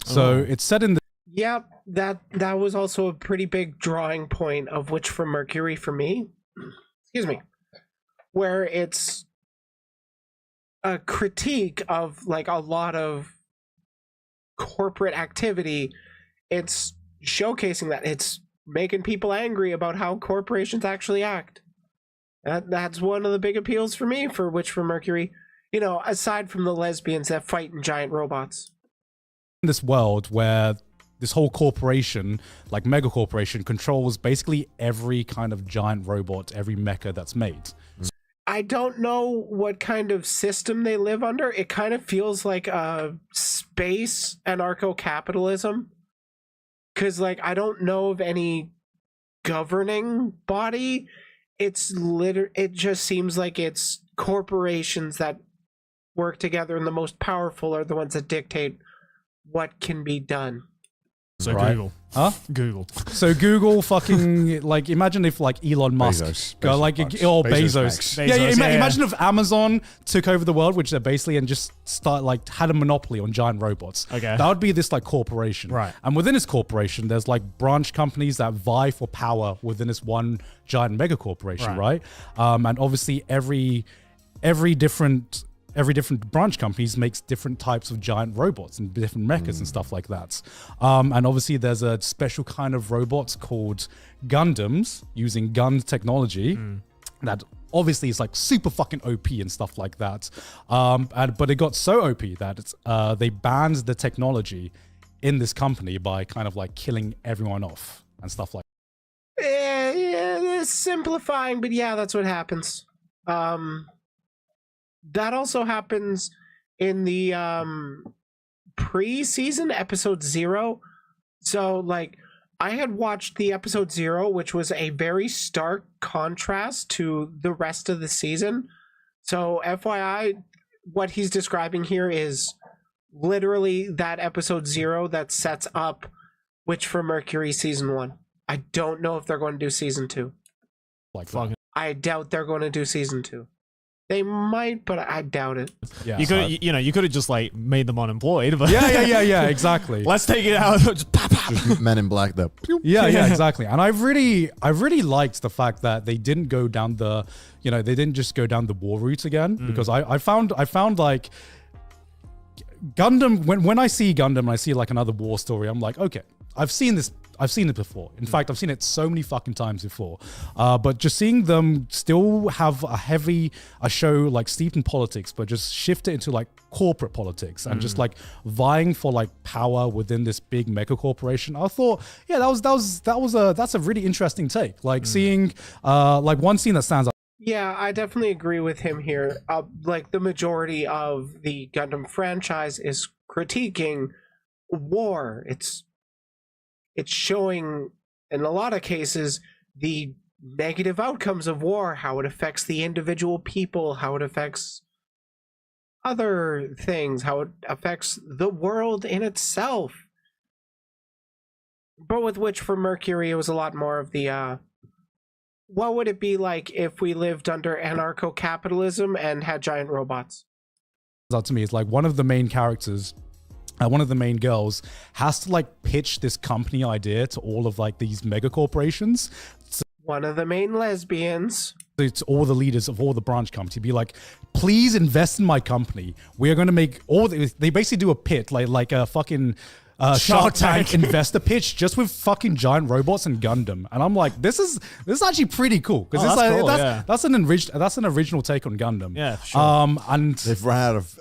So it's set in the... Yep, that was also a pretty big drawing point of Witch from Mercury for me. Excuse me. Where it's a critique of, like, a lot of corporate activity. It's showcasing that. It's making people angry about how corporations actually act. That's one of the big appeals for me for Witch from Mercury. You know, aside from the lesbians that fight in giant robots. In this world where this whole corporation, like mega corporation, controls basically every kind of giant robot, every mecha that's made. I don't know what kind of system they live under. It kind of feels like a space anarcho-capitalism. Because, like, I don't know of any governing body. It just seems like it's corporations that work together, and the most powerful are the ones that dictate what can be done. So Right. Google. Huh? Google. So Google fucking, like, imagine if, like, Elon Musk Bezos Max. or Bezos Bezos. Max. Yeah, Bezos, yeah. imagine if Amazon took over the world, which they're basically, and just had a monopoly on giant robots. Okay. That would be this, like, corporation. Right. And within this corporation, there's, like, branch companies that vie for power within this one giant mega corporation, right? And obviously every different branch companies makes different types of giant robots and different mechas and stuff like that. And obviously there's a special kind of robots called Gundams using gun technology that obviously is like super fucking OP and stuff like that. But it got so OP that they banned the technology in this company by kind of like killing everyone off and stuff like that. Yeah, it's simplifying, but yeah, that's what happens. That also happens in the pre-season episode 0. So, like, I had watched the episode 0, which was a very stark contrast to the rest of the season. So, FYI, what he's describing here is literally that episode 0 that sets up Witch for Mercury season 1. I don't know if they're going to do season 2. Like Fucking- I doubt they're going to do season 2. They might, but I doubt it. Yeah, You could, you could have just like made them unemployed. But yeah, exactly. let's take it out. Just pop, pop. Just Men in Black, the Yeah, exactly. And I really liked the fact that they didn't go down the, they didn't just go down the war route again, because I found like Gundam, when I see Gundam and I see like another war story, I'm like, okay, I've seen it before. In fact, I've seen it so many fucking times before. But just seeing them still have a show like steeped in politics, but just shift it into like corporate politics and just like vying for like power within this big mega corporation. I thought, yeah, that's a really interesting take. Like seeing like one scene that stands out. Yeah, I definitely agree with him here. Like the majority of the Gundam franchise is critiquing war. It's showing, in a lot of cases, the negative outcomes of war, how it affects the individual people, how it affects other things, how it affects the world in itself. But with Witch for Mercury, it was a lot more of the, what would it be like if we lived under anarcho-capitalism and had giant robots? Out to me, it's like one of the main characters, one of the main girls has to like pitch this company idea to all of like these mega corporations. One of the main lesbians. To all the leaders of all the branch companies, be like, please invest in my company. We are going to make they basically do a pit like a fucking Shark Tank investor pitch just with fucking giant robots and Gundam, and I'm like, this is actually pretty cool because it's like cool, that's an original take on Gundam. Yeah, for sure. And They've run out of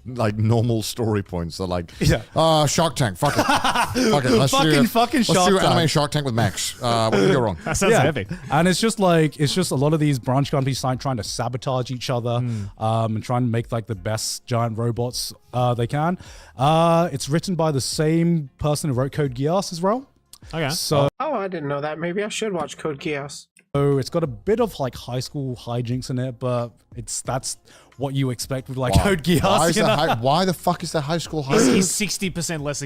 like normal story points. They're like, Shark Tank, fuck it, fuck it. Let's fucking let's Shark do Tank. anime Shark Tank with Max. What could go wrong? That sounds epic. And it's just a lot of these branch companies trying to sabotage each other, and trying to make like the best giant robots they can. It's written by the same person who wrote Code Geass as well. Okay. So I didn't know that. Maybe I should watch Code Geass. it's got a bit of like high school hijinks in it, but that's what you expect with like Code Geass. Why the fuck is there high school He's hijinks? 60% less.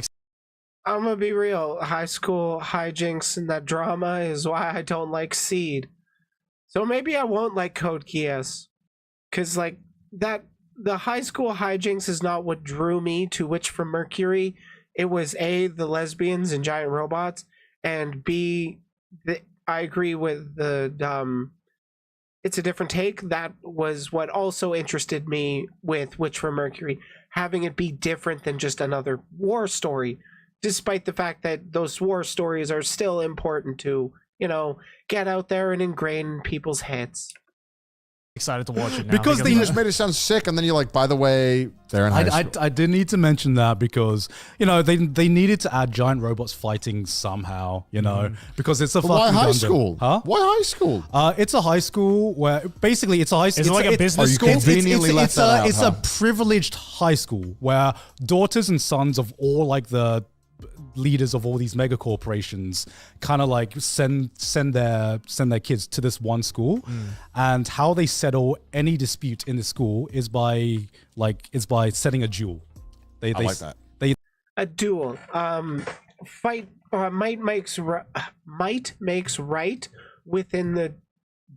I'm gonna be real. High school hijinks and that drama is why I don't like Seed. So maybe I won't like Code Geass, cause like that the high school hijinks is not what drew me to Witch from Mercury. It was A, the lesbians and giant robots, and B, I agree with the it's a different take. That was what also interested me with Witch from Mercury, having it be different than just another war story, despite the fact that those war stories are still important to, get out there and ingrain in people's heads. Excited to watch it now. Because You just made it sound sick, and then you're like, by the way, they're in high school. I did need to mention that because they needed to add giant robots fighting somehow, because it's a But fucking why high Gundam. school? Huh? Why high school? It's a high school where basically it's a high school. Is it like a business school? It's a privileged high school where daughters and sons of all like the leaders of all these mega corporations kind of like send their kids to this one school, and how they settle any dispute in the school is by setting a duel. I like that. A duel. Fight. Might makes right within the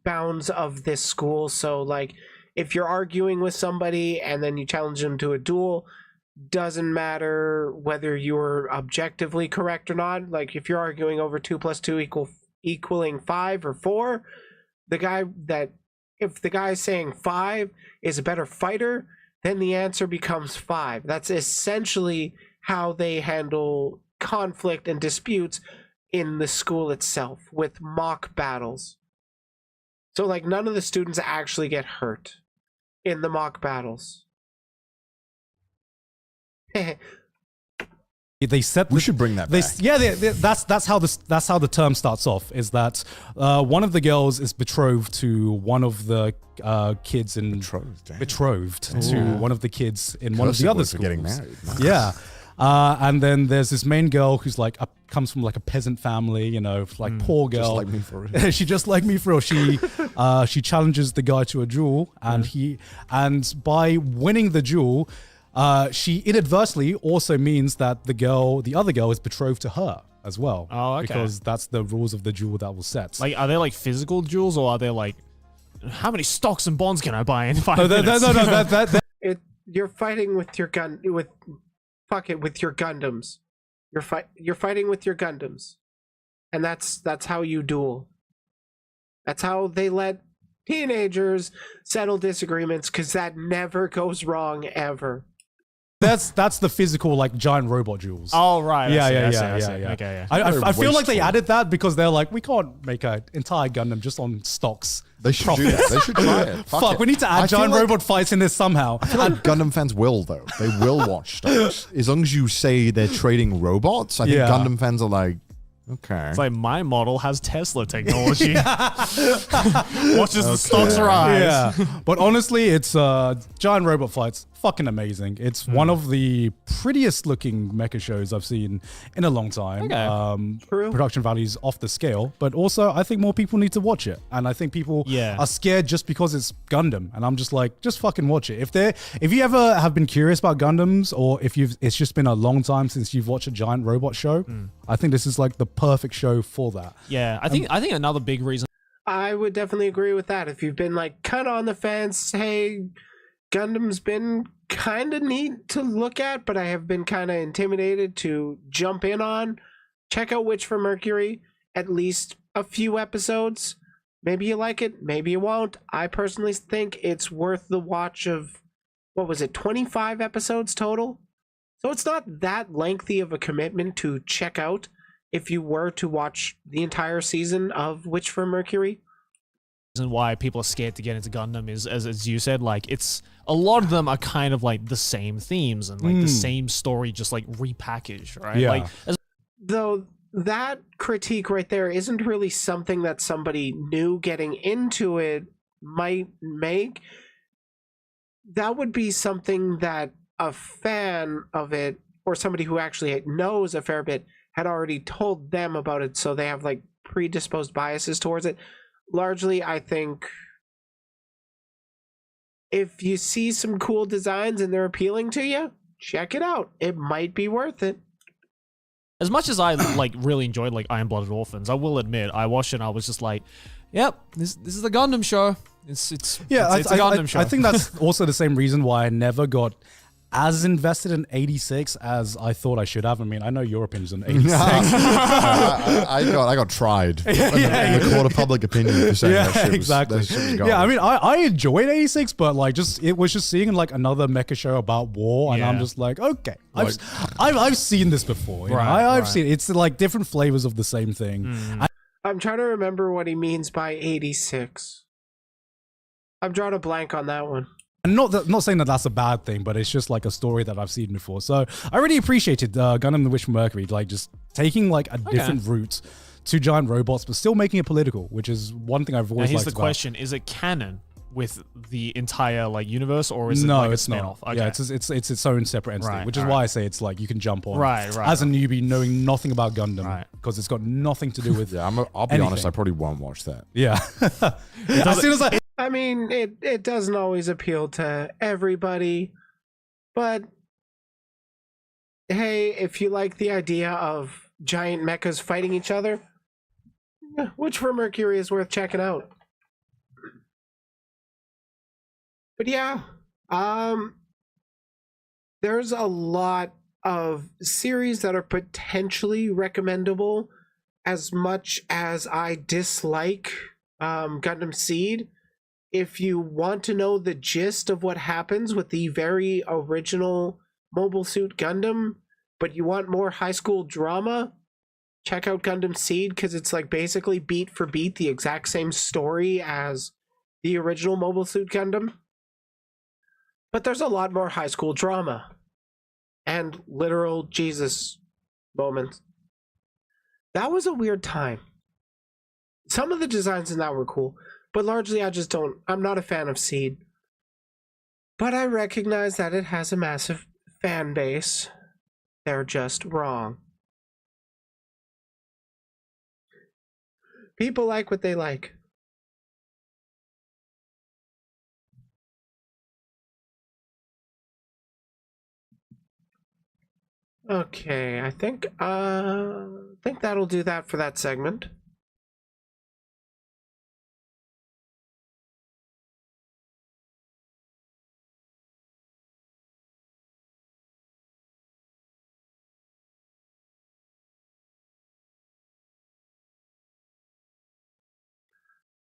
bounds of this school. So like, if you're arguing with somebody and then you challenge them to a duel, doesn't matter whether you're objectively correct or not. Like if you're arguing over 2 + 2 equaling 5 or 4, if the guy saying 5 is a better fighter, then the answer becomes 5. That's essentially how they handle conflict and disputes in the school itself, with mock battles. So like none of the students actually get hurt in the mock battles. They set. We should bring that back. That's how the term starts off. Is that one of the girls is betrothed to one of the kids in betrothed to one of the kids in one of the other schools. Getting married. Nice. Yeah. And then there's this main girl who's like comes from like a peasant family, like poor girl. Just like me for real. She just like me for real. She challenges the guy to a duel, and by winning the duel, she inadvertently also means that the other girl is betrothed to her as well. Oh, okay. Because that's the rules of the duel that was set. Like, are they like physical duels, or are they like, how many stocks and bonds can I buy in 5 no, minutes? You're fighting with your gun with your Gundams. You're fighting with your Gundams, and that's how you duel. That's how they let teenagers settle disagreements, because that never goes wrong ever. That's the physical like giant robot duels. Oh right. Yeah. Okay, yeah. I feel like they added that because they're like, we can't make an entire Gundam just on stocks. They should do that. They should try it. Fuck, it. we need to add giant robot fights in this somehow. I feel like Gundam fans will, though. They will watch stocks. As long as you say they're trading robots, I think Gundam fans are like, okay. It's like, my model has Tesla technology. Watches the stocks rise. Yeah. But honestly, it's giant robot fights. Fucking amazing. It's one of the prettiest looking mecha shows I've seen in a long time. Okay. True. Production values off the scale, but also I think more people need to watch it. And I think people are scared just because it's Gundam. And I'm just like, just fucking watch it. If you ever have been curious about Gundams, or if it's just been a long time since you've watched a giant robot show, I think this is like the perfect show for that. Yeah, I think another big reason. I would definitely agree with that. If you've been like kind of on the fence, hey, Gundam's been kind of neat to look at, but I have been kind of intimidated to jump in on. Check out Witch from Mercury, at least a few episodes. Maybe you like it, maybe you won't. I personally think it's worth the watch of, 25 episodes total? So it's not that lengthy of a commitment to check out if you were to watch the entire season of Witch from Mercury. Reason why people are scared to get into Gundam is, as you said, like it's a lot of them are kind of like the same themes and like the same story, just like repackaged, right? Yeah. Like, Though that critique right there isn't really something that somebody new getting into it might make. That would be something that a fan of it or somebody who actually knows a fair bit had already told them about it, so they have like predisposed biases towards it. Largely, I think if you see some cool designs and they're appealing to you, check it out. It might be worth it. as much as I like really enjoyed like Iron-Blooded Orphans, I will admit I watched it and I was just like, yep, this is the Gundam show. It's a Gundam show. I think that's also the same reason why I never got as invested in 86 as I thought I should have. I mean, I know your opinions on 86. I got tried in the court of public opinion for saying that shit was, exactly. that shit was garbage. Yeah, I mean, I enjoyed 86, but like, it was just seeing like another mecha show about war, and I'm just like, okay, I've seen this before. You know? I've seen it's like different flavors of the same thing. I'm trying to remember what he means by 86. I've drawn a blank on that one. And not saying that that's a bad thing, but it's just like a story that I've seen before. So I really appreciated Gundam the Witch from Mercury, like just taking like a different route to giant robots, but still making it political, which is one thing I've always liked. Here's the question: is it canon with the entire like universe, or is it no, like it's a spin-off? not. Yeah, it's its own separate entity, which is why I say it's like you can jump on as a newbie knowing nothing about Gundam, because it's got nothing to do with. Yeah, I'll be honest, I probably won't watch that. Yeah, as soon as I mean, it doesn't always appeal to everybody, but hey, if you like the idea of giant mechas fighting each other, Witch from Mercury is worth checking out. But yeah, there's a lot of series that are potentially recommendable. As much as I dislike Gundam Seed, if you want to know the gist of what happens with the very original Mobile Suit Gundam, but you want more high school drama, check out Gundam Seed, because it's like basically beat for beat the exact same story as the original Mobile Suit Gundam. But there's a lot more high school drama and literal Jesus moments. That was a weird time. Some of the designs in that were cool, but largely I'm not a fan of Seed. But I recognize that it has a massive fan base. They're just wrong. People like what they like. Okay, I think that'll do that for that segment.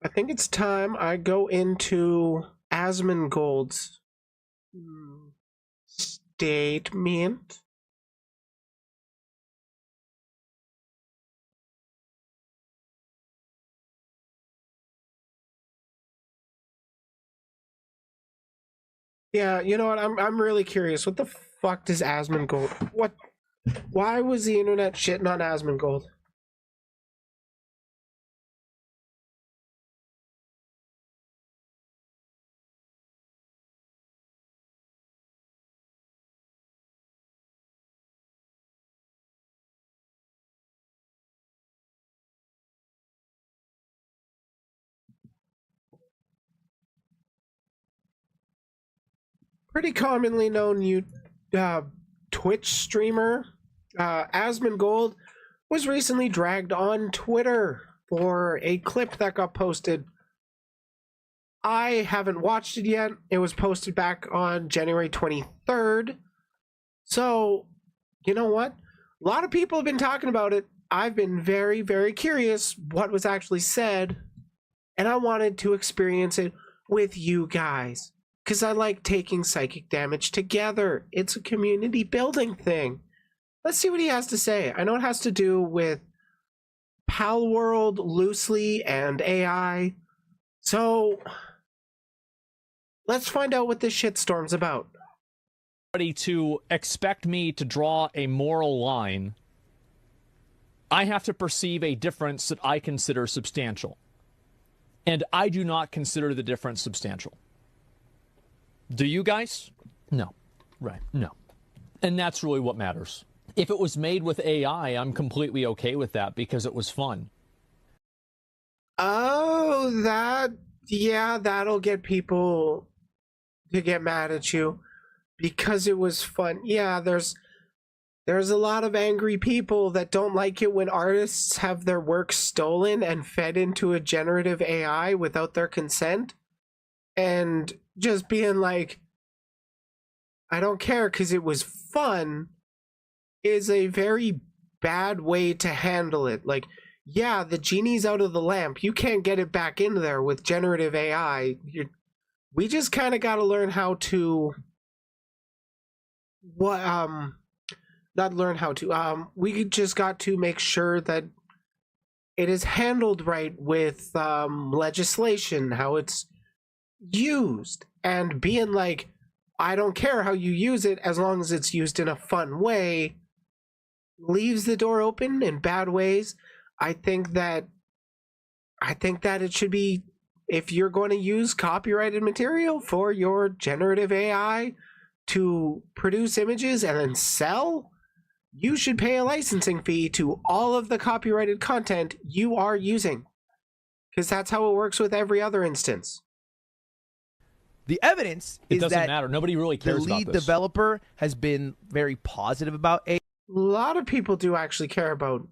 I think it's time I go into Asmongold's statement. Yeah, you know what? I'm really curious. What the fuck does Asmongold? What? Why was the internet shitting on Asmongold? Pretty commonly known Twitch streamer Asmongold was recently dragged on Twitter for a clip that got posted. I haven't watched it yet. It was posted back on January 23rd. So, you know what? A lot of people have been talking about it. I've been very, very curious what was actually said, and I wanted to experience it with you guys. because I like taking psychic damage together. It's a community building thing. Let's see what he has to say. I know it has to do with PalWorld loosely and AI. So let's find out what this shitstorm's about. To expect me to draw a moral line, I have to perceive a difference that I consider substantial. And I do not consider the difference substantial. Do you guys? No. Right. No. And that's really what matters. If it was made with AI, I'm completely okay with that because it was fun. Oh, that'll get people to get mad at you because it was fun. Yeah, there's a lot of angry people that don't like it when artists have their work stolen and fed into a generative AI without their consent. And just being like, I don't care because it was fun, is a very bad way to handle it. Like, yeah, the genie's out of the lamp. You can't get it back in there with generative AI. We just kind of got to learn how to... Not learn how to. We just got to make sure that it is handled right with legislation, how it's used, and being like, I don't care how you use it as long as it's used in a fun way, leaves the door open in bad ways. I think that it should be, if you're going to use copyrighted material for your generative AI to produce images and then sell, you should pay a licensing fee to all of the copyrighted content you are using, because that's how it works with every other instance. The evidence is doesn't that matter. Nobody really cares the lead about this. developer has been very positive about AI. A lot of people do actually care about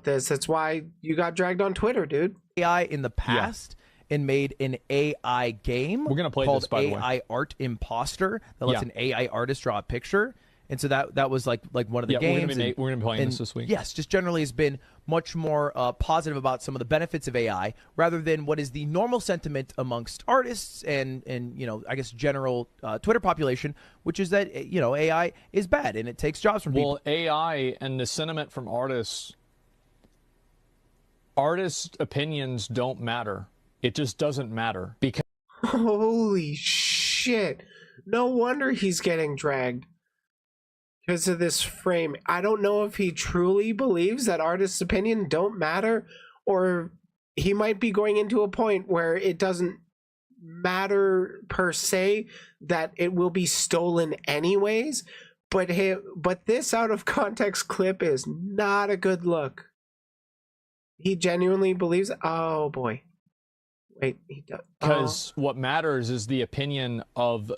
this. That's why you got dragged on Twitter, dude. AI in the past and made an AI game. We're gonna play called this, by the way. AI Art Imposter that lets an AI artist draw a picture. And so that was like one of the games. We're gonna be playing this week. Yes, just generally has been much more positive about some of the benefits of AI rather than what is the normal sentiment amongst artists and I guess general Twitter population, which is that AI is bad and it takes jobs from people. Well, AI and the sentiment from artists opinions don't matter. It just doesn't matter because Holy shit. No wonder he's getting dragged. Because of this frame. I don't know if he truly believes that artists' opinion don't matter, or he might be going into a point where it doesn't matter per se, that it will be stolen anyways. But this out of context clip is not a good look. He genuinely believes. Oh boy. Wait, he does. Because what matters is the opinion of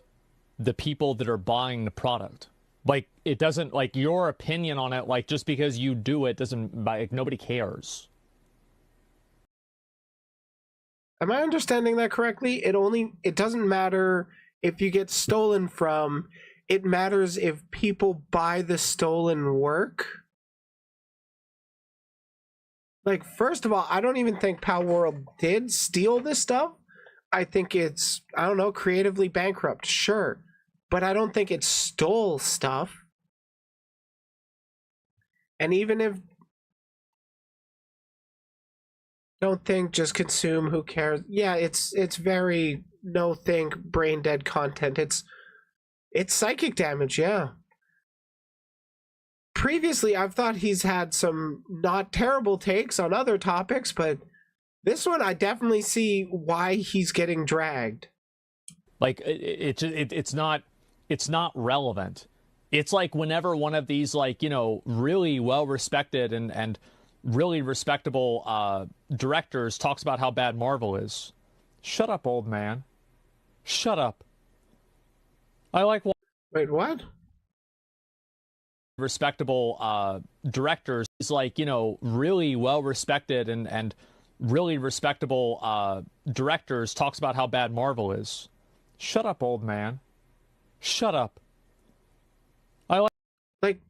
the people that are buying the product. Like, it doesn't, like, your opinion on it, like, just because you do it doesn't, like, nobody cares. Am I understanding that correctly? It doesn't matter if you get stolen from, it matters if people buy the stolen work. Like, first of all, I don't even think PalWorld did steal this stuff. I think it's, I don't know, creatively bankrupt, sure. But I don't think it stole stuff. And even if... Don't think, just consume, who cares? Yeah, it's very no-think, brain-dead content. It's psychic damage, yeah. Previously, I've thought he's had some not terrible takes on other topics, but this one I definitely see why he's getting dragged. Like, it's not relevant. It's like whenever one of these, like, really well-respected and really respectable directors talks about how bad Marvel is. Shut up, old man. Shut up. I like... Wait, what? Respectable directors is like, really well-respected and really respectable directors talks about how bad Marvel is. Shut up, old man. Shut up. I like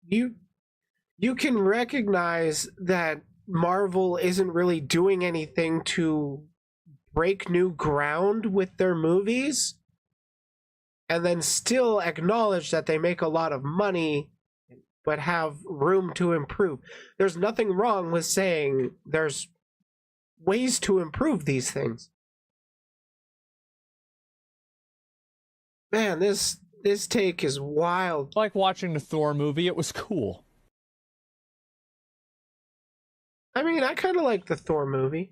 you can recognize that Marvel isn't really doing anything to break new ground with their movies and then still acknowledge that they make a lot of money but have room to improve. There's nothing wrong with saying there's ways to improve these things. Man, this take is wild. Like watching the Thor movie, it was cool. I mean, I kind of like the Thor movie.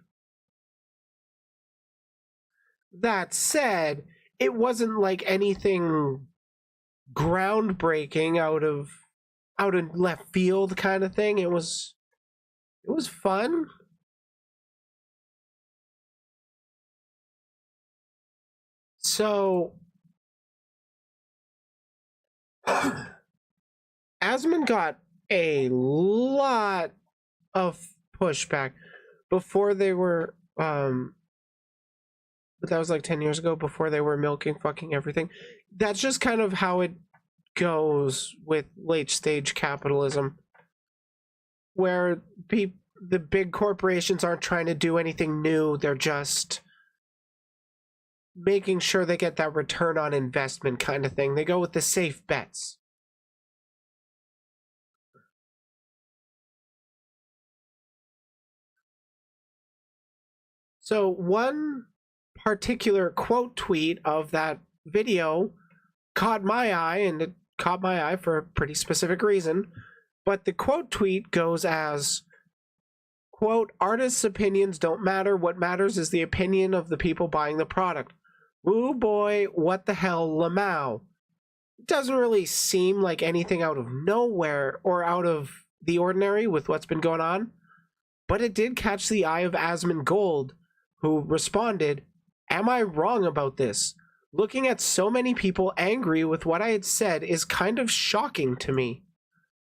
That said, it wasn't like anything groundbreaking out of left field kind of thing. It was fun. So Asmund got a lot of pushback before they were but that was like 10 years ago, before they were milking fucking everything. That's just kind of how it goes with late stage capitalism, where the big corporations aren't trying to do anything new. They're just making sure they get that return on investment kind of thing. They go with the safe bets. So one particular quote tweet of that video caught my eye, and it caught my eye for a pretty specific reason. But the quote tweet goes as, quote, "Artists' opinions don't matter. What matters is the opinion of the people buying the product. Woo boy, what the hell, Lamau." It doesn't really seem like anything out of nowhere or out of the ordinary with what's been going on, but it did catch the eye of Asmund Gold, who responded, "Am I wrong about this? Looking at so many people angry with what I had said is kind of shocking to me.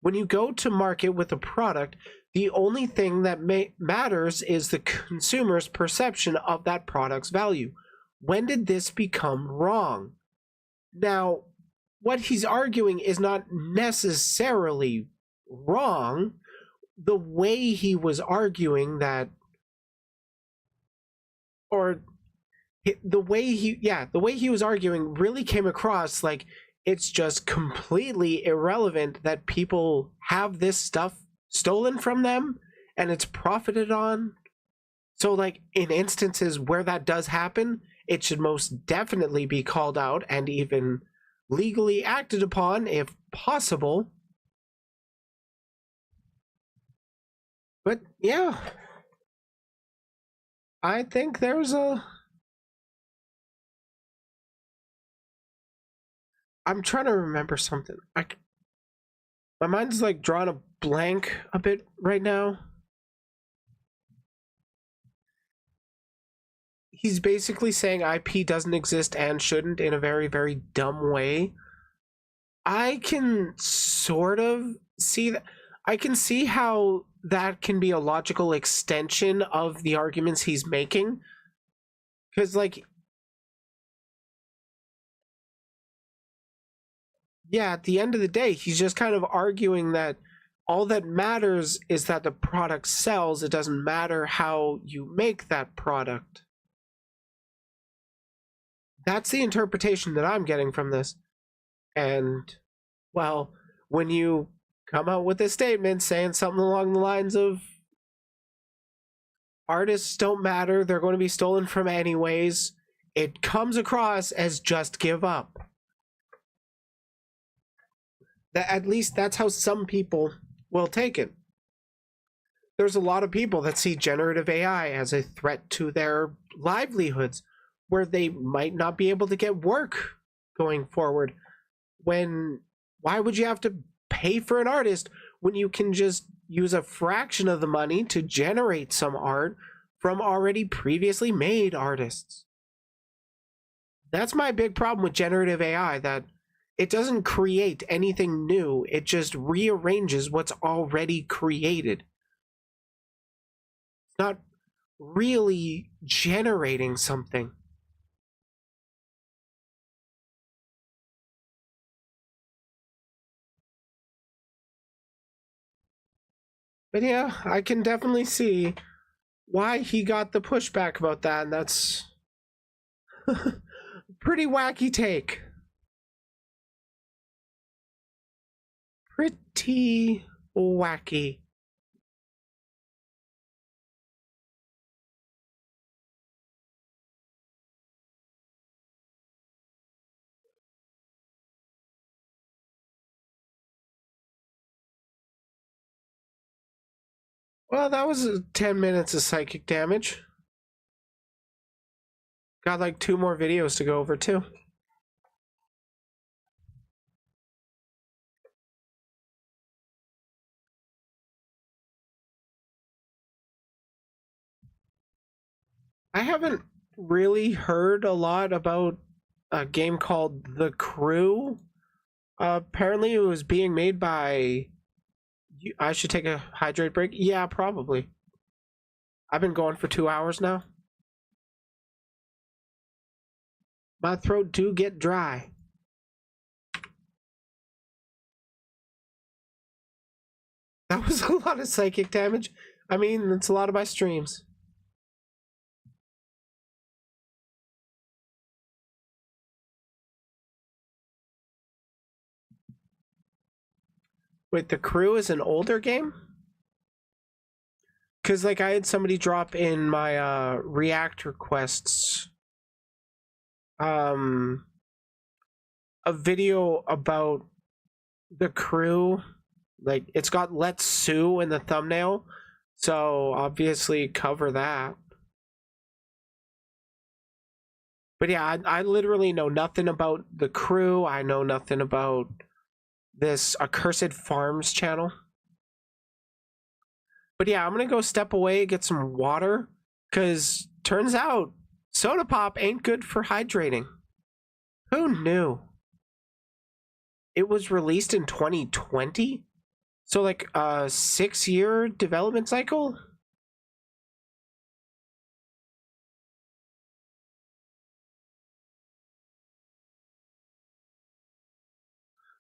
When you go to market with a product, the only thing that matters is the consumer's perception of that product's value. When did this become wrong?" Now, what he's arguing is not necessarily wrong. The way he was arguing that, or the way he was arguing really came across like it's just completely irrelevant that people have this stuff stolen from them and it's profited on. So like in instances where that does happen, it should most definitely be called out and even legally acted upon if possible. But yeah, I think there's I'm trying to remember something. My mind's like drawing a blank a bit right now. He's basically saying IP doesn't exist and shouldn't in a very, very dumb way. I can sort of see that. I can see how that can be a logical extension of the arguments he's making. Because, like, yeah, at the end of the day, he's just kind of arguing that all that matters is that the product sells. It doesn't matter how you make that product. That's the interpretation that I'm getting from this. And, well, when you come out with a statement saying something along the lines of artists don't matter, they're going to be stolen from anyways, it comes across as just give up. That, at least that's how some people will take it. There's a lot of people that see generative AI as a threat to their livelihoods, where they might not be able to get work going forward. Why would you have to pay for an artist when you can just use a fraction of the money to generate some art from already previously made artists? That's my big problem with generative AI, that it doesn't create anything new. It just rearranges what's already created. It's not really generating something. But yeah, I can definitely see why he got the pushback about that, and that's Pretty wacky take. Pretty wacky. Well, that was 10 minutes of psychic damage. Got like 2 more videos to go over too. I haven't really heard a lot about a game called The Crew. Apparently it was being made by... I should take a hydrate break? Yeah, probably. I've been going for 2 hours now. My throat do get dry. That was a lot of psychic damage. I mean, it's a lot of my streams. Wait, The Crew is an older game? Because, like, I had somebody drop in my React requests a video about The Crew. Like, it's got Let's Sue in the thumbnail, so obviously cover that. But yeah, I literally know nothing about The Crew. I know nothing about this Accursed Farms channel. But yeah, I'm gonna go step away, get some water, because turns out soda pop ain't good for hydrating. Who knew? It was released in 2020? So like a 6-year development cycle?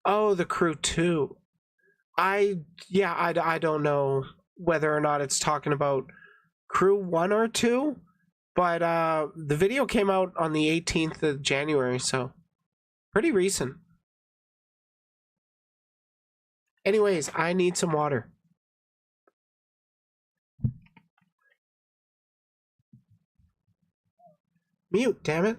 Oh, The Crew 2. I don't know whether or not it's talking about Crew 1 or 2, but the video came out on the 18th of January, so pretty recent. Anyways, I need some water. Mute, damn it.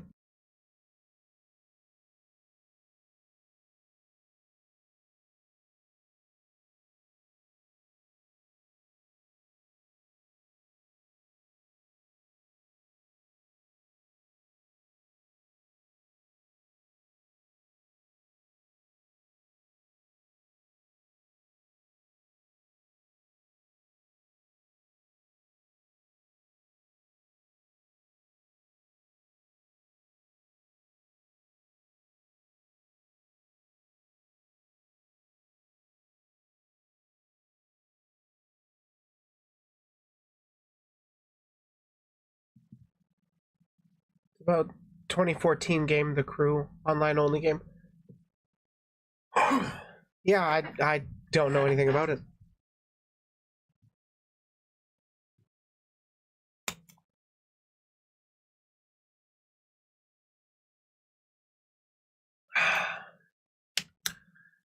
About 2014 game, The Crew, online only game. Yeah, I don't know anything about it.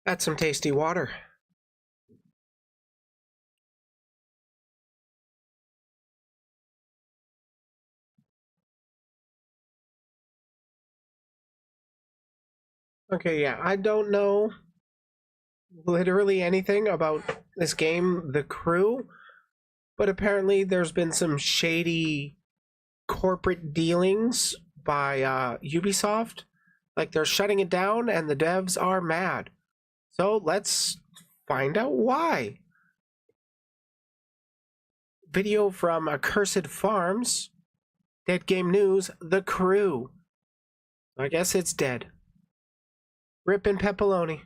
That's some tasty water. Okay, yeah, I don't know literally anything about this game, The Crew, but apparently there's been some shady corporate dealings by Ubisoft. Like, they're shutting it down and the devs are mad. So let's find out why. Video from Accursed Farms. Dead Game News, The Crew. I guess it's dead. Rippin' pepperoni.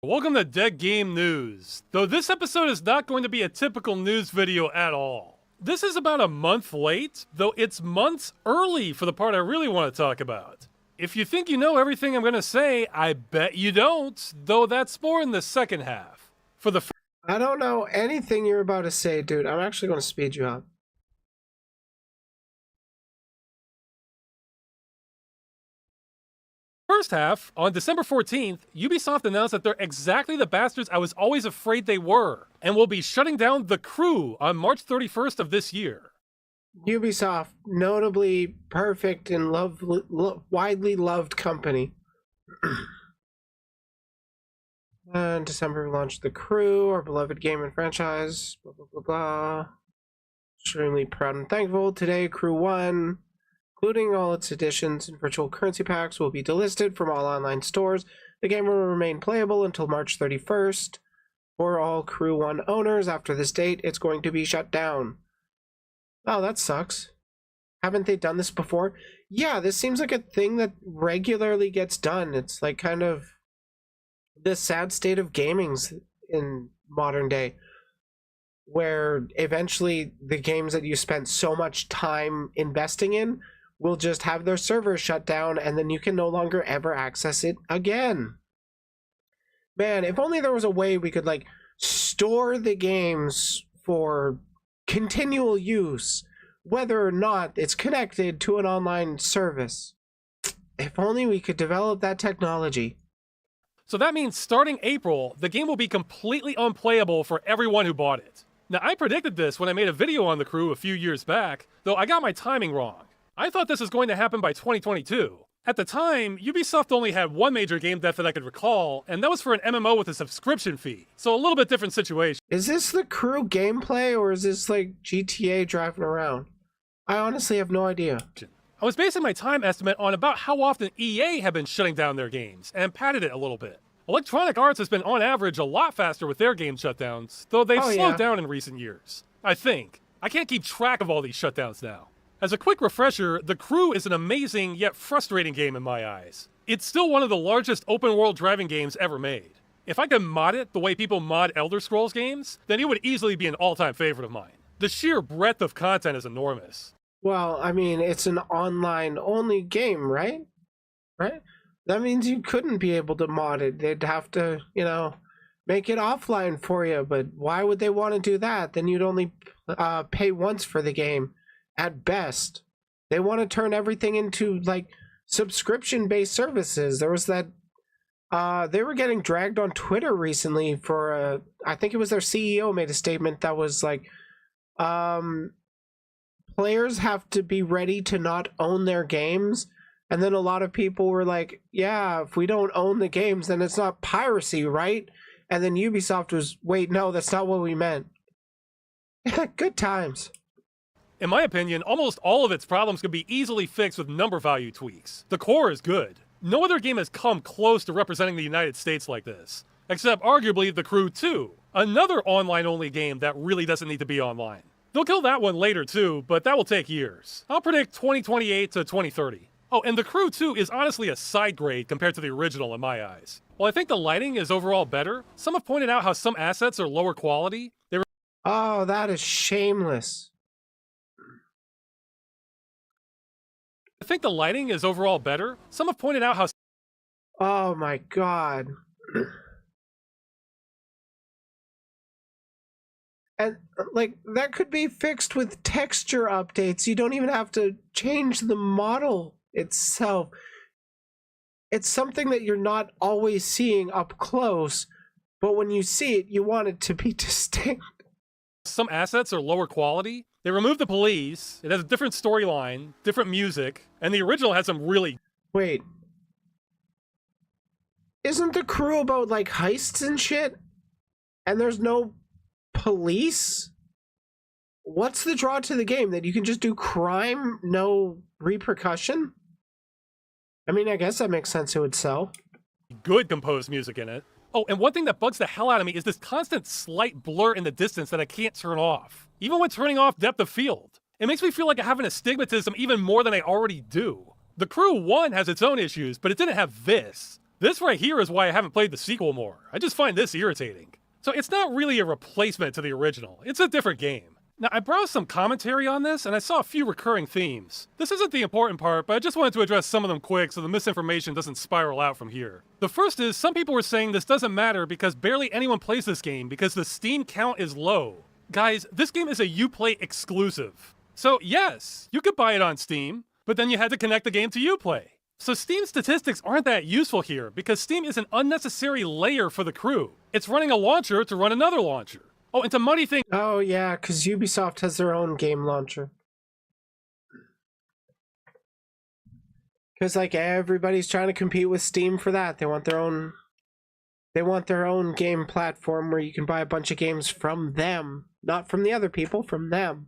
Welcome to Dead Game News. Though this episode is not going to be a typical news video at all. This is about a month late, though it's months early for the part I really want to talk about. If you think you know everything I'm going to say, I bet you don't, though that's more in the second half. For the I don't know anything you're about to say, dude. I'm actually going to speed you up. first half, on December 14th, Ubisoft announced that they're exactly the bastards I was always afraid they were, and will be shutting down The Crew on March 31st of this year. Ubisoft, notably perfect and widely loved company. In December, we launched The Crew, our beloved game and franchise. Blah, blah, blah, blah. Extremely proud and thankful. Today, Crew 1, including all its additions and virtual currency packs, will be delisted from all online stores. The game will remain playable until March 31st. For all Crew 1 owners, after this date, it's going to be shut down. Oh, that sucks. Haven't they done this before? Yeah, this seems like a thing that regularly gets done. It's like kind of the sad state of gaming's in modern day, where eventually the games that you spent so much time investing in will just have their servers shut down, and then you can no longer ever access it again. Man, if only there was a way we could like store the games for continual use, whether or not it's connected to an online service. If only we could develop that technology. So that means starting April, the game will be completely unplayable for everyone who bought it. Now, I predicted this when I made a video on The Crew a few years back, though I got my timing wrong. I thought this was going to happen by 2022. At the time, Ubisoft only had one major game dev that I could recall, and that was for an MMO with a subscription fee. So a little bit different situation. Is this The Crew gameplay, or is this like GTA driving around? I honestly have no idea. I was basing my time estimate on about how often EA have been shutting down their games, and padded it a little bit. Electronic Arts has been on average a lot faster with their game shutdowns, though they've slowed down in recent years. I think. I can't keep track of all these shutdowns now. As a quick refresher, The Crew is an amazing yet frustrating game in my eyes. It's still one of the largest open-world driving games ever made. If I could mod it the way people mod Elder Scrolls games, then it would easily be an all-time favorite of mine. The sheer breadth of content is enormous. Well, I mean, it's an online-only game, right? Right? That means you couldn't be able to mod it. They'd have to, make it offline for you. But why would they want to do that? Then you'd only pay once for the game, at best. They want to turn everything into, like, subscription-based services. There was that... they were getting dragged on Twitter recently for I think it was their CEO made a statement that was like, players have to be ready to not own their games. And then a lot of people were like, yeah, if we don't own the games, then it's not piracy, right? And then Ubisoft was, wait, no, that's not what we meant. Good times. In my opinion, almost all of its problems can be easily fixed with number value tweaks. The core is good. No other game has come close to representing the United States like this, except arguably The Crew 2, another online-only game that really doesn't need to be online. They'll kill that one later too, but that will take years. I'll predict 2028 to 2030. Oh, and The Crew 2 is honestly a side grade compared to the original in my eyes. While I think the lighting is overall better, some have pointed out how some assets are lower quality. Oh, that is shameless. I think the lighting is overall better. Some have pointed out how... Oh my god. And, like, that could be fixed with texture updates. You don't even have to change the model itself. It's something that you're not always seeing up close, but when you see it, you want it to be distinct. Some assets are lower quality. They removed the police. It has a different storyline, different music, and the original had some really... Wait. Isn't The Crew about, like, heists and shit? And there's no police? What's the draw to the game? That you can just do crime, no repercussion? I mean, I guess that makes sense. It would sell. Good composed music in it. Oh, and one thing that bugs the hell out of me is this constant slight blur in the distance that I can't turn off. Even when turning off depth of field. It makes me feel like I have an astigmatism even more than I already do. The Crew 1 has its own issues, but it didn't have this. This right here is why I haven't played the sequel more. I just find this irritating. So it's not really a replacement to the original. It's a different game. Now, I browsed some commentary on this, and I saw a few recurring themes. This isn't the important part, but I just wanted to address some of them quick so the misinformation doesn't spiral out from here. The first is, some people were saying this doesn't matter because barely anyone plays this game because the Steam count is low. Guys, this game is a Uplay exclusive. So yes, you could buy it on Steam, but then you had to connect the game to Uplay. So Steam statistics aren't that useful here because Steam is an unnecessary layer for the crew. It's running a launcher to run another launcher. Oh, and to muddy things. Oh yeah, because Ubisoft has their own game launcher. Because like everybody's trying to compete with Steam for that. They want their own. They want their own game platform where you can buy a bunch of games from them, not from the other people, from them.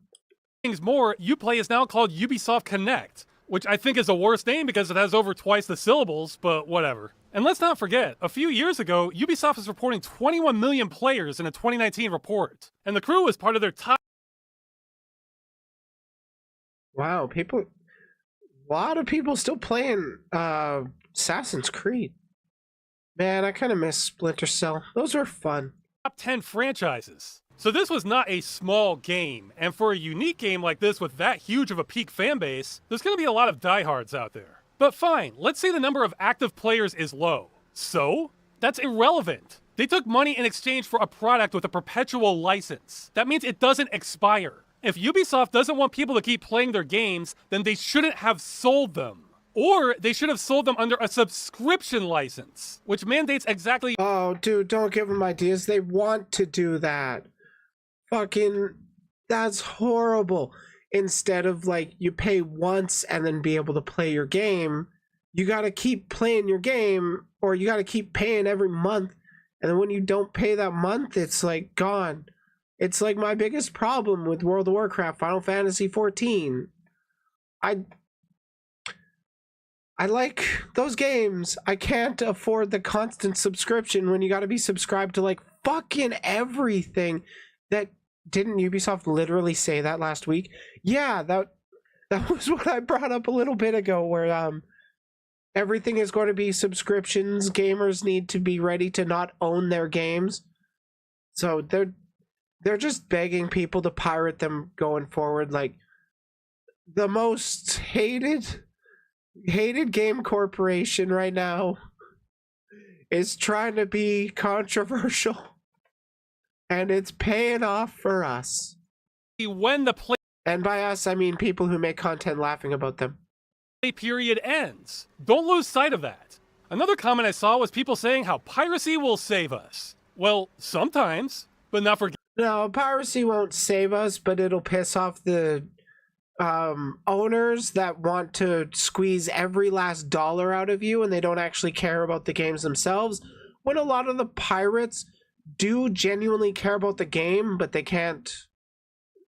Things more, Uplay is now called Ubisoft Connect, which I think is a worse name because it has over twice the syllables, but whatever. And let's not forget, a few years ago, Ubisoft was reporting 21 million players in a 2019 report, and the crew was part of their top. Wow, a lot of people still playing Assassin's Creed. Man, I kind of miss Splinter Cell. Those were fun. Top 10 franchises. So this was not a small game, and for a unique game like this with that huge of a peak fan base, there's going to be a lot of diehards out there. But fine, let's say the number of active players is low. So? That's irrelevant. They took money in exchange for a product with a perpetual license. That means it doesn't expire. If Ubisoft doesn't want people to keep playing their games, then they shouldn't have sold them. Or they should have sold them under a subscription license, which mandates exactly. Oh, dude, don't give them ideas. They want to do that. Fucking, that's horrible. Instead of like you pay once and then be able to play your game, you gotta keep playing your game, or you gotta keep paying every month. And then when you don't pay that month, it's like gone. It's like my biggest problem with World of Warcraft, Final Fantasy 14. I like those games. I can't afford the constant subscription when you got to be subscribed to like fucking everything. That didn't Ubisoft literally say that last week? Yeah, that was what I brought up a little bit ago, where everything is going to be subscriptions. Gamers need to be ready to not own their games. So they're just begging people to pirate them going forward. Like the most hated game corporation right now is trying to be controversial, and it's paying off for us. When the play, and by us I mean people who make content laughing about them, period ends. Don't lose sight of that. Another comment I saw was people saying how piracy will save us. Well, sometimes, but not for. No, piracy won't save us, but it'll piss off the owners that want to squeeze every last dollar out of you, and they don't actually care about the games themselves. When a lot of the pirates do genuinely care about the game, but they can't,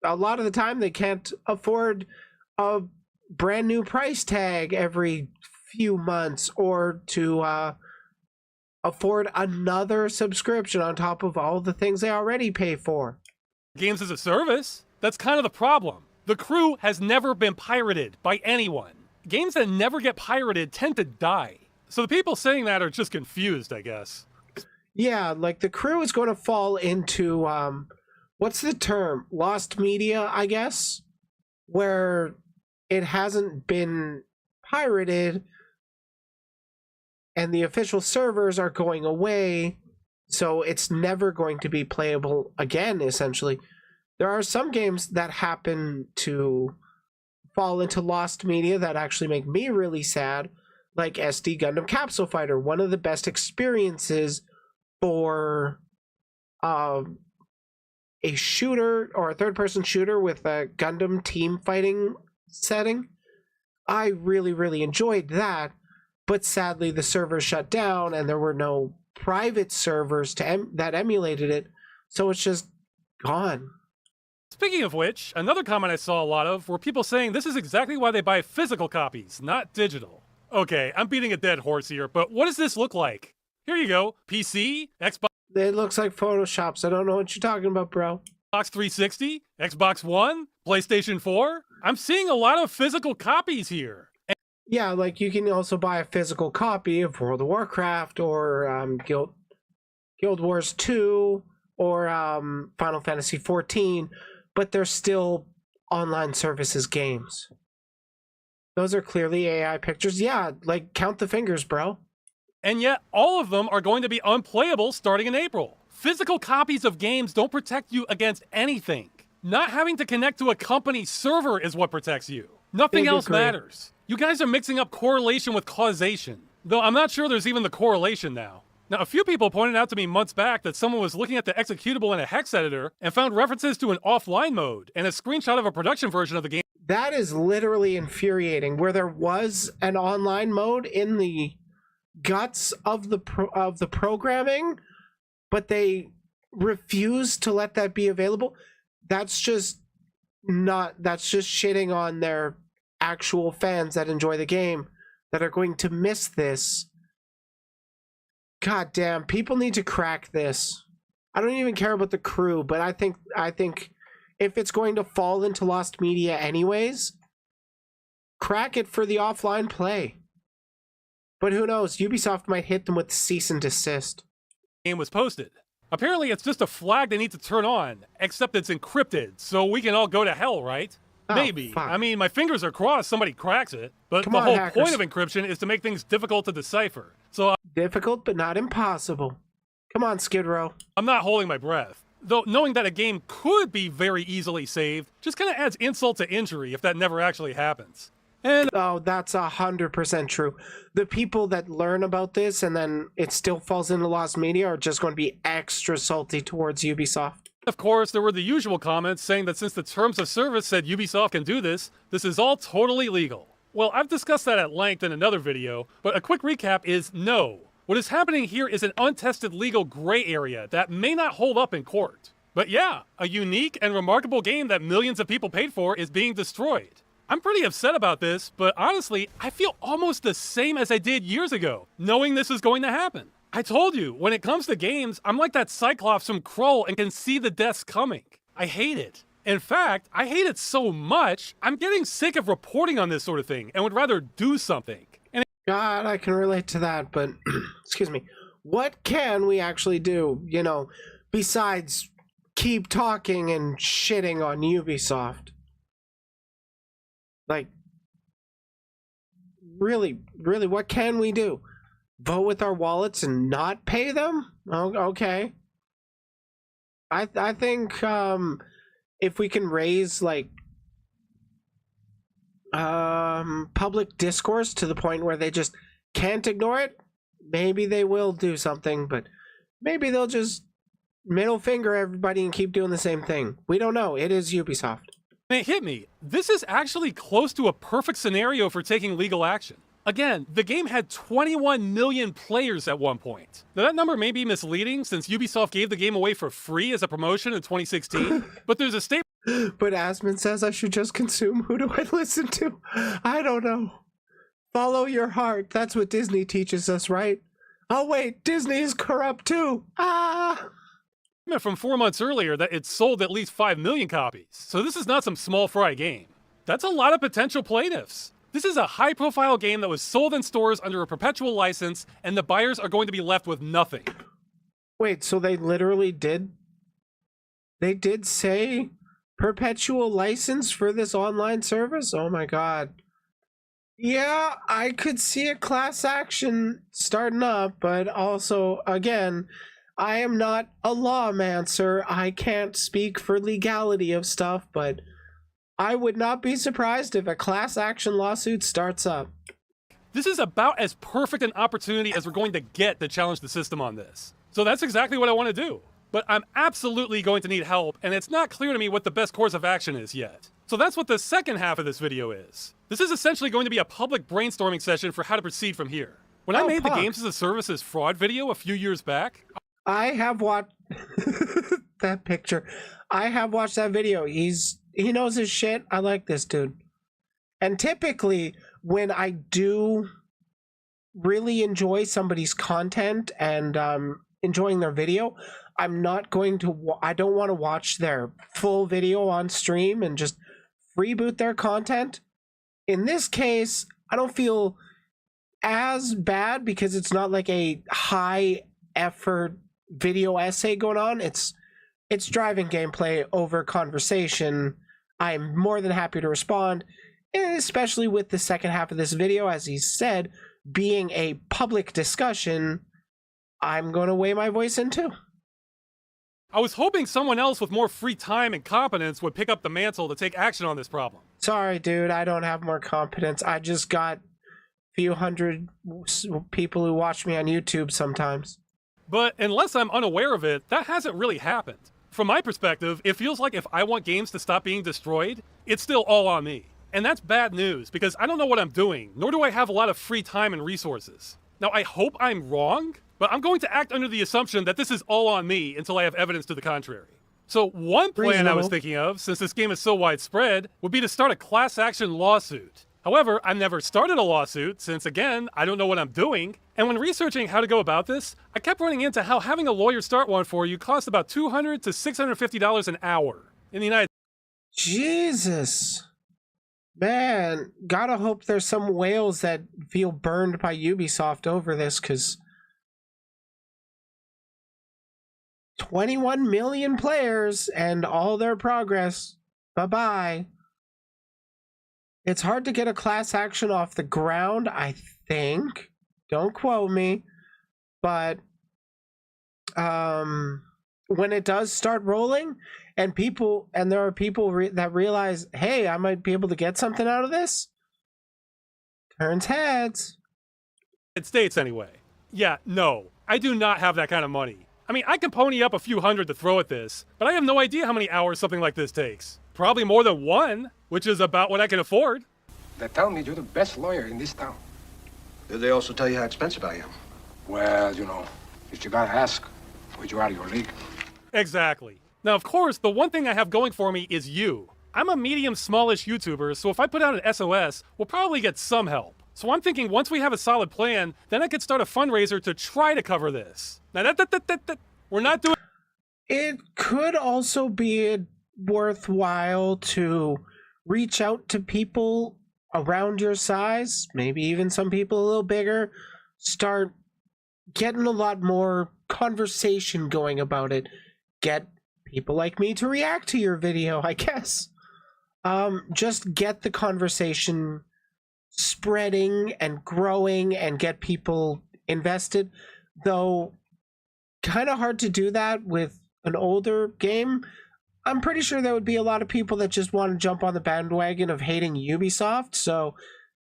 a lot of the time they can't afford a brand new price tag every few months, or to afford another subscription on top of all the things they already pay for. Games as a service? That's kind of the problem. The crew has never been pirated by anyone. Games that never get pirated tend to die. So the people saying that are just confused, I guess. Yeah, like the crew is going to fall into, what's the term? Lost media, I guess? Where it hasn't been pirated and the official servers are going away, so it's never going to be playable again, essentially. There are some games that happen to fall into lost media that actually make me really sad, like SD Gundam Capsule Fighter, one of the best experiences for a shooter or a third-person shooter with a Gundam team fighting setting. I really, really enjoyed that, but sadly the servers shut down and there were no private servers that emulated it, so it's just gone. Speaking of which, another comment I saw a lot of were people saying this is exactly why they buy physical copies, not digital. Okay, I'm beating a dead horse here, but what does this look like? Here you go. PC, Xbox. It looks like Photoshop, so I don't know what you're talking about, bro. Xbox 360, Xbox One, PlayStation 4. I'm seeing a lot of physical copies here. Yeah, like you can also buy a physical copy of World of Warcraft or Guild Wars 2 or Final Fantasy 14, but they're still online services games. Those are clearly AI pictures. Yeah, like count the fingers, bro. And yet all of them are going to be unplayable starting in April. Physical copies of games don't protect you against anything. Not having to connect to a company server is what protects you. Nothing else matters. You guys are mixing up correlation with causation, though I'm not sure there's even the correlation now. Now, a few people pointed out to me months back that someone was looking at the executable in a hex editor and found references to an offline mode and a screenshot of a production version of the game. That is literally infuriating, where there was an online mode in the guts of the programming, but they refused to let that be available. That's just shitting on their actual fans that enjoy the game, that are going to miss this. God damn, people need to crack this. I don't even care about the crew, but I think if it's going to fall into lost media anyways, crack it for the offline play. But who knows, Ubisoft might hit them with cease and desist. Game was posted. Apparently it's just a flag they need to turn on, except it's encrypted, so we can all go to hell, right? Oh, Maybe. fuck. I mean, my fingers are crossed somebody cracks it, but Come the on, whole hackers. point of encryption is to make things difficult to decipher. So Difficult, but not impossible. Come on, Skid Row. I'm not holding my breath. Though knowing that a game could be very easily saved just kind of adds insult to injury if that never actually happens. And Oh, that's 100% true. The people that learn about this and then it still falls into lost media are just going to be extra salty towards Ubisoft. of course, there were the usual comments saying that since the terms of service said Ubisoft can do this is all totally legal. Well, I've discussed that at length in another video, but a quick recap is no. What is happening here is an untested legal gray area that may not hold up in court. But yeah, a unique and remarkable game that millions of people paid for is being destroyed. I'm pretty upset about this, but honestly, I feel almost the same as I did years ago, knowing this is going to happen. I told you, when it comes to games, I'm like that Cyclops from Krull and can see the deaths coming. I hate it. In fact, I hate it so much, I'm getting sick of reporting on this sort of thing and would rather do something. And God, I can relate to that, but excuse me. What can we actually do, besides keep talking and shitting on Ubisoft? Like, really, what can we do? Vote with our wallets and not pay them? Oh, okay. I think if we can raise public discourse to the point where they just can't ignore it, maybe they will do something, but maybe they'll just middle finger everybody and keep doing the same thing. We don't know. It is Ubisoft. it hit me. This is actually close to a perfect scenario for taking legal action. Again, the game had 21 million players at one point. Now that number may be misleading since Ubisoft gave the game away for free as a promotion in 2016, but there's a statement. But Asmund says I should just consume. Who do I listen to? I don't know. Follow your heart. That's what Disney teaches us, right? Oh wait, Disney is corrupt too. From 4 months earlier that it sold at least 5 million copies. So this is not some small fry game. That's a lot of potential plaintiffs. This is a high-profile game that was sold in stores under a perpetual license, and the buyers are going to be left with nothing. Wait, so they literally did? They did say perpetual license for this online service? Oh my god. Yeah, I could see a class action starting up, but also, again, I am not a lawmancer. I can't speak for legality of stuff, but I would not be surprised if a class action lawsuit starts up. This is about as perfect an opportunity as we're going to get to challenge the system on this. So that's exactly what I want to do. But I'm absolutely going to need help, and it's not clear to me what the best course of action is yet. So that's what the second half of this video is. This is essentially going to be a public brainstorming session for how to proceed from here. When I made the Games as a Services fraud video a few years back, I have watched that picture. I have watched that video. He knows his shit. I like this dude. And typically, when I do really enjoy somebody's content and enjoying their video, I'm not going to. I don't want to watch their full video on stream and just reboot their content. In this case, I don't feel as bad because it's not like a high effort video essay going on. It's driving gameplay over conversation. I'm more than happy to respond, especially with the second half of this video, as he said, being a public discussion. I'm going to weigh my voice in too. I was hoping someone else with more free time and competence would pick up the mantle to take action on this problem. Sorry, dude, I don't have more competence. I just got a few hundred people who watch me on YouTube sometimes. But unless I'm unaware of it, that hasn't really happened. From my perspective, it feels like if I want games to stop being destroyed, it's still all on me. And that's bad news, because I don't know what I'm doing, nor do I have a lot of free time and resources. Now, I hope I'm wrong, but I'm going to act under the assumption that this is all on me until I have evidence to the contrary. So one plan I was thinking of, since this game is so widespread, would be to start a class action lawsuit. However, I've never started a lawsuit since, again, I don't know what I'm doing. And when researching how to go about this, I kept running into how having a lawyer start one for you costs about $200 to $650 an hour in the United States. Jesus. Man, gotta hope there's some whales that feel burned by Ubisoft over this, because 21 million players and all their progress. Bye-bye. It's hard to get a class action off the ground, I think. Don't quote me. But when it does start rolling, and there are people that realize, hey, I might be able to get something out of this, turns heads. States anyway. Yeah, no, I do not have that kind of money. I mean, I can pony up a few hundred to throw at this, but I have no idea how many hours something like this takes. Probably more than one, which is about what I can afford. They tell me you're the best lawyer in this town. Did they also tell you how expensive I am? Well, you know, if you gotta ask, or you're out of your league. Exactly. Now, of course, the one thing I have going for me is you. I'm a medium smallish YouTuber, so if I put out an SOS, we'll probably get some help. So I'm thinking once we have a solid plan, then I could start a fundraiser to try to cover this. Now we're not doing. It could also be worthwhile to reach out to people around your size, maybe even some people a little bigger, start getting a lot more conversation going about it. Get people like me to react to your video, I guess. Just get the conversation spreading and growing and get people invested. Though, kind of hard to do that with an older game. I'm pretty sure there would be a lot of people that just want to jump on the bandwagon of hating Ubisoft. So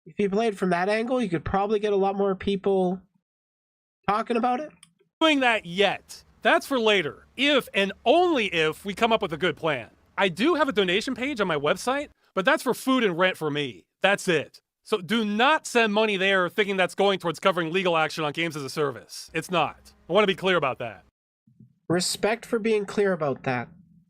if you played from that angle, you could probably get a lot more people talking about it. Doing that yet. That's for later. If and only if we come up with a good plan. I do have a donation page on my website, but that's for food and rent for me. That's it. So do not send money there thinking that's going towards covering legal action on games as a service. It's not. I want to be clear about that. Respect for being clear about that.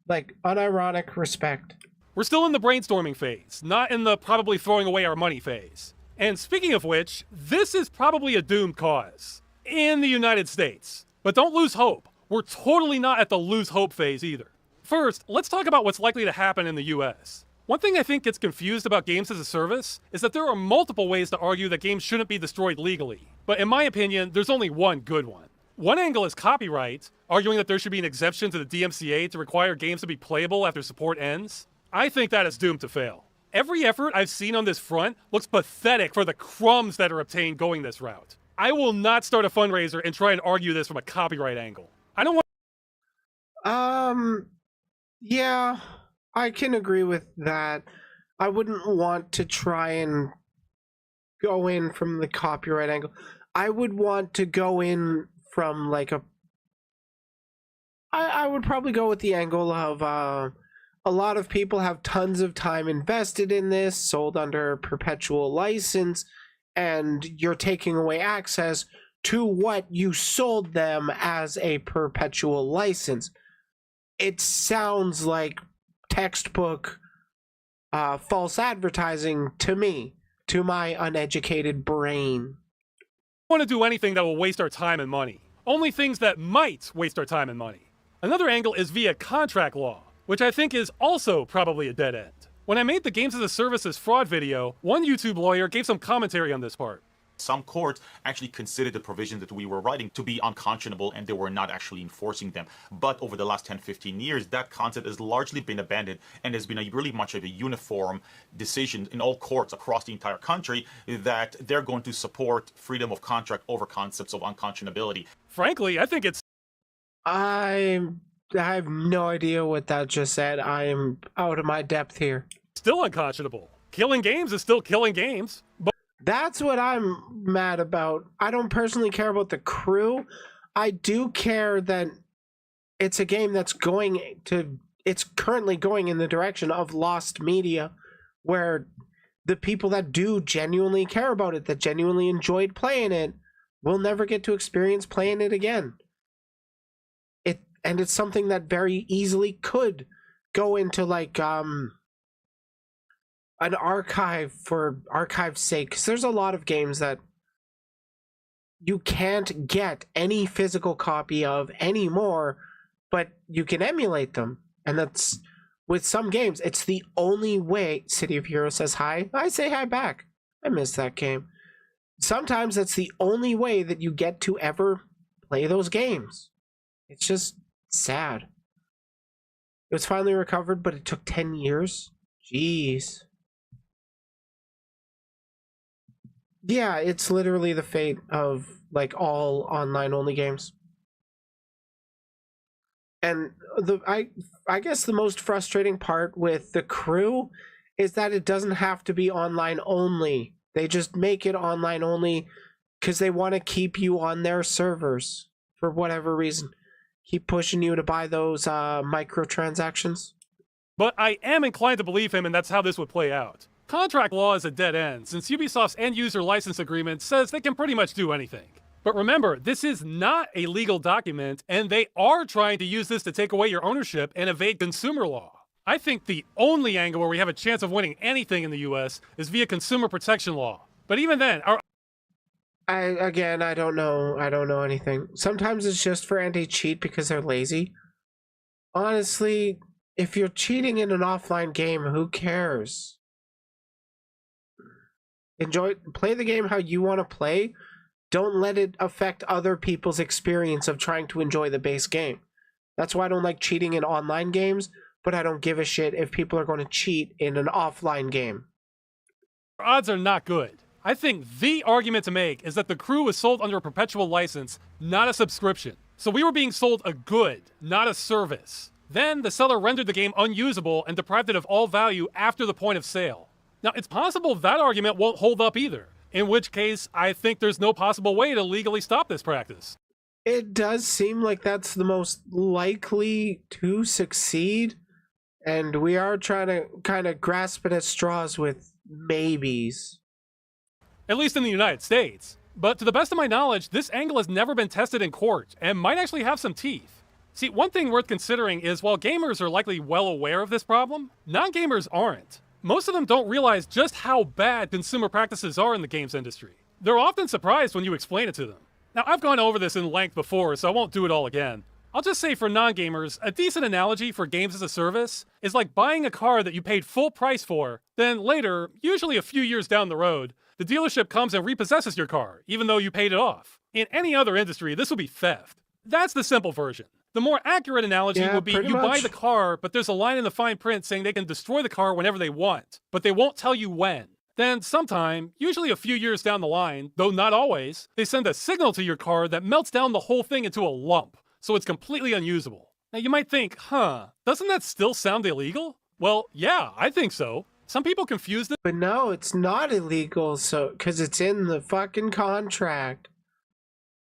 Like, unironic respect. We're still in the brainstorming phase, not in the probably throwing away our money phase. And speaking of which, this is probably a doomed cause. In the United States. But don't lose hope. We're totally not at the lose hope phase either. First, let's talk about what's likely to happen in the US. One thing I think gets confused about games as a service is that there are multiple ways to argue that games shouldn't be destroyed legally. But in my opinion, there's only one good one. One angle is copyright, arguing that there should be an exemption to the DMCA to require games to be playable after support ends. I think that is doomed to fail. Every effort I've seen on this front looks pathetic for the crumbs that are obtained going this route. I will not start a fundraiser and try and argue this from a copyright angle. I don't want. Yeah, I can agree with that. I wouldn't want to try and go in from the copyright angle. I would want to go in from like I would probably go with the angle of a lot of people have tons of time invested in this, sold under perpetual license, and you're taking away access to what you sold them as a perpetual license. It sounds like textbook false advertising to me, to my uneducated brain. Want to do anything that will waste our time and money. Only things that might waste our time and money. Another angle is via contract law, which I think is also probably a dead end. When I made the Games as a Services fraud video, one YouTube lawyer gave some commentary on this part. Some courts actually considered the provisions that we were writing to be unconscionable and they were not actually enforcing them. But over the last 10-15 years, that concept has largely been abandoned and there's been a really much of a uniform decision in all courts across the entire country that they're going to support freedom of contract over concepts of unconscionability. Frankly, I think it's... I I have no idea what that just said. I am out of my depth here. Still unconscionable. Killing games is still killing games. But that's what I'm mad about. I don't personally care about the crew. I do care that it's a game that's it's currently going in the direction of lost media, where the people that do genuinely care about it, that genuinely enjoyed playing it, will never get to experience playing it again. And it's something that very easily could go into like an archive for archive's sake. Because there's a lot of games that you can't get any physical copy of anymore, but you can emulate them. And that's, with some games, it's the only way. City of Heroes says hi. I say hi back. I miss that game. Sometimes that's the only way that you get to ever play those games. It's just sad. It was finally recovered, but it took 10 years. Jeez. Yeah, it's literally the fate of like all online only games. And I guess the most frustrating part with the crew is that it doesn't have to be online only. They just make it online only because they want to keep you on their servers for whatever reason. Keep pushing you to buy those microtransactions. But I am inclined to believe him, and that's how this would play out. Contract law is a dead end, since Ubisoft's end-user license agreement says they can pretty much do anything. But remember, this is not a legal document, and they are trying to use this to take away your ownership and evade consumer law. I think the only angle where we have a chance of winning anything in the US is via consumer protection law. But even then, I don't know. I don't know anything. Sometimes it's just for anti-cheat because they're lazy. Honestly, if you're cheating in an offline game, who cares? Play the game how you want to play. Don't let it affect other people's experience of trying to enjoy the base game. That's why I don't like cheating in online games, but I don't give a shit if people are going to cheat in an offline game. Odds are not good. I think the argument to make is that the crew was sold under a perpetual license, not a subscription. So we were being sold a good, not a service. Then the seller rendered the game unusable and deprived it of all value after the point of sale. Now, it's possible that argument won't hold up either, in which case I think there's no possible way to legally stop this practice. It does seem like that's the most likely to succeed, and we are trying to kind of grasp it at straws with maybes. At least in the United States. But to the best of my knowledge, this angle has never been tested in court and might actually have some teeth. See, one thing worth considering is while gamers are likely well aware of this problem, non-gamers aren't. Most of them don't realize just how bad consumer practices are in the games industry. They're often surprised when you explain it to them. Now, I've gone over this in length before, so I won't do it all again. I'll just say for non-gamers, a decent analogy for games as a service is like buying a car that you paid full price for, then later, usually a few years down the road, the dealership comes and repossesses your car, even though you paid it off. In any other industry, this would be theft. That's the simple version. The more accurate analogy would be you buy the car, but there's a line in the fine print saying they can destroy the car whenever they want, but they won't tell you when. Then sometime, usually a few years down the line, though not always, they send a signal to your car that melts down the whole thing into a lump, so it's completely unusable. Now you might think, doesn't that still sound illegal? Well, yeah, I think so. Some people confuse this. But no, it's not illegal, so because it's in the fucking contract.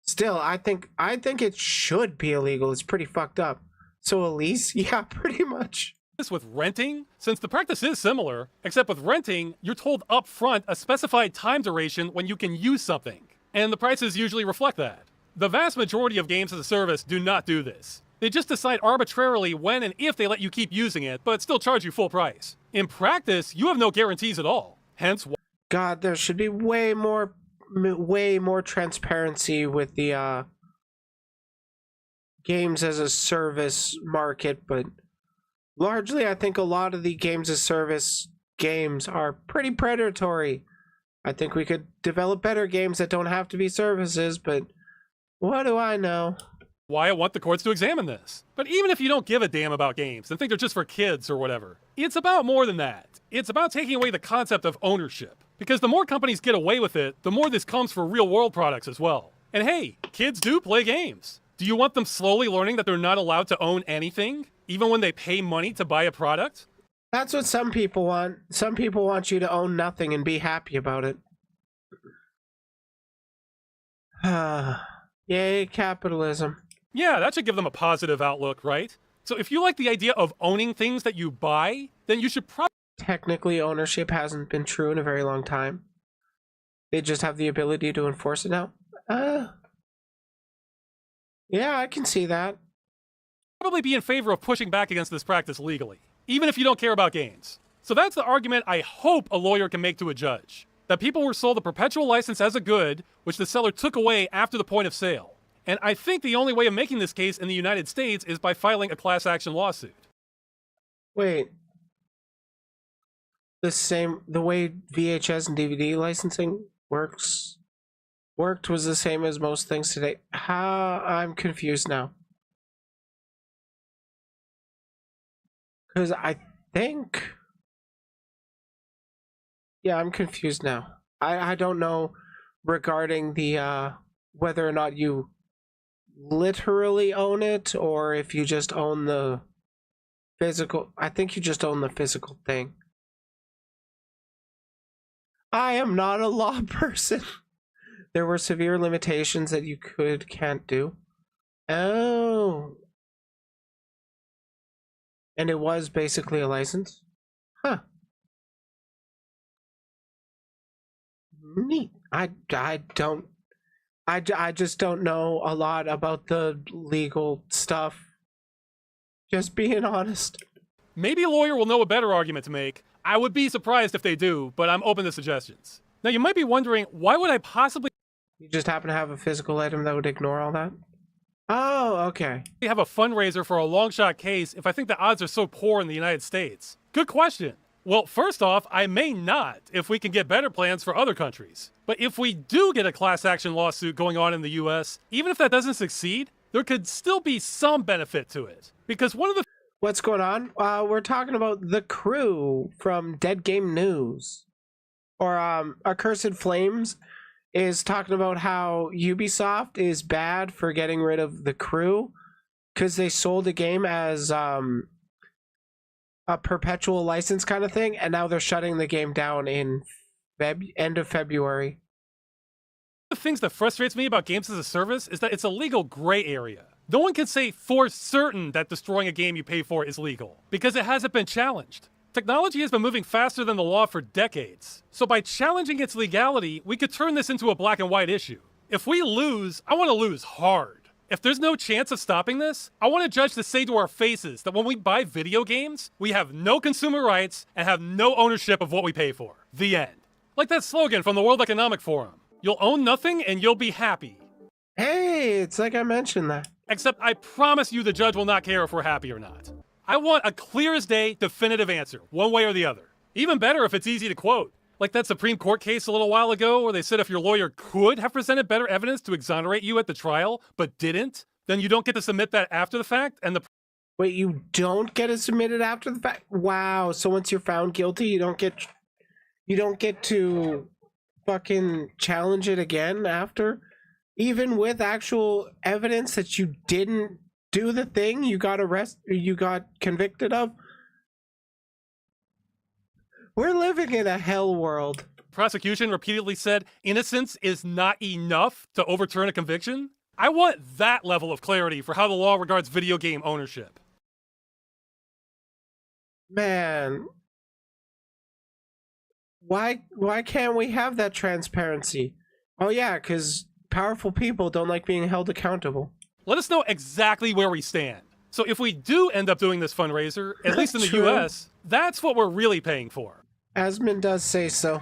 Still, I think it should be illegal. It's pretty fucked up. So Elise, yeah, pretty much. With renting, since the practice is similar, except with renting, you're told up front a specified time duration when you can use something, and the prices usually reflect that. The vast majority of games as a service do not do this. They just decide arbitrarily when and if they let you keep using it, but still charge you full price. In practice, you have no guarantees at all. Hence why God, there should be way more transparency with the games as a service market, but largely I think a lot of the games as service games are pretty predatory. I think we could develop better games that don't have to be services, but what do I know? Why I want the courts to examine this. But even if you don't give a damn about games and think they're just for kids or whatever, it's about more than that. It's about taking away the concept of ownership. Because the more companies get away with it, the more this comes for real-world products as well. And hey, kids do play games. Do you want them slowly learning that they're not allowed to own anything, even when they pay money to buy a product? That's what some people want. Some people want you to own nothing and be happy about it. Yay, capitalism. Yeah, that should give them a positive outlook, right? So if you like the idea of owning things that you buy, then you should probably... Technically, ownership hasn't been true in a very long time. They just have the ability to enforce it now. Yeah, I can see that. Probably be in favor of pushing back against this practice legally, even if you don't care about games. So that's the argument I hope a lawyer can make to a judge. That people were sold a perpetual license as a good, which the seller took away after the point of sale. And I think the only way of making this case in the United States is by filing a class action lawsuit. Wait. The way VHS and DVD licensing worked was the same as most things today. I'm confused now. Because I think... Yeah, I'm confused now. I don't know regarding the whether or not you literally own it or if you just own the physical. I think you just own the physical thing. I am not a law person. There were severe limitations that you can't do. Oh. And it was basically a license? Huh. Neat. I just don't know a lot about the legal stuff. Just being honest. Maybe a lawyer will know a better argument to make. I would be surprised if they do, but I'm open to suggestions. Now you might be wondering, why would I possibly... You just happen to have a physical item that would ignore all that? Oh, okay. ...have a fundraiser for a long shot case if I think the odds are so poor in the United States? Good question. Well, first off, I may not if we can get better plans for other countries. But if we do get a class action lawsuit going on in the US, even if that doesn't succeed, there could still be some benefit to it. Because one of the... What's going on? We're talking about the crew from Dead Game News. Or Accursed Flames is talking about how Ubisoft is bad for getting rid of the crew because they sold the game as a perpetual license kind of thing, and now they're shutting the game down in end of February. The things that frustrates me about games as a service is that it's a legal gray area. No one can say for certain that destroying a game you pay for is legal, because it hasn't been challenged. Technology has been moving faster than the law for decades. So by challenging its legality, we could turn this into a black and white issue. If we lose, I want to lose hard. If there's no chance of stopping this, I want a judge to say to our faces that when we buy video games, we have no consumer rights and have no ownership of what we pay for. The end. Like that slogan from the World Economic Forum. You'll own nothing and you'll be happy. Hey, it's like I mentioned that. Except I promise you the judge will not care if we're happy or not. I want a clear as day, definitive answer, one way or the other. Even better if it's easy to quote. Like that Supreme Court case a little while ago where they said if your lawyer could have presented better evidence to exonerate you at the trial, but didn't, then you don't get to submit that after the fact, and the... Wait, you don't get to submit it after the fact? Wow, so once you're found guilty, you don't get to fucking challenge it again after? Even with actual evidence that you didn't do the thing you got convicted of? We're living in a hell world. Prosecution repeatedly said innocence is not enough to overturn a conviction. I want that level of clarity for how the law regards video game ownership. Man, why can't we have that transparency? Oh yeah, because powerful people don't like being held accountable. Let us know exactly where we stand. So if we do end up doing this fundraiser, at least in the True. US, that's what we're really paying for. Asmund does say so.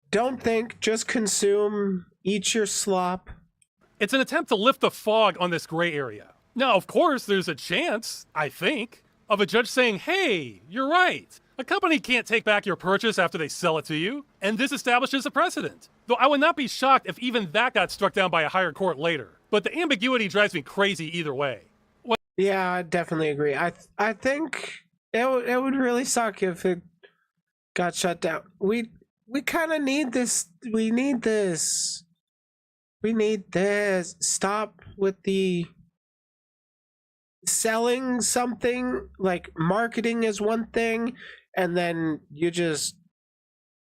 Don't think, just consume, eat your slop. It's an attempt to lift the fog on this gray area. Now, of course, there's a chance, I think, of a judge saying, hey, you're right. A company can't take back your purchase after they sell it to you, and this establishes a precedent. Though I would not be shocked if even that got struck down by a higher court later. But the ambiguity drives me crazy either way. Yeah, I definitely agree. I think it would really suck if it got shut down. We kind of need this. We need this. Stop with the selling something, like marketing is one thing, and then you just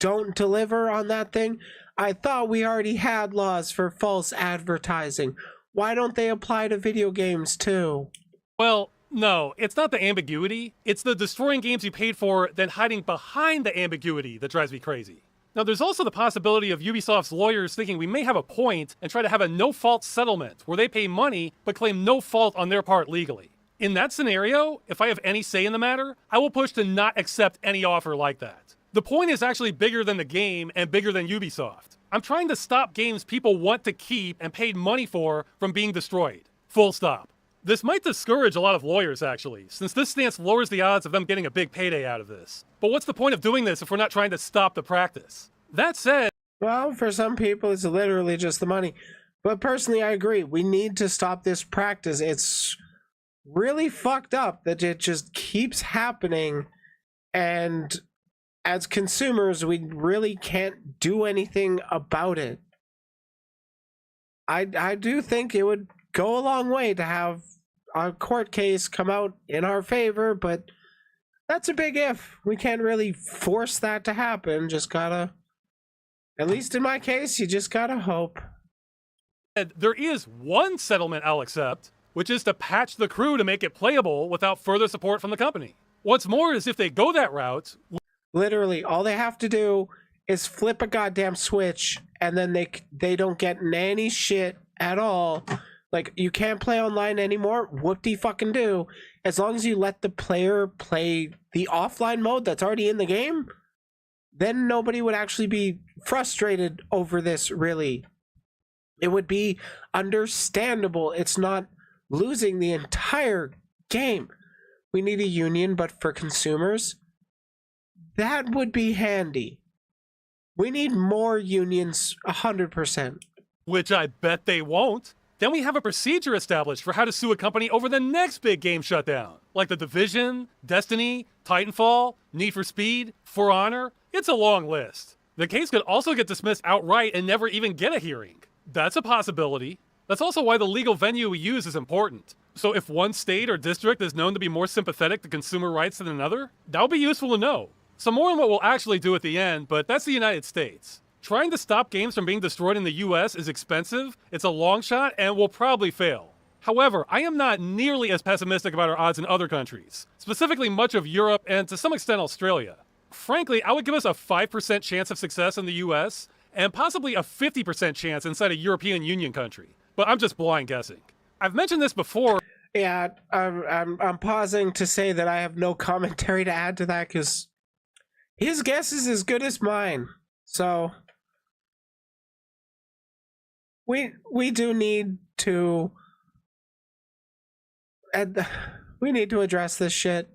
don't deliver on that thing. I thought we already had laws for false advertising. Why don't they apply to video games too? Well, no, it's not the ambiguity. It's the destroying games you paid for, then hiding behind the ambiguity that drives me crazy. Now, there's also the possibility of Ubisoft's lawyers thinking we may have a point and try to have a no-fault settlement where they pay money but claim no fault on their part legally. In that scenario, if I have any say in the matter, I will push to not accept any offer like that. The point is actually bigger than the game and bigger than Ubisoft. I'm trying to stop games people want to keep and paid money for from being destroyed. Full stop. This might discourage a lot of lawyers, actually, since this stance lowers the odds of them getting a big payday out of this. But what's the point of doing this if we're not trying to stop the practice? That said... Well, for some people, it's literally just the money. But personally, I agree. We need to stop this practice. It's really fucked up that it just keeps happening. And as consumers, we really can't do anything about it. I do think it would go a long way to have a court case come out in our favor, but that's a big if. We can't really force that to happen. Just gotta, at least in my case, you just gotta hope. There is one settlement I'll accept, which is to patch the crew to make it playable without further support from the company. What's more is if they go that route... Literally, all they have to do is flip a goddamn switch, and then they don't get any shit at all. Like, you can't play online anymore. Whoop-de-fucking-do. As long as you let the player play the offline mode that's already in the game, then nobody would actually be frustrated over this, really. It would be understandable. It's not losing the entire game. We need a union, but for consumers, that would be handy. We need more unions, 100%. Which I bet they won't. Then we have a procedure established for how to sue a company over the next big game shutdown, like The Division, Destiny, Titanfall, Need for Speed, For Honor. It's a long list. The case could also get dismissed outright and never even get a hearing. That's a possibility. That's also why the legal venue we use is important. So if one state or district is known to be more sympathetic to consumer rights than another, that would be useful to know. Some more on what we'll actually do at the end, but that's the United States. Trying to stop games from being destroyed in the US is expensive, it's a long shot, and will probably fail. However, I am not nearly as pessimistic about our odds in other countries, specifically much of Europe and to some extent Australia. Frankly, I would give us a 5% chance of success in the US, and possibly a 50% chance inside a European Union country. But I'm just blind guessing. I've mentioned this before. Yeah, I'm pausing to say that I have no commentary to add to that, because his guess is as good as mine. So we do need to address this shit.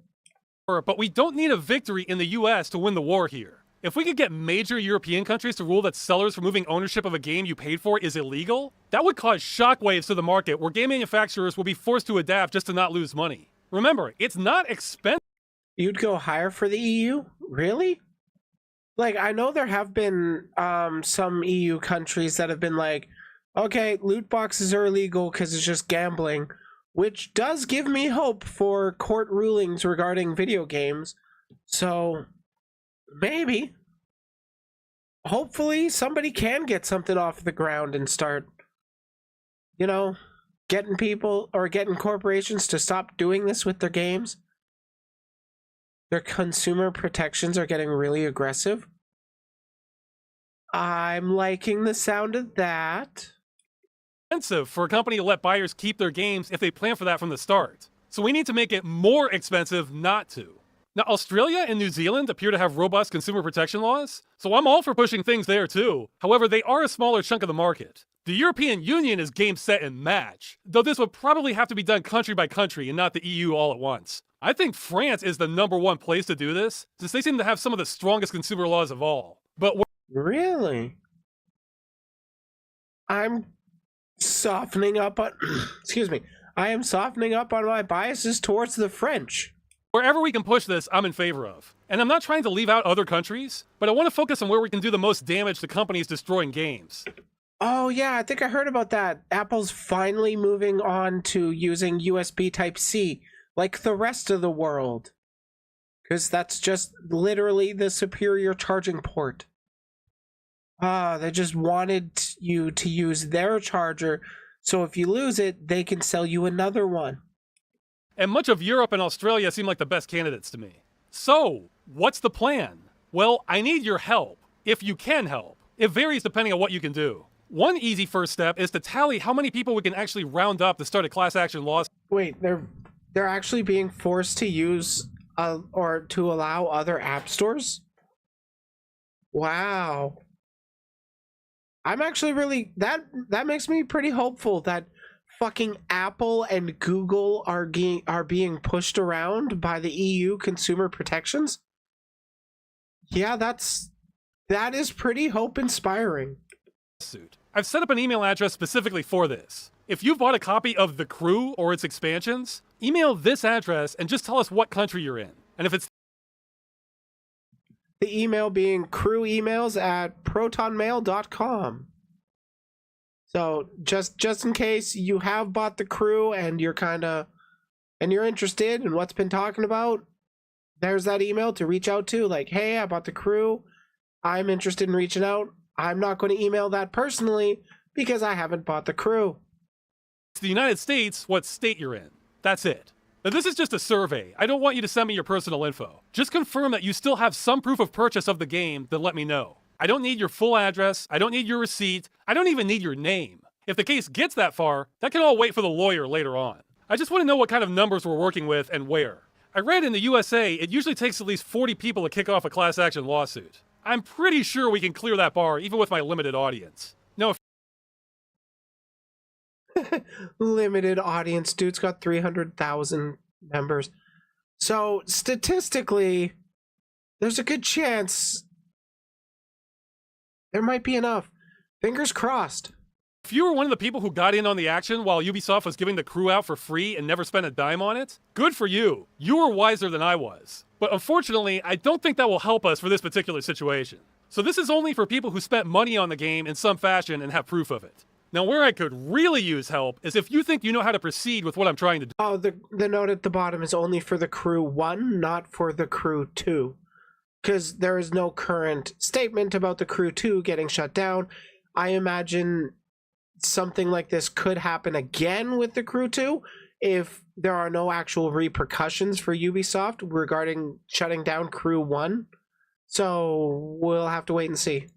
But we don't need a victory in the US to win the war here. If we could get major European countries to rule that sellers removing ownership of a game you paid for is illegal, that would cause shockwaves to the market where game manufacturers will be forced to adapt just to not lose money. Remember, it's not expensive. You'd go higher for the EU? Really? Like, I know there have been some EU countries that have been like, okay, loot boxes are illegal because it's just gambling, which does give me hope for court rulings regarding video games. So maybe, hopefully, somebody can get something off the ground and start, you know, getting people or getting corporations to stop doing this with their games. Their consumer protections are getting really aggressive. I'm liking the sound of that. Expensive for a company to let buyers keep their games if they plan for that from the start. So we need to make it more expensive not to. Now, Australia and New Zealand appear to have robust consumer protection laws, so I'm all for pushing things there too. However, they are a smaller chunk of the market. The European Union is game, set, and match, though this would probably have to be done country by country and not the EU all at once. I think France is the #1 place to do this, since they seem to have some of the strongest consumer laws of all. But really? I'm softening up on excuse me. I am softening up on my biases towards the French. Wherever we can push this, I'm in favor of. And I'm not trying to leave out other countries, but I want to focus on where we can do the most damage to companies destroying games. Oh, yeah, I think I heard about that. Apple's finally moving on to using USB Type-C, like the rest of the world. Because that's just literally the superior charging port. They just wanted you to use their charger, so if you lose it, they can sell you another one. And much of Europe and Australia seem like the best candidates to me. So, what's the plan? Well, I need your help, if you can help. It varies depending on what you can do. One easy first step is to tally how many people we can actually round up to start a class action lawsuit. Wait, they're actually being forced to use or to allow other app stores? Wow. I'm actually really that makes me pretty hopeful that fucking Apple and Google are being pushed around by the EU consumer protections. Yeah, that is pretty hope inspiring. I've set up an email address specifically for this. If you've bought a copy of The Crew or its expansions, email this address and just tell us what country you're in. And if it's the email being crewemails@protonmail.com. So just in case you have bought The Crew and you're interested in what's been talking about, there's that email to reach out to, like, hey, I bought The Crew. I'm interested in reaching out. I'm not going to email that personally because I haven't bought The Crew. It's the United States, what state you're in. That's it. Now, this is just a survey. I don't want you to send me your personal info. Just confirm that you still have some proof of purchase of the game, then let me know. I don't need your full address. I don't need your receipt. I don't even need your name. If the case gets that far, that can all wait for the lawyer later on. I just want to know what kind of numbers we're working with and where. I read in the USA, it usually takes at least 40 people to kick off a class action lawsuit. I'm pretty sure we can clear that bar, even with my limited audience. No, limited audience, dude's got 300,000 members. So statistically, there's a good chance there might be enough. Fingers crossed. If you were one of the people who got in on the action while Ubisoft was giving The Crew out for free and never spent a dime on it, good for you. You were wiser than I was. But unfortunately, I don't think that will help us for this particular situation. So this is only for people who spent money on the game in some fashion and have proof of it. Now, where I could really use help is if you think you know how to proceed with what I'm trying to do. Oh, the note at the bottom is only for The Crew 1, not for The Crew 2. Because there is no current statement about The Crew 2 getting shut down. I imagine something like this could happen again with The Crew 2 if there are no actual repercussions for Ubisoft regarding shutting down Crew 1. So we'll have to wait and see.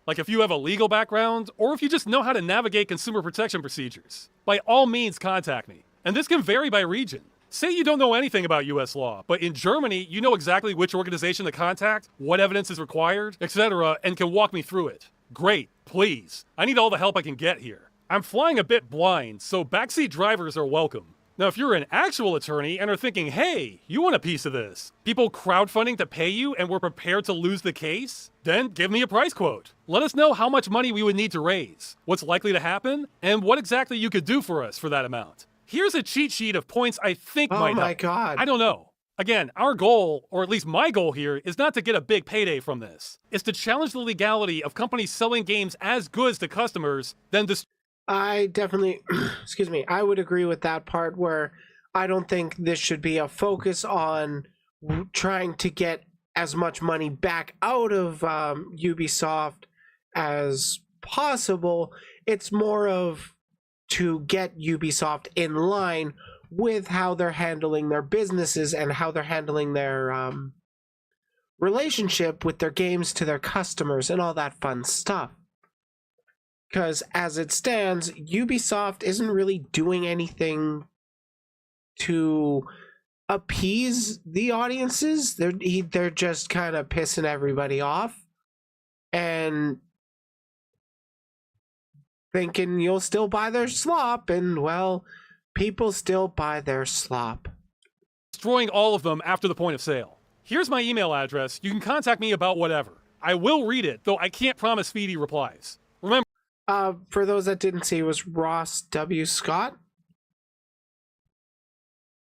Like if you have a legal background, or if you just know how to navigate consumer protection procedures. By all means, contact me. And this can vary by region. Say you don't know anything about US law, but in Germany, you know exactly which organization to contact, what evidence is required, etc., and can walk me through it. Great, please. I need all the help I can get here. I'm flying a bit blind, so backseat drivers are welcome. Now, if you're an actual attorney and are thinking, hey, you want a piece of this, people crowdfunding to pay you and we're prepared to lose the case, then give me a price quote. Let us know how much money we would need to raise, what's likely to happen, and what exactly you could do for us for that amount. Here's a cheat sheet of points I think might help. Oh my God. I don't know. Again, our goal, or at least my goal here, is not to get a big payday from this. It's to challenge the legality of companies selling games as goods to customers, then I definitely, excuse me, I would agree with that part where I don't think this should be a focus on trying to get as much money back out of Ubisoft as possible. It's more of to get Ubisoft in line with how they're handling their businesses and how they're handling their relationship with their games to their customers and all that fun stuff. Because as it stands, Ubisoft isn't really doing anything to appease the audiences. They're just kind of pissing everybody off and thinking you'll still buy their slop, and well, people still buy their slop. Destroying all of them after the point of sale. Here's my email address. You can contact me about whatever. I will read it, though I can't promise speedy replies. Remember, for those that didn't see, it was Ross W. Scott.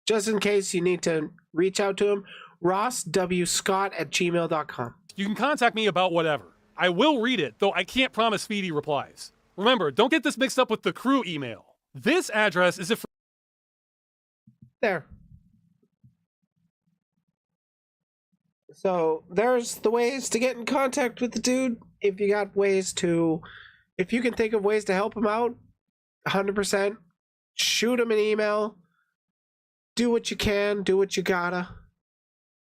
Just in case you need to reach out to him, rosswscott@gmail.com. You can contact me about whatever. I will read it, though I can't promise speedy replies. Remember, don't get this mixed up with the crew email. This address is if there. So there's the ways to get in contact with the dude. If you can think of ways to help him out, 100%, shoot him an email. Do what you can, do what you gotta.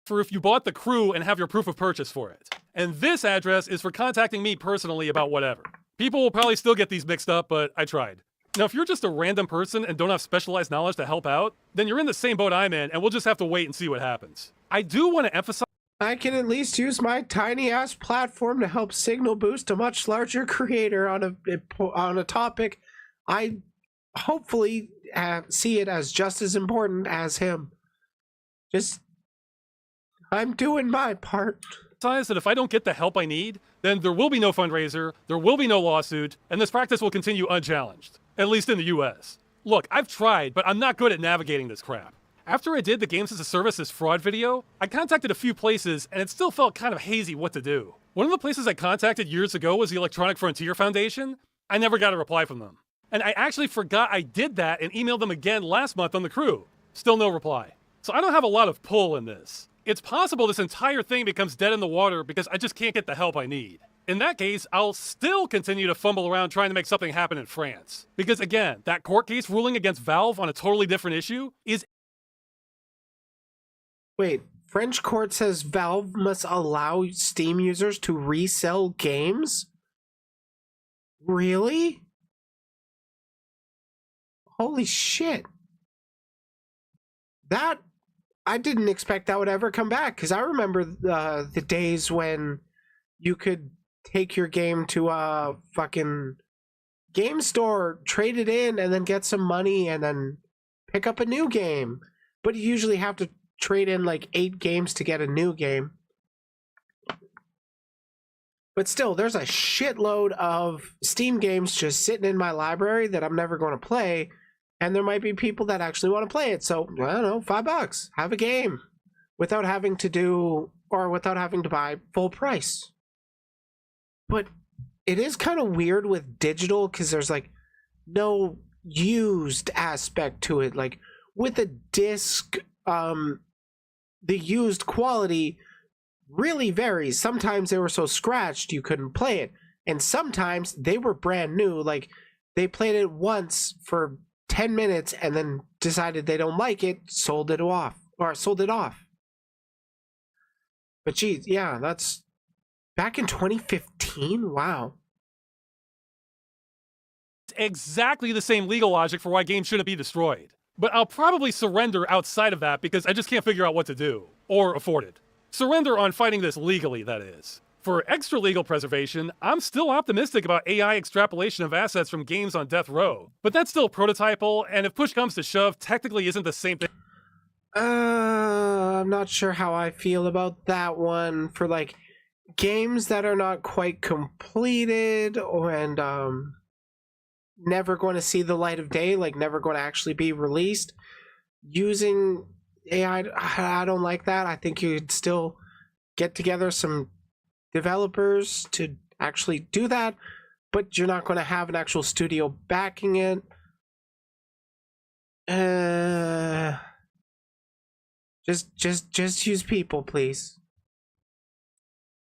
For if you bought the crew and have your proof of purchase for it. And this address is for contacting me personally about whatever. People will probably still get these mixed up, but I tried. Now, if you're just a random person and don't have specialized knowledge to help out, then you're in the same boat I'm in, and we'll just have to wait and see what happens. I do want to emphasize I can at least use my tiny-ass platform to help signal boost a much larger creator on a topic I hopefully see it as just as important as him. I'm doing my part. That if I don't get the help I need, then there will be no fundraiser, there will be no lawsuit, and this practice will continue unchallenged, at least in the US. Look, I've tried, but I'm not good at navigating this crap. After I did the Games as a Services fraud video, I contacted a few places, and it still felt kind of hazy what to do. One of the places I contacted years ago was the Electronic Frontier Foundation. I never got a reply from them. And I actually forgot I did that and emailed them again last month on the crew. Still no reply. So I don't have a lot of pull in this. It's possible this entire thing becomes dead in the water because I just can't get the help I need. In that case, I'll still continue to fumble around trying to make something happen in France. Because again, that court case ruling against Valve on a totally different issue is... Wait, French court says Valve must allow Steam users to resell games? Really? Holy shit. I didn't expect that would ever come back, because I remember the days when you could take your game to a fucking game store, trade it in, and then get some money and then pick up a new game. But you usually have to trade in like 8 games to get a new game. But still, there's a shitload of Steam games just sitting in my library that I'm never going to play. And there might be people that actually want to play it. So, I don't know, $5. Have a game. Without having to buy full price. But it is kind of weird with digital because there's like no used aspect to it. Like with a disc, the used quality really varies. Sometimes they were so scratched you couldn't play it. And sometimes they were brand new. Like they played it once for 10 minutes and then decided they don't like it, sold it off. But geez, yeah, that's back in 2015? Wow. It's exactly the same legal logic for why games shouldn't be destroyed. But I'll probably surrender outside of that because I just can't figure out what to do. Or afford it. Surrender on fighting this legally, that is. For extra legal preservation, I'm still optimistic about AI extrapolation of assets from games on death row. But that's still prototypal, and if push comes to shove, technically isn't the same thing. I'm not sure how I feel about that one. For like games that are not quite completed and never going to see the light of day, like never going to actually be released, using AI, I don't like that. I think you'd still get together some developers to actually do that, but you're not going to have an actual studio backing it. Just use people, please.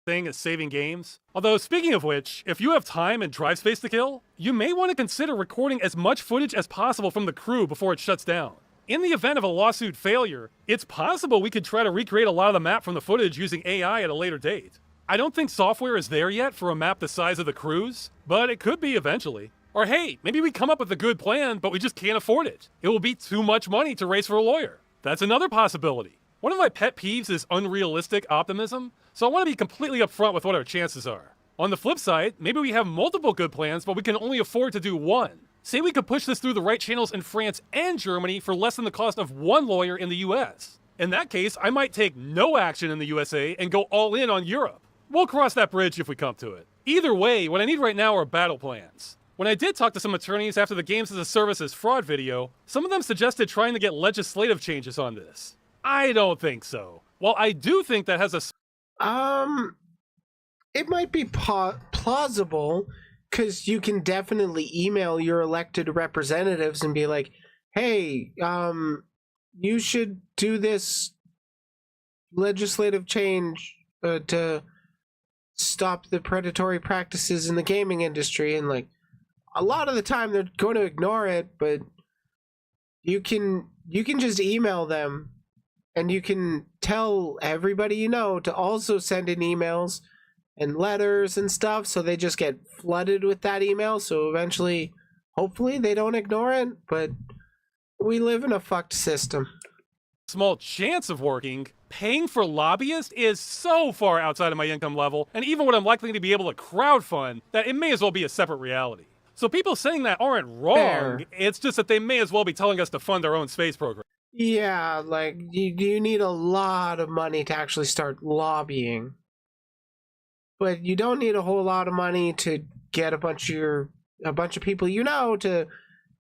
Thing is saving games. Although, speaking of which, if you have time and drive space to kill, you may want to consider recording as much footage as possible from the crew before it shuts down. In the event of a lawsuit failure, it's possible we could try to recreate a lot of the map from the footage using AI at a later date. I don't think software is there yet for a map the size of the crew's, but it could be eventually. Or hey, maybe we come up with a good plan, but we just can't afford it. It will be too much money to raise for a lawyer. That's another possibility. One of my pet peeves is unrealistic optimism, so I want to be completely upfront with what our chances are. On the flip side, maybe we have multiple good plans, but we can only afford to do one. Say we could push this through the right channels in France and Germany for less than the cost of one lawyer in the US. In that case, I might take no action in the USA and go all in on Europe. We'll cross that bridge if we come to it. Either way, what I need right now are battle plans. When I did talk to some attorneys after the Games as a Services fraud video, some of them suggested trying to get legislative changes on this. I don't think so. While I do think that has a... it might be plausible, because you can definitely email your elected representatives and be like, hey, you should do this legislative change to stop the predatory practices in the gaming industry. And like, a lot of the time they're going to ignore it, but you can just email them, and you can tell everybody you know to also send in emails and letters and stuff, so they just get flooded with that email. So eventually, hopefully, they don't ignore it. But we live in a fucked system. Small chance of working. Paying for lobbyists is so far outside of my income level, and even what I'm likely to be able to crowdfund, that it may as well be a separate reality. So people saying that aren't wrong. Fair. It's just that they may as well be telling us to fund our own space program. Yeah, like you need a lot of money to actually start lobbying, but you don't need a whole lot of money to get a bunch of people you know to,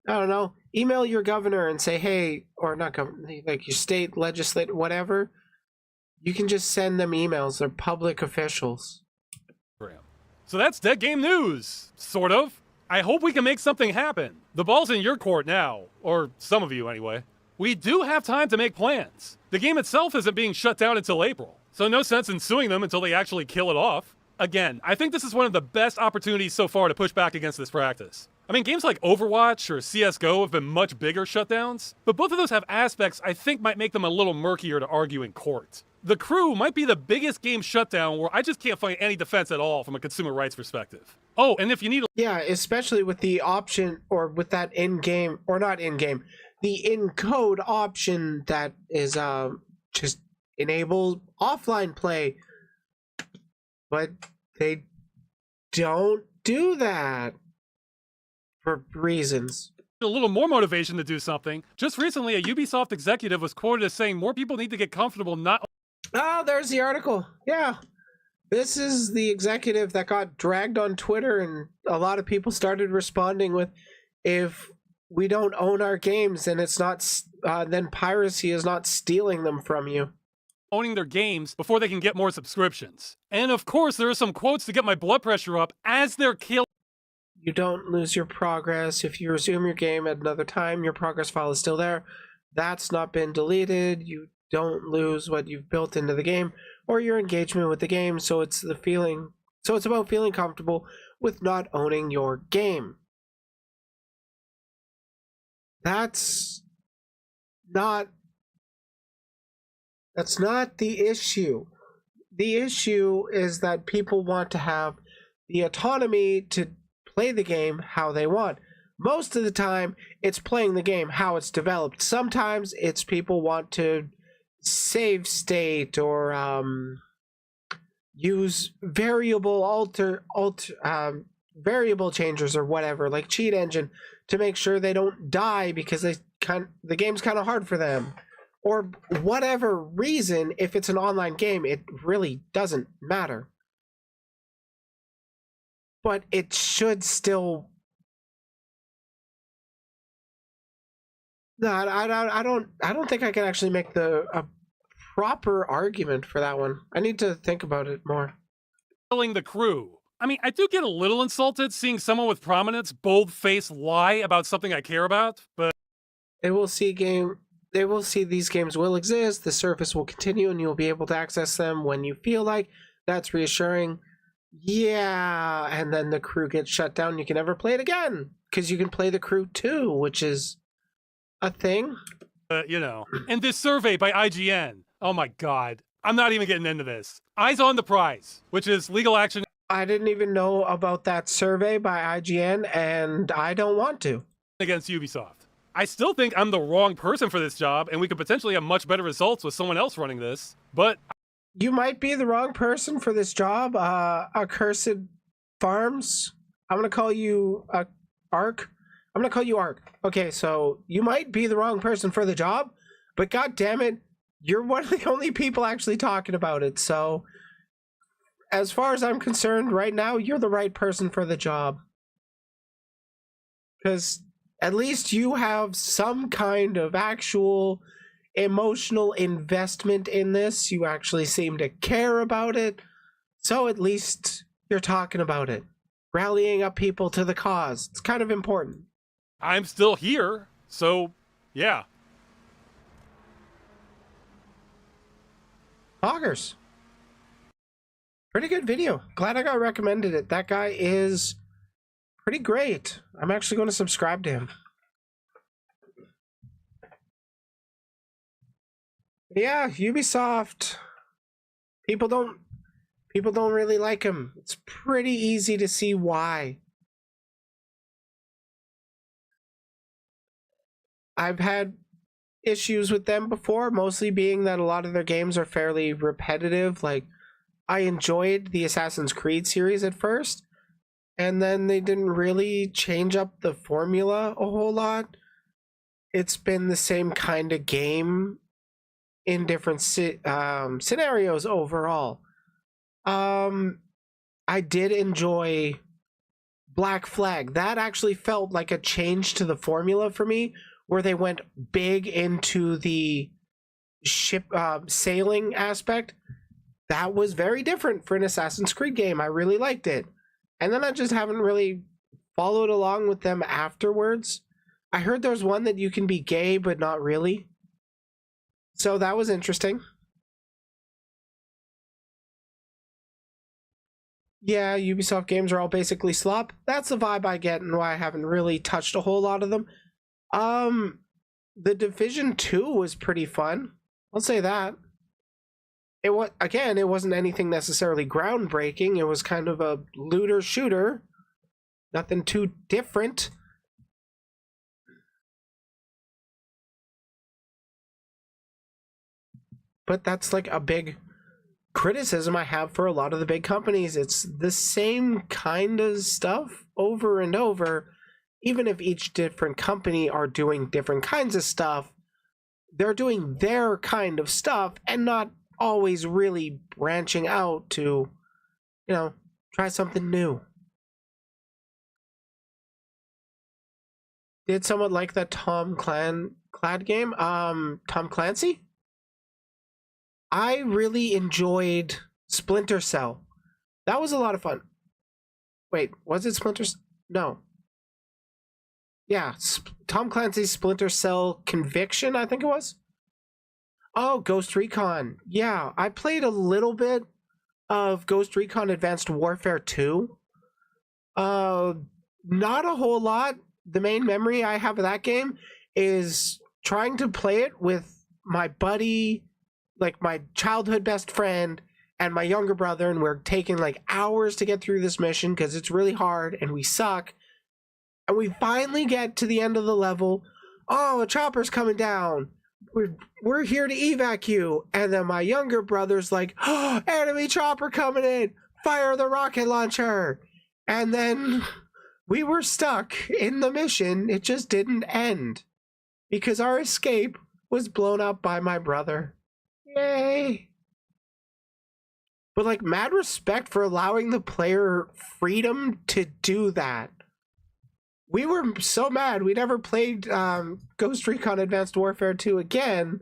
I don't know, email your governor and say, hey, or not governor, like your state legislator, whatever. You can just send them emails. They're public officials. So that's Dead Game News, sort of. I hope we can make something happen. The ball's in your court now, or some of you anyway. We do have time to make plans. The game itself isn't being shut down until April, so no sense in suing them until they actually kill it off. Again, I think this is one of the best opportunities so far to push back against this practice. I mean, games like Overwatch or CSGO have been much bigger shutdowns, but both of those have aspects I think might make them a little murkier to argue in court. The Crew might be the biggest game shutdown where I just can't find any defense at all from a consumer rights perspective. Oh, and if you need Yeah, especially with the option, or with that in-game, or not in-game, the in-code option that is just enable offline play. But they don't do that for reasons. a little more motivation to do something. Just recently, a Ubisoft executive was quoted as saying more people need to get comfortable not... Oh, there's the article. Yeah. This is the executive that got dragged on Twitter, and a lot of people started responding with, if we don't own our games, and it's not, then piracy is not stealing them from you. Owning their games before they can get more subscriptions. And of course, there are some quotes to get my blood pressure up as they're killing. You don't lose your progress. If you resume your game at another time, your progress file is still there. That's not been deleted. You don't lose what you've built into the game or your engagement with the game. So it's the feeling. So it's about feeling comfortable with not owning your game. That's not the issue. The issue is that people want to have the autonomy to play the game how they want. Most of the time, it's playing the game how it's developed. Sometimes it's people want to save state or use variable variable changers or whatever, like cheat engine, to make sure they don't die because the game's kind of hard for them. Or whatever reason, if it's an online game, it really doesn't matter. But it should still... No, I don't think I can actually make a proper argument for that one. I need to think about it more. Killing the crew. I mean, I do get a little insulted seeing someone with prominence bold-faced lie about something I care about, but... They will see these games will exist, the service will continue, and you'll be able to access them when you feel like. That's reassuring. Yeah, and then the crew gets shut down. You can never play it again, because you can play the crew 2, which is a thing. And this survey by IGN. Oh my god. I'm not even getting into this. Eyes on the Prize, which is legal action. I didn't even know about that survey by IGN, and I don't want to. Against Ubisoft. I still think I'm the wrong person for this job, and we could potentially have much better results with someone else running this, but... You might be the wrong person for this job, Accursed Farms. I'm going to call you Ark. I'm going to call you Ark. Okay, so you might be the wrong person for the job, but god damn it, you're one of the only people actually talking about it. So as far as I'm concerned right now, you're the right person for the job. Because at least you have some kind of actual emotional investment in this. You actually seem to care about it. So at least you're talking about it. Rallying up people to the cause. It's kind of important. I'm still here, so yeah. Poggers. Pretty good video. Glad I got recommended it. That guy is pretty great. I'm actually going to subscribe to him. Yeah, Ubisoft. People don't really like him. It's pretty easy to see why. I've had issues with them before, mostly being that a lot of their games are fairly repetitive. Like, I enjoyed the Assassin's Creed series at first, and then they didn't really change up the formula a whole lot. It's been the same kind of game in different scenarios overall. I did enjoy Black Flag. That actually felt like a change to the formula for me, where they went big into the ship sailing aspect. That was very different for an Assassin's Creed game. I really liked it. And then I just haven't really followed along with them afterwards. I heard there's one that you can be gay, but not really. So that was interesting. Yeah, Ubisoft games are all basically slop. That's the vibe I get, and why I haven't really touched a whole lot of them. The Division 2 was pretty fun. I'll say that. It wasn't anything necessarily groundbreaking. It was kind of a looter shooter. Nothing too different. But that's like a big criticism I have for a lot of the big companies. It's the same kind of stuff over and over. Even if each different company are doing different kinds of stuff, they're doing their kind of stuff and not always really branching out to, try something new. Did someone like that Tom Clancy? I really enjoyed Splinter Cell. That was a lot of fun. Wait, was it Splinter Cell? No. Yeah, Tom Clancy's Splinter Cell Conviction, I think it was. Oh, Ghost Recon. Yeah, I played a little bit of Ghost Recon Advanced Warfare 2. Not a whole lot. The main memory I have of that game is trying to play it with my buddy, like my childhood best friend, and my younger brother, and we're taking like hours to get through this mission because it's really hard and we suck. And we finally get to the end of the level. Oh, a chopper's coming down. We're here to evac you. And then my younger brother's like, oh, enemy chopper coming in. Fire the rocket launcher. And then we were stuck in the mission. It just didn't end because our escape was blown up by my brother. Yay. But like, mad respect for allowing the player freedom to do that. We were so mad we never played Ghost Recon Advanced Warfare 2 again,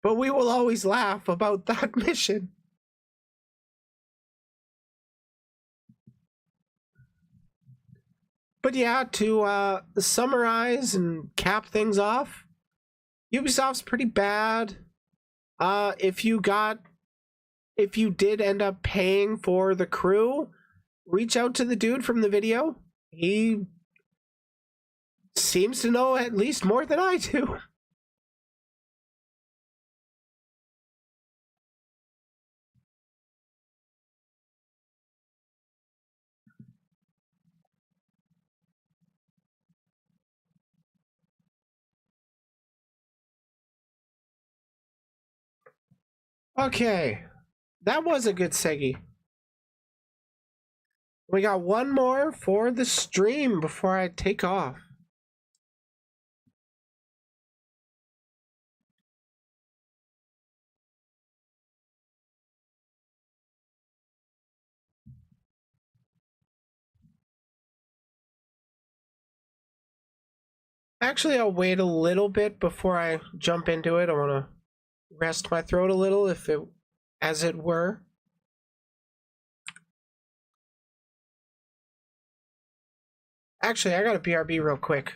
but we will always laugh about that mission. But yeah, to summarize and cap things off, Ubisoft's pretty bad. If you did end up paying for the crew, reach out to the dude from the video. He seems to know at least more than I do. Okay, that was a good segue. We got one more for the stream before I take off. Actually, I'll wait a little bit before I jump into it. I want to rest my throat a little, as it were. Actually, I got a BRB real quick.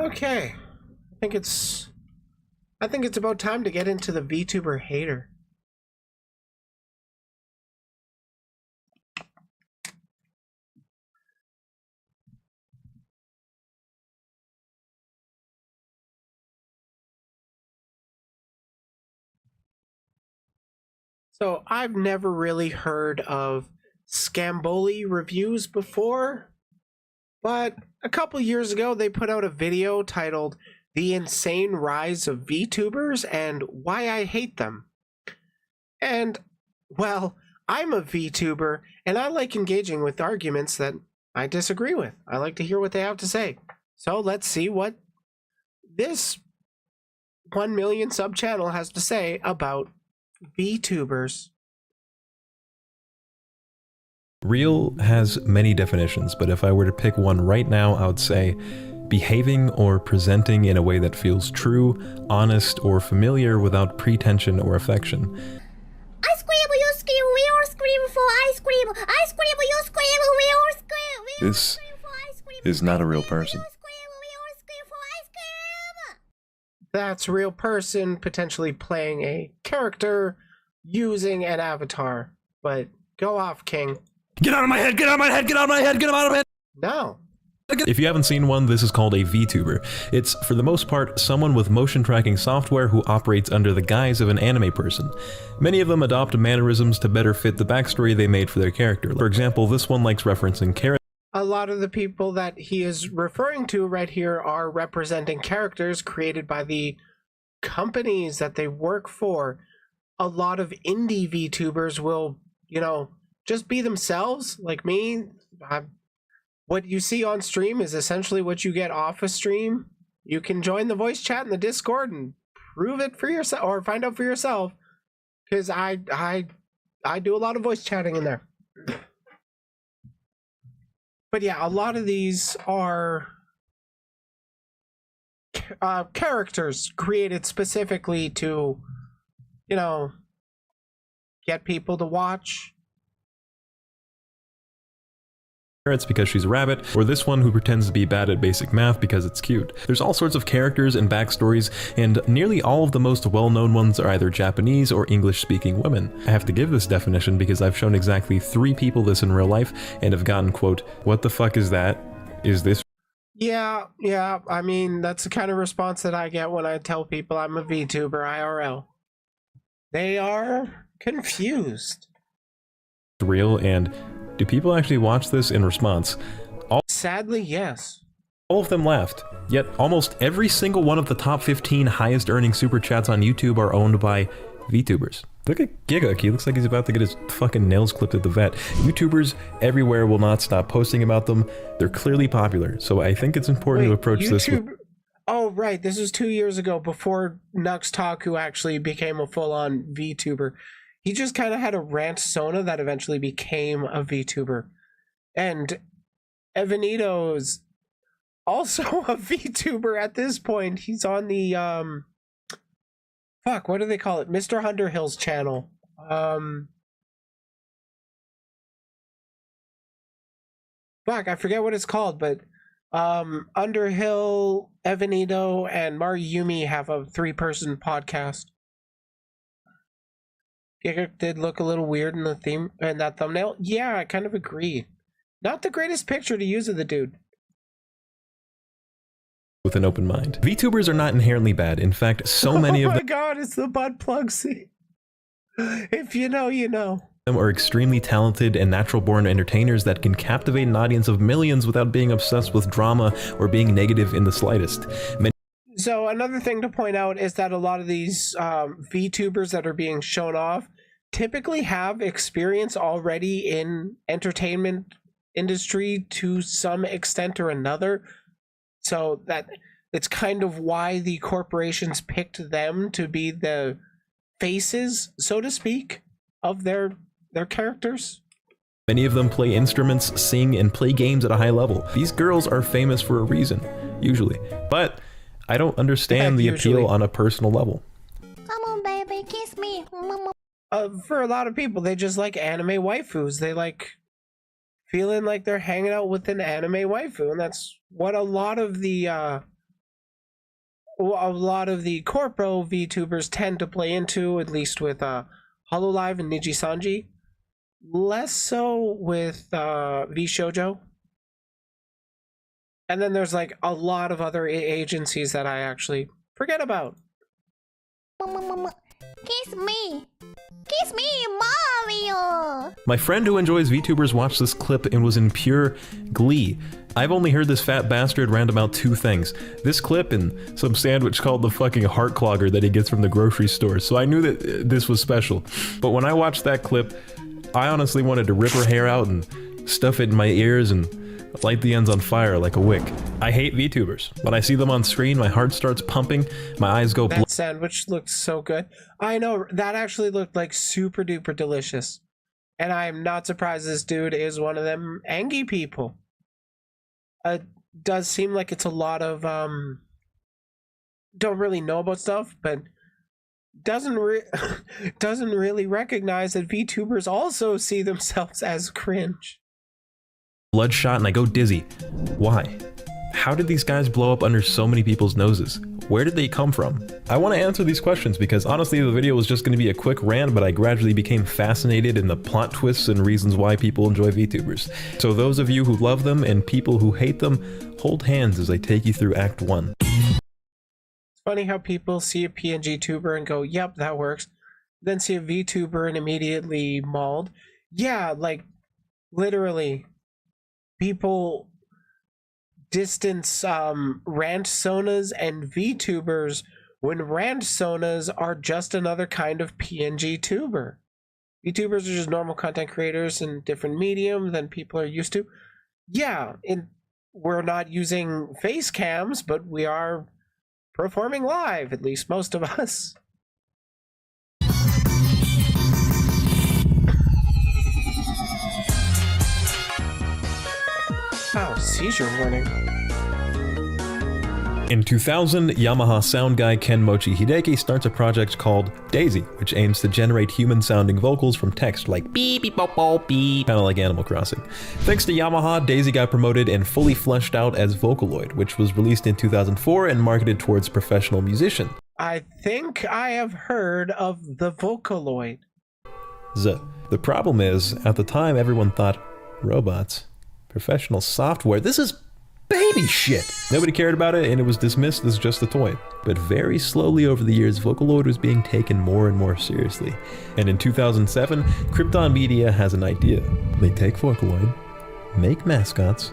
Okay, I think it's about time to get into the Vtuber Hater. So I've never really heard of Scamboli reviews before, but a couple years ago they put out a video titled The Insane Rise of VTubers and Why I Hate Them. And, well, I'm a VTuber and I like engaging with arguments that I disagree with. I like to hear what they have to say. So let's see what this 1 million sub channel has to say about VTubers. Real has many definitions, but if I were to pick one right now, I would say behaving or presenting in a way that feels true, honest, or familiar without pretension or affection. I scream, you scream, we all scream for ice cream. I scream, you scream, we all scream. This is not a real person. That's a real person potentially playing a character using an avatar. But go off, King. Get out of my head! Get out of my head! Get out of my head! Get out of my head! No. If you haven't seen one, this is called a VTuber. It's, for the most part, someone with motion tracking software who operates under the guise of an anime person. Many of them adopt mannerisms to better fit the backstory they made for their character. For example, this one likes referencing characters. A lot of the people that he is referring to right here are representing characters created by the companies that they work for. A lot of indie VTubers will, just be themselves, like me. What you see on stream is essentially what you get off a stream. You can join the voice chat in the Discord and prove it for yourself, or find out for yourself, because I do a lot of voice chatting in there. But yeah, a lot of these are characters created specifically to, get people to watch. It's because she's a rabbit, or this one who pretends to be bad at basic math because it's cute. There's all sorts of characters and backstories, and nearly all of the most well-known ones are either Japanese or English-speaking women. I have to give this definition because I've shown exactly 3 people this in real life and have gotten, quote, "What the fuck is that? Is this?" Yeah, I mean, that's the kind of response that I get when I tell people I'm a VTuber IRL. They are confused. Real, and do people actually watch this in response? Sadly, yes. All of them laughed. Yet almost every single one of the top 15 highest earning super chats on YouTube are owned by VTubers. Look at Giga, he looks like he's about to get his fucking nails clipped at the vet. YouTubers everywhere will not stop posting about them. They're clearly popular, so I think it's important to approach this with... Oh, right, this was 2 years ago, before Nux Taku actually became a full-on VTuber. He just kind of had a rant Sona that eventually became a VTuber. And Evanito's also a VTuber at this point. He's on the, fuck, what do they call it? Mr. Underhill's channel. Fuck, I forget what it's called, but Underhill, Evanito, and Mariyumi have a 3-person podcast. Giga did look a little weird in the theme in that thumbnail. Yeah, I kind of agree. Not the greatest picture to use of the dude. With an open mind. VTubers are not inherently bad. In fact, so many of Oh my them god, it's the butt plug scene. If you know, you know. are extremely talented and natural-born entertainers that can captivate an audience of millions without being obsessed with drama or being negative in the slightest. So another thing to point out is that a lot of these VTubers that are being shown off typically have experience already in entertainment industry to some extent or another. So that it's kind of why the corporations picked them to be the faces, so to speak, of their characters. Many of them play instruments, sing, and play games at a high level. These girls are famous for a reason, usually. But I don't understand the appeal on a personal level. Come on, baby, kiss me. For a lot of people, they just like anime waifus. They like feeling like they're hanging out with an anime waifu, and that's what a lot of the corpo VTubers tend to play into, at least with Hololive and Nijisanji. Less so with VShojo. And then there's like a lot of other agencies that I actually forget about. Kiss me. Kiss me, Mario. My friend who enjoys VTubers watched this clip and was in pure glee. I've only heard this fat bastard rant about two things. This clip and some sandwich called the fucking heart clogger that he gets from the grocery store, so I knew that this was special. But when I watched that clip, I honestly wanted to rip her hair out and stuff it in my ears and light the ends on fire like a wick. I hate VTubers. When I see them on screen, my heart starts pumping, my eyes go That sandwich looked so good. I know, that actually looked like super duper delicious. And I'm not surprised this dude is one of them Angie people. Does seem like it's a lot of don't really know about stuff, but doesn't really recognize that VTubers also see themselves as cringe. Bloodshot and I go dizzy. Why? How did these guys blow up under so many people's noses? Where did they come from? I want to answer these questions because honestly the video was just going to be a quick rant, but I gradually became fascinated in the plot twists and reasons why people enjoy VTubers. So those of you who love them and people who hate them, hold hands as I take you through Act 1. It's funny how people see a PNG tuber and go, yep, that works. Then see a VTuber and immediately mauled. Yeah, like literally people distance rant sonas and VTubers when rant sonas are just another kind of PNG tuber. VTubers are just normal content creators in different medium than people are used to. Yeah, we're not using face cams, but we are performing live, at least most of us. Oh, seizure warning. In 2000, Yamaha sound guy Ken Mochi Hideki starts a project called Daisy, which aims to generate human-sounding vocals from text like beep, beep, bop, bop, beep, kind of like Animal Crossing. Thanks to Yamaha, Daisy got promoted and fully fleshed out as Vocaloid, which was released in 2004 and marketed towards professional musicians. I think I have heard of the Vocaloid. The problem is, at the time everyone thought, robots, professional software, this is baby shit. Nobody cared about it and it was dismissed as just a toy. But very slowly over the years, Vocaloid was being taken more and more seriously. And in 2007, Krypton Media has an idea. They take Vocaloid, make mascots,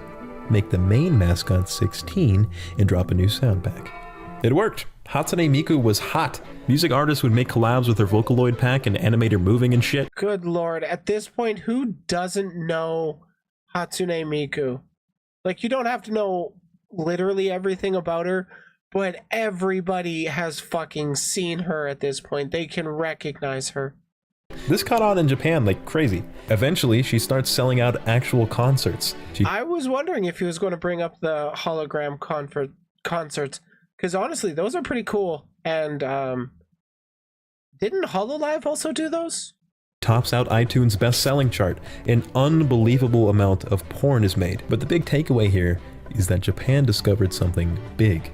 make the main mascot 16, and drop a new sound pack. It worked. Hatsune Miku was hot. Music artists would make collabs with their Vocaloid pack and animate her moving and shit. Good lord, at this point, who doesn't know Hatsune Miku? Like, you don't have to know literally everything about her, but everybody has fucking seen her at this point. They can recognize her. This caught on in Japan like crazy. Eventually, she starts selling out actual concerts. I was wondering if he was going to bring up the hologram concerts, because honestly, those are pretty cool. And didn't Hololive also do those? Tops out iTunes best-selling chart. An unbelievable amount of porn is made. But the big takeaway here is that Japan discovered something big.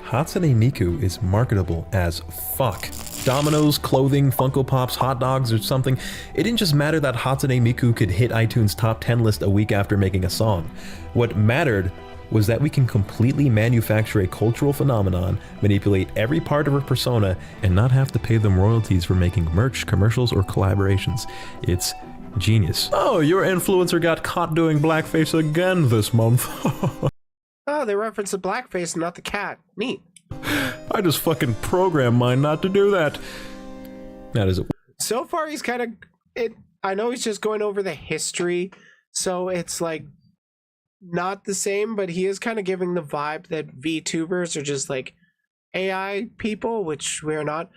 Hatsune Miku is marketable as fuck. Dominoes, clothing, Funko Pops, hot dogs, or something. It didn't just matter that Hatsune Miku could hit iTunes' top 10 list a week after making a song. What mattered was that we can completely manufacture a cultural phenomenon, manipulate every part of her persona, and not have to pay them royalties for making merch, commercials, or collaborations. It's genius. Oh, your influencer got caught doing blackface again this month. Oh, they referenced the blackface, not the cat. Neat. I just fucking programmed mine not to do that. That is it. So far, he's kind of... I know he's just going over the history, so it's like not the same, but he is kind of giving the vibe that VTubers are just like AI people, which we're not.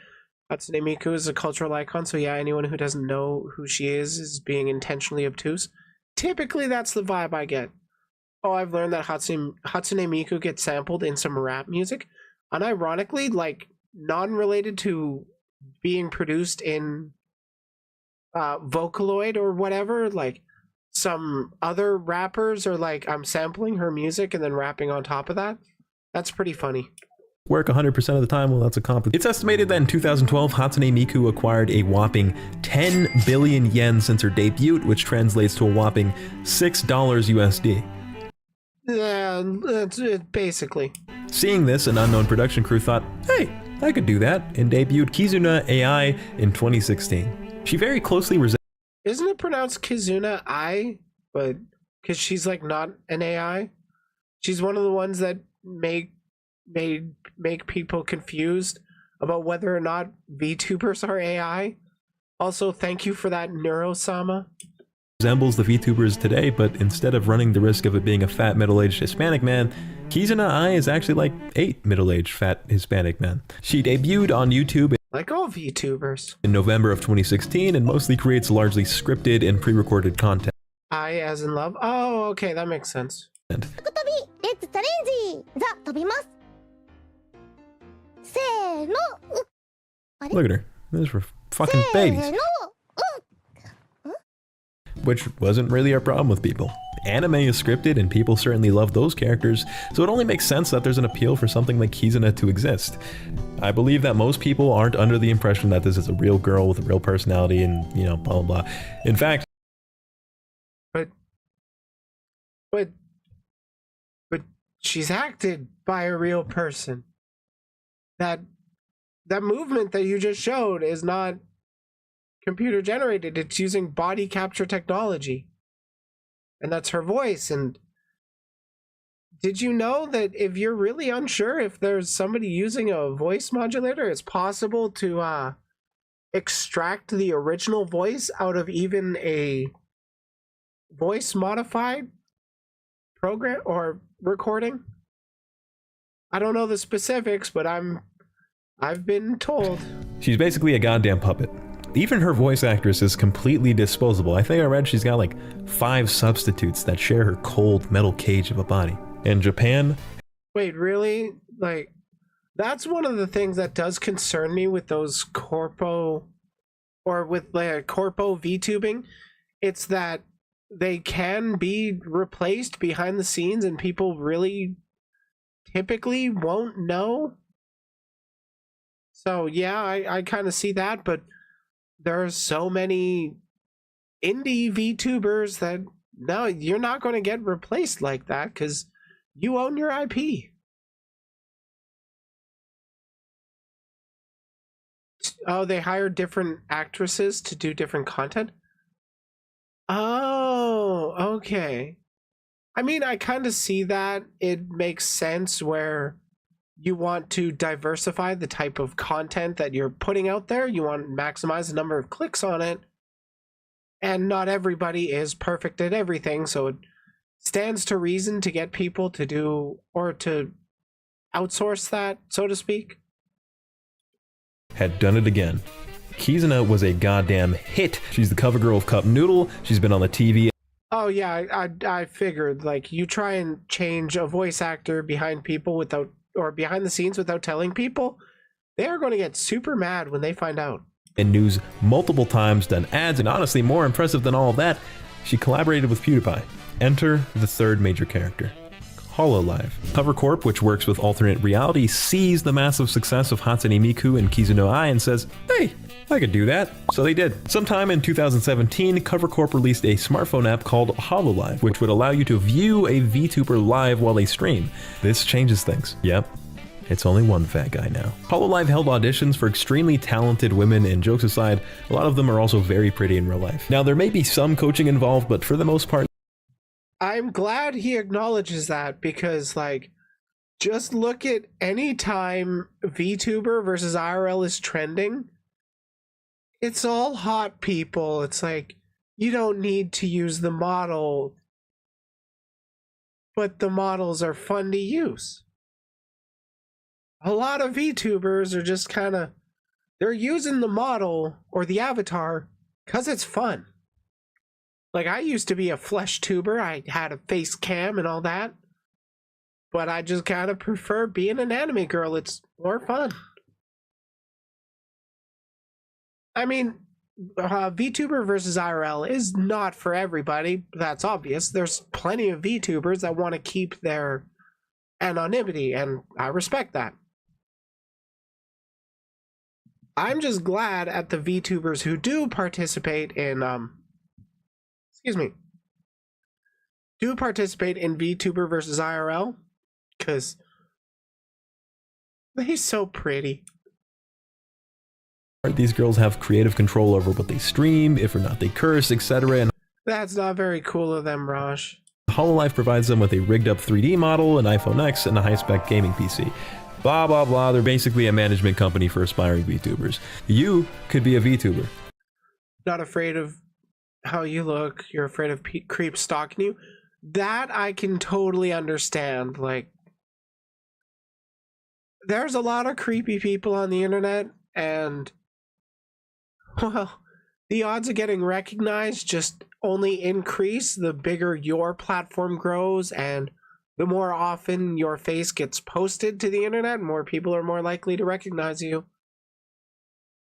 Hatsune Miku is a cultural icon, so yeah, anyone who doesn't know who she is being intentionally obtuse. Typically, that's the vibe I get. Oh, I've learned that Hatsune Miku gets sampled in some rap music. Unironically, like, non-related to being produced in Vocaloid or whatever, like, some other rappers are like, I'm sampling her music and then rapping on top of that. That's pretty funny. Work 100% of the time, well, that's a compliment. It's estimated that in 2012, Hatsune Miku acquired a whopping 10 billion yen since her debut, which translates to a whopping $6 USD. Yeah, it's basically. Seeing this, an unknown production crew thought, hey, I could do that, and debuted Kizuna AI in 2016. She very closely resembles... Isn't it pronounced Kizuna I? But, because she's like not an AI. She's one of the ones that make people confused about whether or not VTubers are AI. Also, thank you for that, Neurosama. Resembles the VTubers today, but instead of running the risk of it being a fat middle-aged Hispanic man, Kizuna Ai is actually like 8 middle-aged fat Hispanic men. She debuted on YouTube like all VTubers in November of 2016 and mostly creates largely scripted and pre-recorded content. I as in love? Oh, okay, that makes sense. Look at her. Those were fucking babies. Which wasn't really a problem with people. Anime is scripted and people certainly love those characters, so it only makes sense that there's an appeal for something like Kizuna to exist. I believe that most people aren't under the impression that this is a real girl with a real personality and, you know, blah blah blah. In fact... But she's acted by a real person. That movement that you just showed is not computer generated. It's using body capture technology, and that's her voice. And did you know that if you're really unsure if there's somebody using a voice modulator, it's possible to extract the original voice out of even a voice modified program or recording? I don't know the specifics, but I've been told. She's basically a goddamn puppet. Even her voice actress is completely disposable. I think I read she's got like 5 substitutes that share her cold metal cage of a body. In Japan... Wait, really? Like, that's one of the things that does concern me with those corpo... or with like corpo VTubing. It's that they can be replaced behind the scenes and people really typically won't know. So yeah, I kind of see that, but there are so many indie VTubers that no, you're not going to get replaced like that because you own your IP. Oh, they hire different actresses to do different content? Oh, okay. I mean, I kind of see that. It makes sense where you want to diversify the type of content that you're putting out there. You want to maximize the number of clicks on it. And not everybody is perfect at everything, so it stands to reason to get people to do or to outsource that, so to speak. Had done it again. Kizuna was a goddamn hit. She's the cover girl of Cup Noodle. She's been on the TV. Oh yeah, I figured, like, you try and change a voice actor behind people without, or behind the scenes without telling people, they are going to get super mad when they find out. In news multiple times, done ads, and honestly more impressive than all of that, she collaborated with PewDiePie. Enter the third major character, HoloLive. Cover Corp, which works with alternate reality, sees the massive success of Hatsune Miku and Kizuno Ai and says, hey, I could do that. So they did. Sometime in 2017, Cover Corp released a smartphone app called HoloLive, which would allow you to view a VTuber live while they stream. This changes things. Yep. It's only one fat guy now. HoloLive held auditions for extremely talented women, and jokes aside, a lot of them are also very pretty in real life. Now, there may be some coaching involved, but for the most part, I'm glad he acknowledges that, because, like, just look at any time VTuber versus IRL is trending. It's all hot people. It's like, you don't need to use the model, but the models are fun to use. A lot of VTubers are just kind of, they're using the model or the avatar because it's fun. Like, I used to be a flesh tuber. I had a face cam and all that. But I just kind of prefer being an anime girl. It's more fun. I mean, VTuber versus IRL is not for everybody. That's obvious. There's plenty of VTubers that want to keep their anonymity, and I respect that. I'm just glad at the VTubers who do participate in, do participate in VTuber versus IRL, because they're so pretty. these girls have creative control over what they stream, if or not they curse, etc. And that's not very cool of them, Raj. HoloLive provides them with a rigged up 3D model, an iPhone X, and a high-spec gaming PC. Blah, blah, blah. They're basically a management company for aspiring VTubers. You could be a VTuber. Not afraid of how you look. You're afraid of creeps stalking you. That I can totally understand. Like, there's a lot of creepy people on the internet, and, well, the odds of getting recognized just only increase the bigger your platform grows, and the more often your face gets posted to the internet, more people are more likely to recognize you.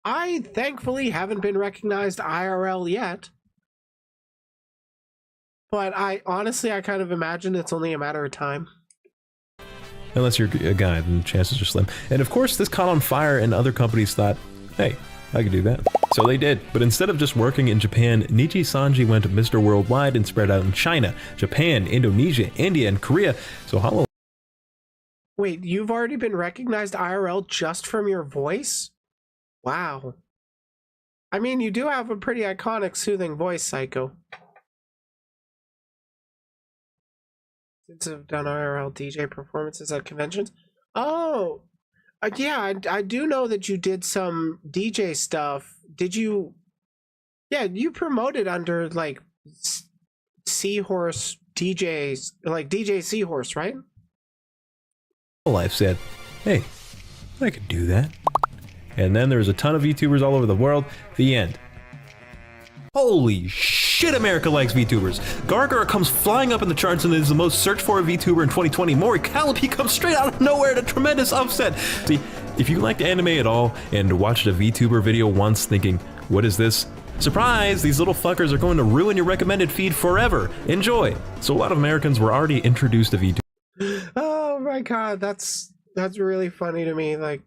I thankfully haven't been recognized IRL yet, but I kind of imagine it's only a matter of time. Unless you're a guy, then the chances are slim. And of course, this caught on fire, and other companies thought, hey, I could do that. So they did. But instead of just working in Japan, Niji Sanji went Mr. Worldwide and spread out in China, Japan, Indonesia, India, and Korea. So HoloLive. Wait, you've already been recognized IRL just from your voice? Wow. I mean, you do have a pretty iconic, soothing voice, Psycho. Since I've done IRL DJ performances at conventions. Oh, yeah, I do know that you did some DJ stuff. Did you? Yeah, you promoted under, like, Seahorse DJs, like DJ Seahorse, right? HoloLive said, hey, I could do that. And then there was a ton of VTubers all over the world. The end. Holy shit, America likes VTubers. Gargara comes flying up in the charts and is the most searched for VTuber in 2020. Mori Callipy comes straight out of nowhere at a tremendous upset. See, if you liked anime at all and watched a VTuber video once thinking, what is this? Surprise, these little fuckers are going to ruin your recommended feed forever. Enjoy. So a lot of Americans were already introduced to VTubers. Oh my god, that's really funny to me. Like,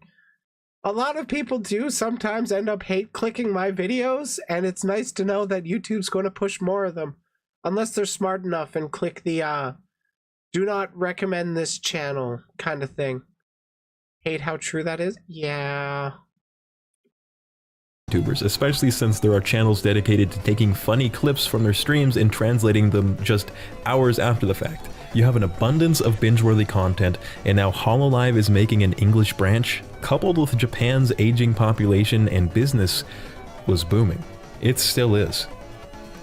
a lot of people do sometimes end up hate clicking my videos, and it's nice to know that YouTube's going to push more of them. Unless they're smart enough and click the do not recommend this channel kind of thing. Hate how true that is? Yeah. YouTubers, especially since there are channels dedicated to taking funny clips from their streams and translating them just hours after the fact. You have an abundance of binge-worthy content, and now HoloLive is making an English branch, coupled with Japan's aging population and business was booming. It still is.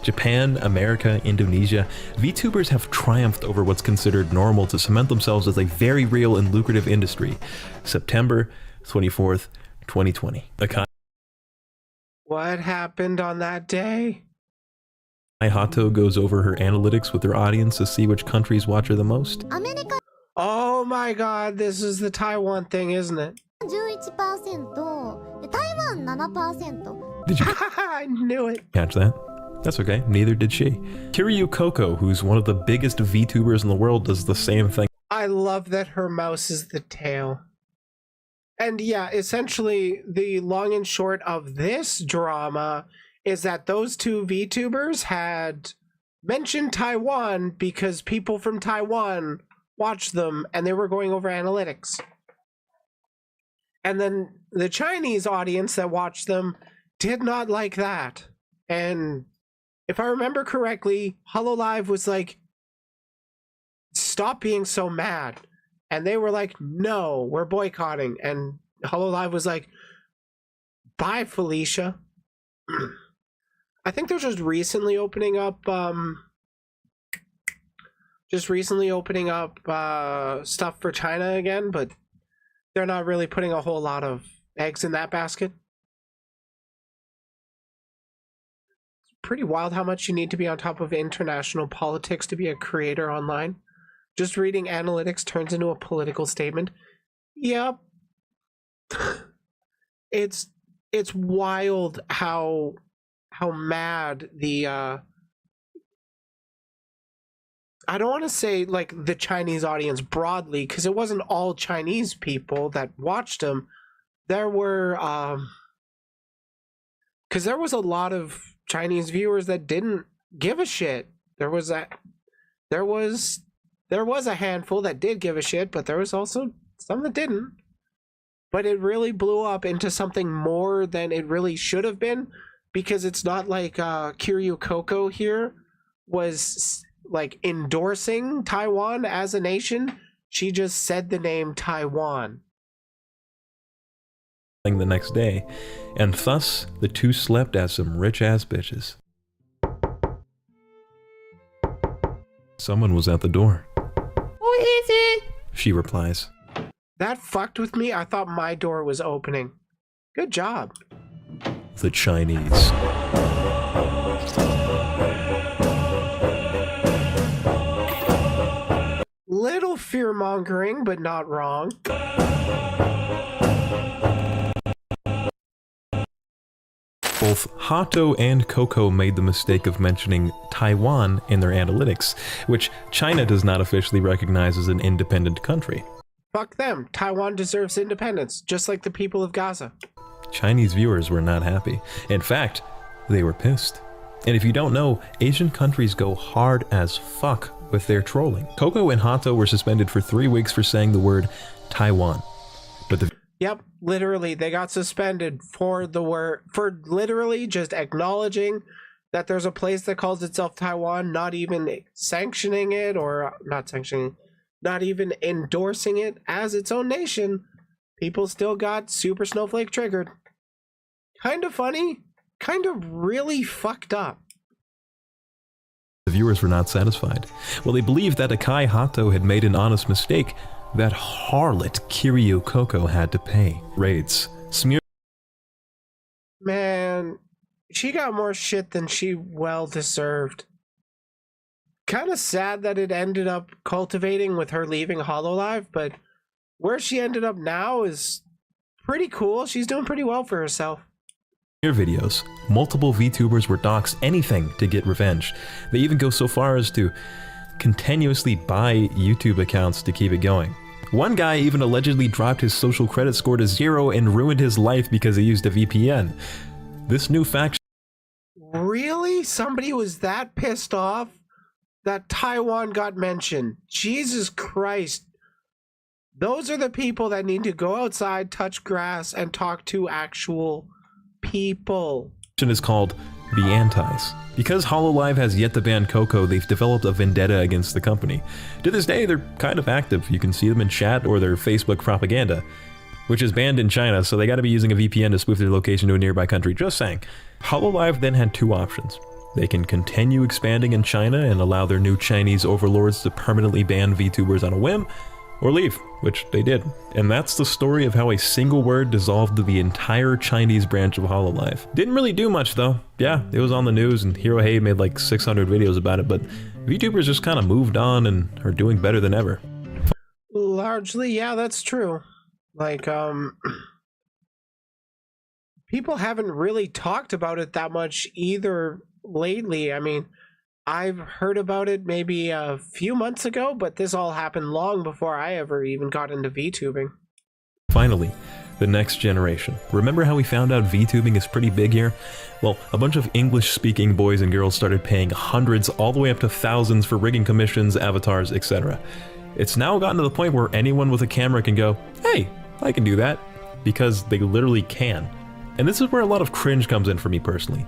Japan, America, Indonesia, VTubers have triumphed over what's considered normal to cement themselves as a very real and lucrative industry. September 24th, 2020. What happened on that day? Hato goes over her analytics with her audience to see which countries watch her the most. Oh my god, this is the Taiwan thing, isn't it? 11%で台湾 7%. Did you I knew it. catch that? That's okay, neither did she. Kiryu Coco, who's one of the biggest VTubers in the world, does the same thing. I love that her mouse is the tail. And yeah, essentially, the long and short of this drama is that those two VTubers had mentioned Taiwan because people from Taiwan watched them and they were going over analytics. And then the Chinese audience that watched them did not like that. And if I remember correctly, HoloLive was like, stop being so mad. And they were like, no, we're boycotting. And HoloLive was like, bye, Felicia. I think they're just recently opening up stuff for China again, but they're not really putting a whole lot of eggs in that basket. It's pretty wild how much you need to be on top of international politics to be a creator online. Just reading analytics turns into a political statement. Yep. It's wild how mad the I don't want to say like the Chinese audience broadly, because it wasn't all Chinese people that watched him. There were because there was a lot of Chinese viewers that didn't give a shit. There was a handful that did give a shit, but there was also some that didn't. But it really blew up into something more than it really should have been, because it's not like Kiryu Coco here was like endorsing Taiwan as a nation. She just said the name Taiwan. The next day, and thus the two slept as some rich-ass bitches. Someone was at the door. Who is it? She replies. That fucked with me. I thought my door was opening. Good job. The Chinese. Little fear-mongering, but not wrong. Both Hato and Coco made the mistake of mentioning Taiwan in their analytics, which China does not officially recognize as an independent country. Fuck them. Taiwan deserves independence, just like the people of Gaza. Chinese viewers were not happy. In fact, they were pissed. And if you don't know, Asian countries go hard as fuck with their trolling. Coco and Hato were suspended for 3 weeks for saying the word Taiwan. But the Yep, literally, they got suspended for literally just acknowledging that there's a place that calls itself Taiwan, not even sanctioning it, or not even endorsing it as its own nation. People still got Super Snowflake triggered. Kind of funny, kind of really fucked up. The viewers were not satisfied. Well, they believed that Akai Hato had made an honest mistake. That harlot Kiryu Coco had to pay. Raids. Smear. Man, she got more shit than she well deserved. Kind of sad that it ended up cultivating with her leaving HoloLive, but where she ended up now is pretty cool. She's doing pretty well for herself. Videos. Multiple VTubers were doxxed anything to get revenge. They even go so far as to continuously buy YouTube accounts to keep it going. One guy even allegedly dropped his social credit score to 0 and ruined his life because he used a VPN. This new faction... Really? Somebody was that pissed off that Taiwan got mentioned? Jesus Christ. Those are the people that need to go outside, touch grass, and talk to actual people. ...is called The Antis. Because HoloLive has yet to ban Coco, they've developed a vendetta against the company. To this day, they're kind of active. You can see them in chat or their Facebook propaganda, which is banned in China, so they gotta be using a VPN to spoof their location to a nearby country. Just saying. HoloLive then had two options. They can continue expanding in China and allow their new Chinese overlords to permanently ban VTubers on a whim, or leave, which they did. And that's the story of how a single word dissolved the entire Chinese branch of HoloLive. Didn't really do much though. Yeah, it was on the news and Hero Hey made like 600 videos about it, but VTubers just kind of moved on and are doing better than ever. Largely, yeah, that's true. Like, people haven't really talked about it that much either lately. I mean, I've heard about it maybe a few months ago, but this all happened long before I ever even got into VTubing. Finally, the next generation. Remember how we found out VTubing is pretty big here? Well, a bunch of English-speaking boys and girls started paying hundreds all the way up to thousands for rigging commissions, avatars, etc. It's now gotten to the point where anyone with a camera can go, hey, I can do that, because they literally can. And this is where a lot of cringe comes in for me personally.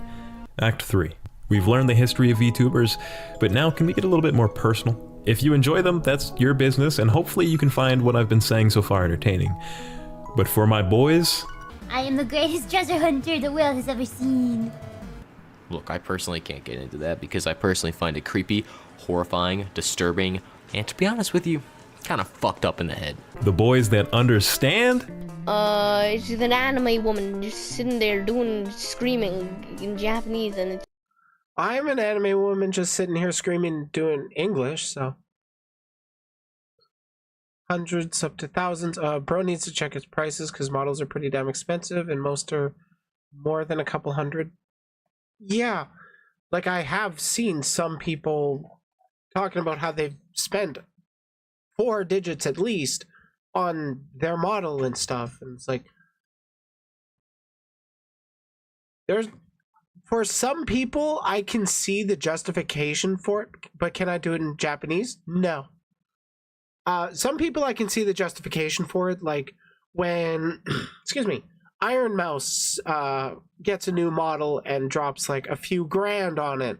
Act 3. We've learned the history of VTubers, but now can we get a little bit more personal? If you enjoy them, that's your business, and hopefully you can find what I've been saying so far entertaining. But for my boys... I am the greatest treasure hunter the world has ever seen. Look, I personally can't get into that because I personally find it creepy, horrifying, disturbing, and to be honest with you, kind of fucked up in the head. The boys that understand? She's an anime woman just sitting there screaming in Japanese, and it's... I'm an anime woman just sitting here screaming doing English, so... Hundreds up to thousands. Bro needs to check his prices because models are pretty damn expensive and most are more than a couple hundred. Yeah, like I have seen some people talking about how they've spent 4 digits at least on their model and stuff, and it's like there's, for some people I can see the justification for it, but can I do it in Japanese? No. Some people I can see the justification for it, like when, excuse me, Iron Mouse gets a new model and drops like a few grand on it.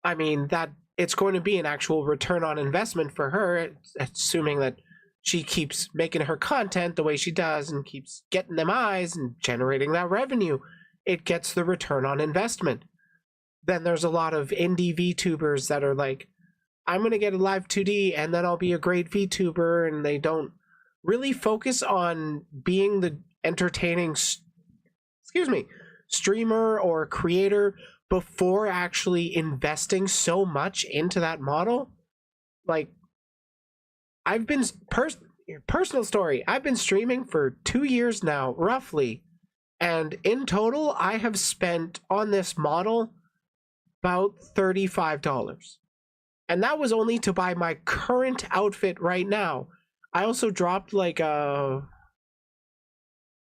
I mean, that it's going to be an actual return on investment for her, assuming that she keeps making her content the way she does and keeps getting them eyes and generating that revenue. It gets the return on investment. Then there's a lot of indie VTubers that are like, I'm going to get a live 2D and then I'll be a great VTuber, and they don't really focus on being the entertaining, streamer or creator before actually investing so much into that model. Like, I've been, personal story, I've been streaming for 2 years now, roughly, and in total, I have spent on this model about $35. And that was only to buy my current outfit right now. I also dropped like I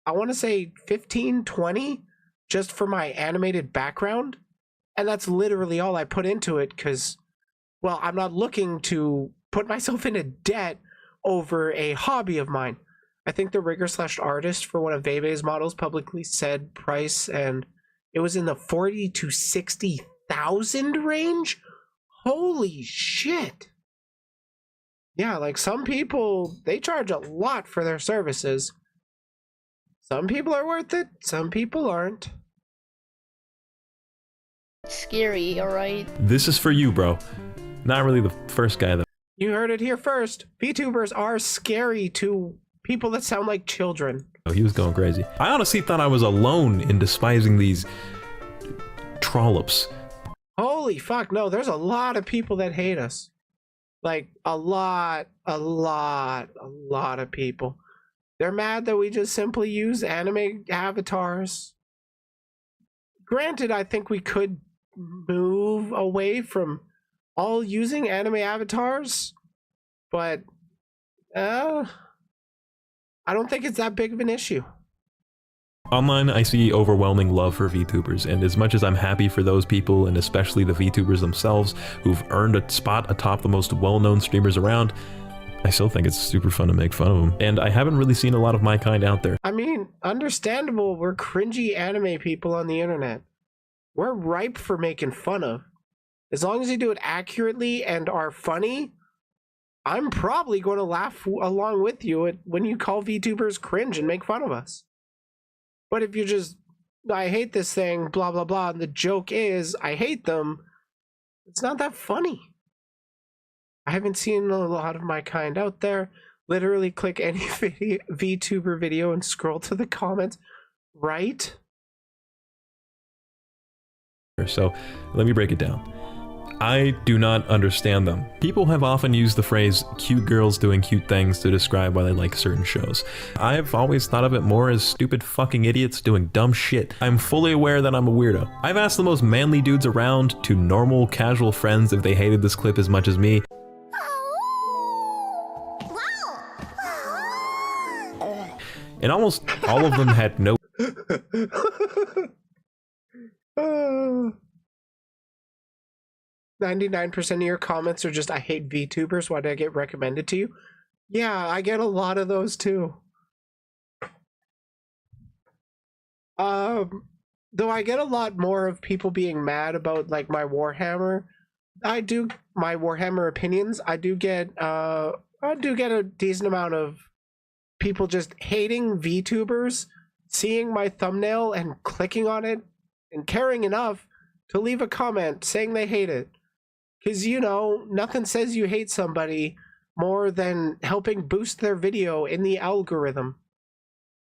want to say 15, 20 just for my animated background. And that's literally all I put into it because, well, I'm not looking to put myself into debt over a hobby of mine. I think the rigger/artist for one of Veve's models publicly said price, and it was in the 40 to 60,000 range. Holy shit. Yeah, like some people, they charge a lot for their services. Some people are worth it, some people aren't. Scary, alright? This is for you, bro. Not really the first guy, though. You heard it here first. VTubers are scary to people that sound like children. Oh, he was going crazy. I honestly thought I was alone in despising these trollops. Holy fuck, no, there's a lot of people that hate us. Like, a lot of people. They're mad that we just simply use anime avatars. Granted, I think we could move away from all using anime avatars, but I don't think it's that big of an issue. Online, I see overwhelming love for VTubers, and as much as I'm happy for those people, and especially the VTubers themselves, who've earned a spot atop the most well-known streamers around, I still think it's super fun to make fun of them. And I haven't really seen a lot of my kind out there. I mean, understandable, we're cringy anime people on the internet. We're ripe for making fun of. As long as you do it accurately and are funny, I'm probably going to laugh along with you when you call VTubers cringe and make fun of us. But if you just, I hate this thing, blah, blah, blah, and the joke is, I hate them, it's not that funny. I haven't seen a lot of my kind out there. Literally click any VTuber video and scroll to the comments, right? So, let me break it down. I do not understand them. People have often used the phrase cute girls doing cute things to describe why they like certain shows. I've always thought of it more as stupid fucking idiots doing dumb shit. I'm fully aware that I'm a weirdo. I've asked the most manly dudes around to normal, casual friends if they hated this clip as much as me. And almost all of them had no 99% of your comments are just, I hate VTubers, why did I get recommended to you? Yeah, I get a lot of those too. Though I get a lot more of people being mad about like my Warhammer. My Warhammer opinions. I do get a decent amount of people just hating VTubers, seeing my thumbnail and clicking on it and caring enough to leave a comment saying they hate it. Because, you know, nothing says you hate somebody more than helping boost their video in the algorithm.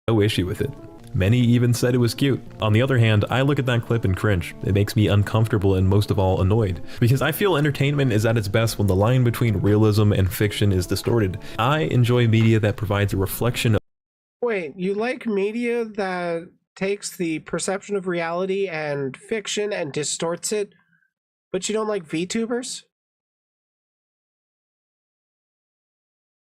No issue with it. Many even said it was cute. On the other hand, I look at that clip and cringe. It makes me uncomfortable and most of all annoyed. Because I feel entertainment is at its best when the line between realism and fiction is distorted. I enjoy media that provides a reflection of— Wait, you like media that takes the perception of reality and fiction and distorts it, but you don't like VTubers?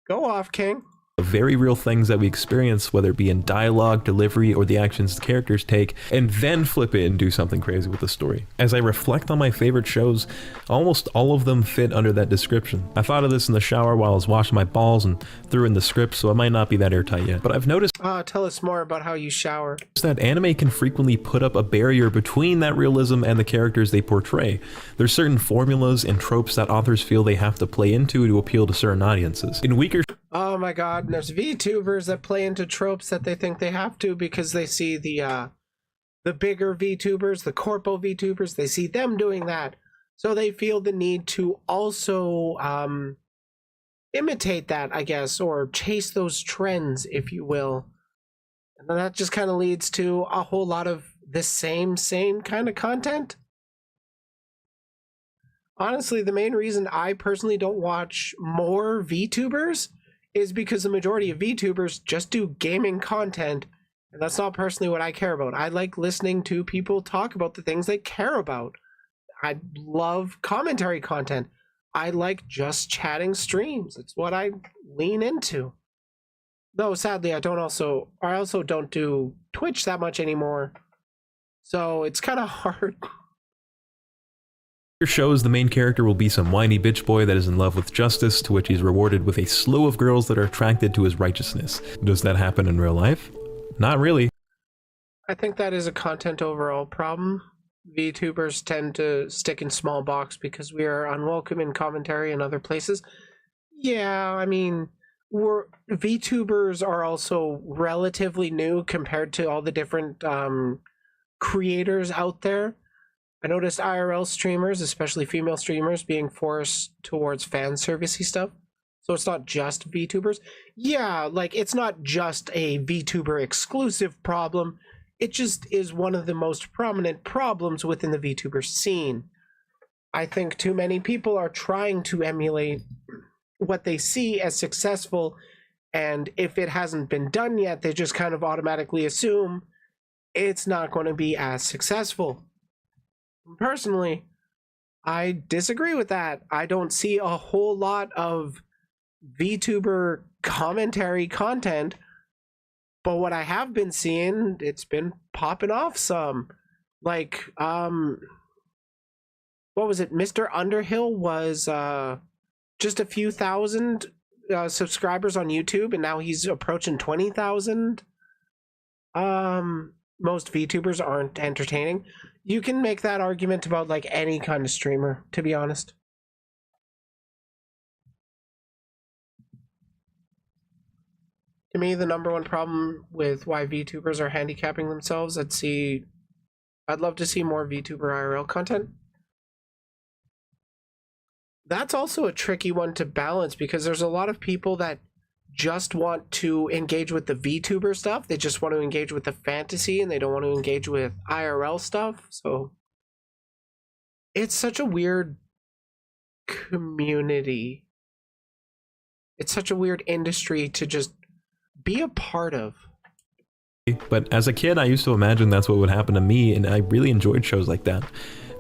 Go off, King. very real things that we experience, whether it be in dialogue, delivery, or the actions the characters take, and then flip it and do something crazy with the story. As I reflect on my favorite shows, almost all of them fit under that description. I thought of this in the shower while I was washing my balls and threw in the script, so it might not be that airtight yet. But I've noticed— tell us more about how you shower. That anime can frequently put up a barrier between that realism and the characters they portray. There's certain formulas and tropes that authors feel they have to play into to appeal to certain audiences. In weaker— Oh my god, and there's VTubers that play into tropes that they think they have to because they see the bigger VTubers, the corpo VTubers, they see them doing that. So they feel the need to also imitate that, I guess, or chase those trends, if you will. And then that just kind of leads to a whole lot of the same kind of content. Honestly, the main reason I personally don't watch more VTubers is because the majority of VTubers just do gaming content, and that's not personally what I care about. I like listening to people talk about the things they care about. I love commentary content. I like just chatting streams. It's what I lean into. Though sadly, I also don't do Twitch that much anymore. So it's kind of hard. Shows the main character will be some whiny bitch boy that is in love with justice, to which he's rewarded with a slew of girls that are attracted to his righteousness. Does that happen in real life? Not really. I think that is a content overall problem. VTubers tend to stick in small box because we are unwelcome in commentary and other places. Yeah, I mean, VTubers are also relatively new compared to all the different creators out there. I noticed IRL streamers, especially female streamers, being forced towards fan servicey stuff. So it's not just VTubers. Yeah, like, it's not just a VTuber exclusive problem. It just is one of the most prominent problems within the VTuber scene. I think too many people are trying to emulate what they see as successful, and if it hasn't been done yet, they just kind of automatically assume it's not going to be as successful. Personally, I disagree with that. I don't see a whole lot of VTuber commentary content, but what I have been seeing, it's been popping off some. Like, what was it? Mr. Underhill was just a few thousand subscribers on YouTube, and now he's approaching 20,000. Most VTubers aren't entertaining. You can make that argument about like any kind of streamer, to be honest. To me, the number one problem with why VTubers are handicapping themselves, I'd love to see more VTuber IRL content. That's also a tricky one to balance because there's a lot of people that just want to engage with the VTuber stuff. They just want to engage with the fantasy and they don't want to engage with IRL stuff. So it's such a weird community. It's such a weird industry to just be a part of. But as a kid, I used to imagine that's what would happen to me, and I really enjoyed shows like that.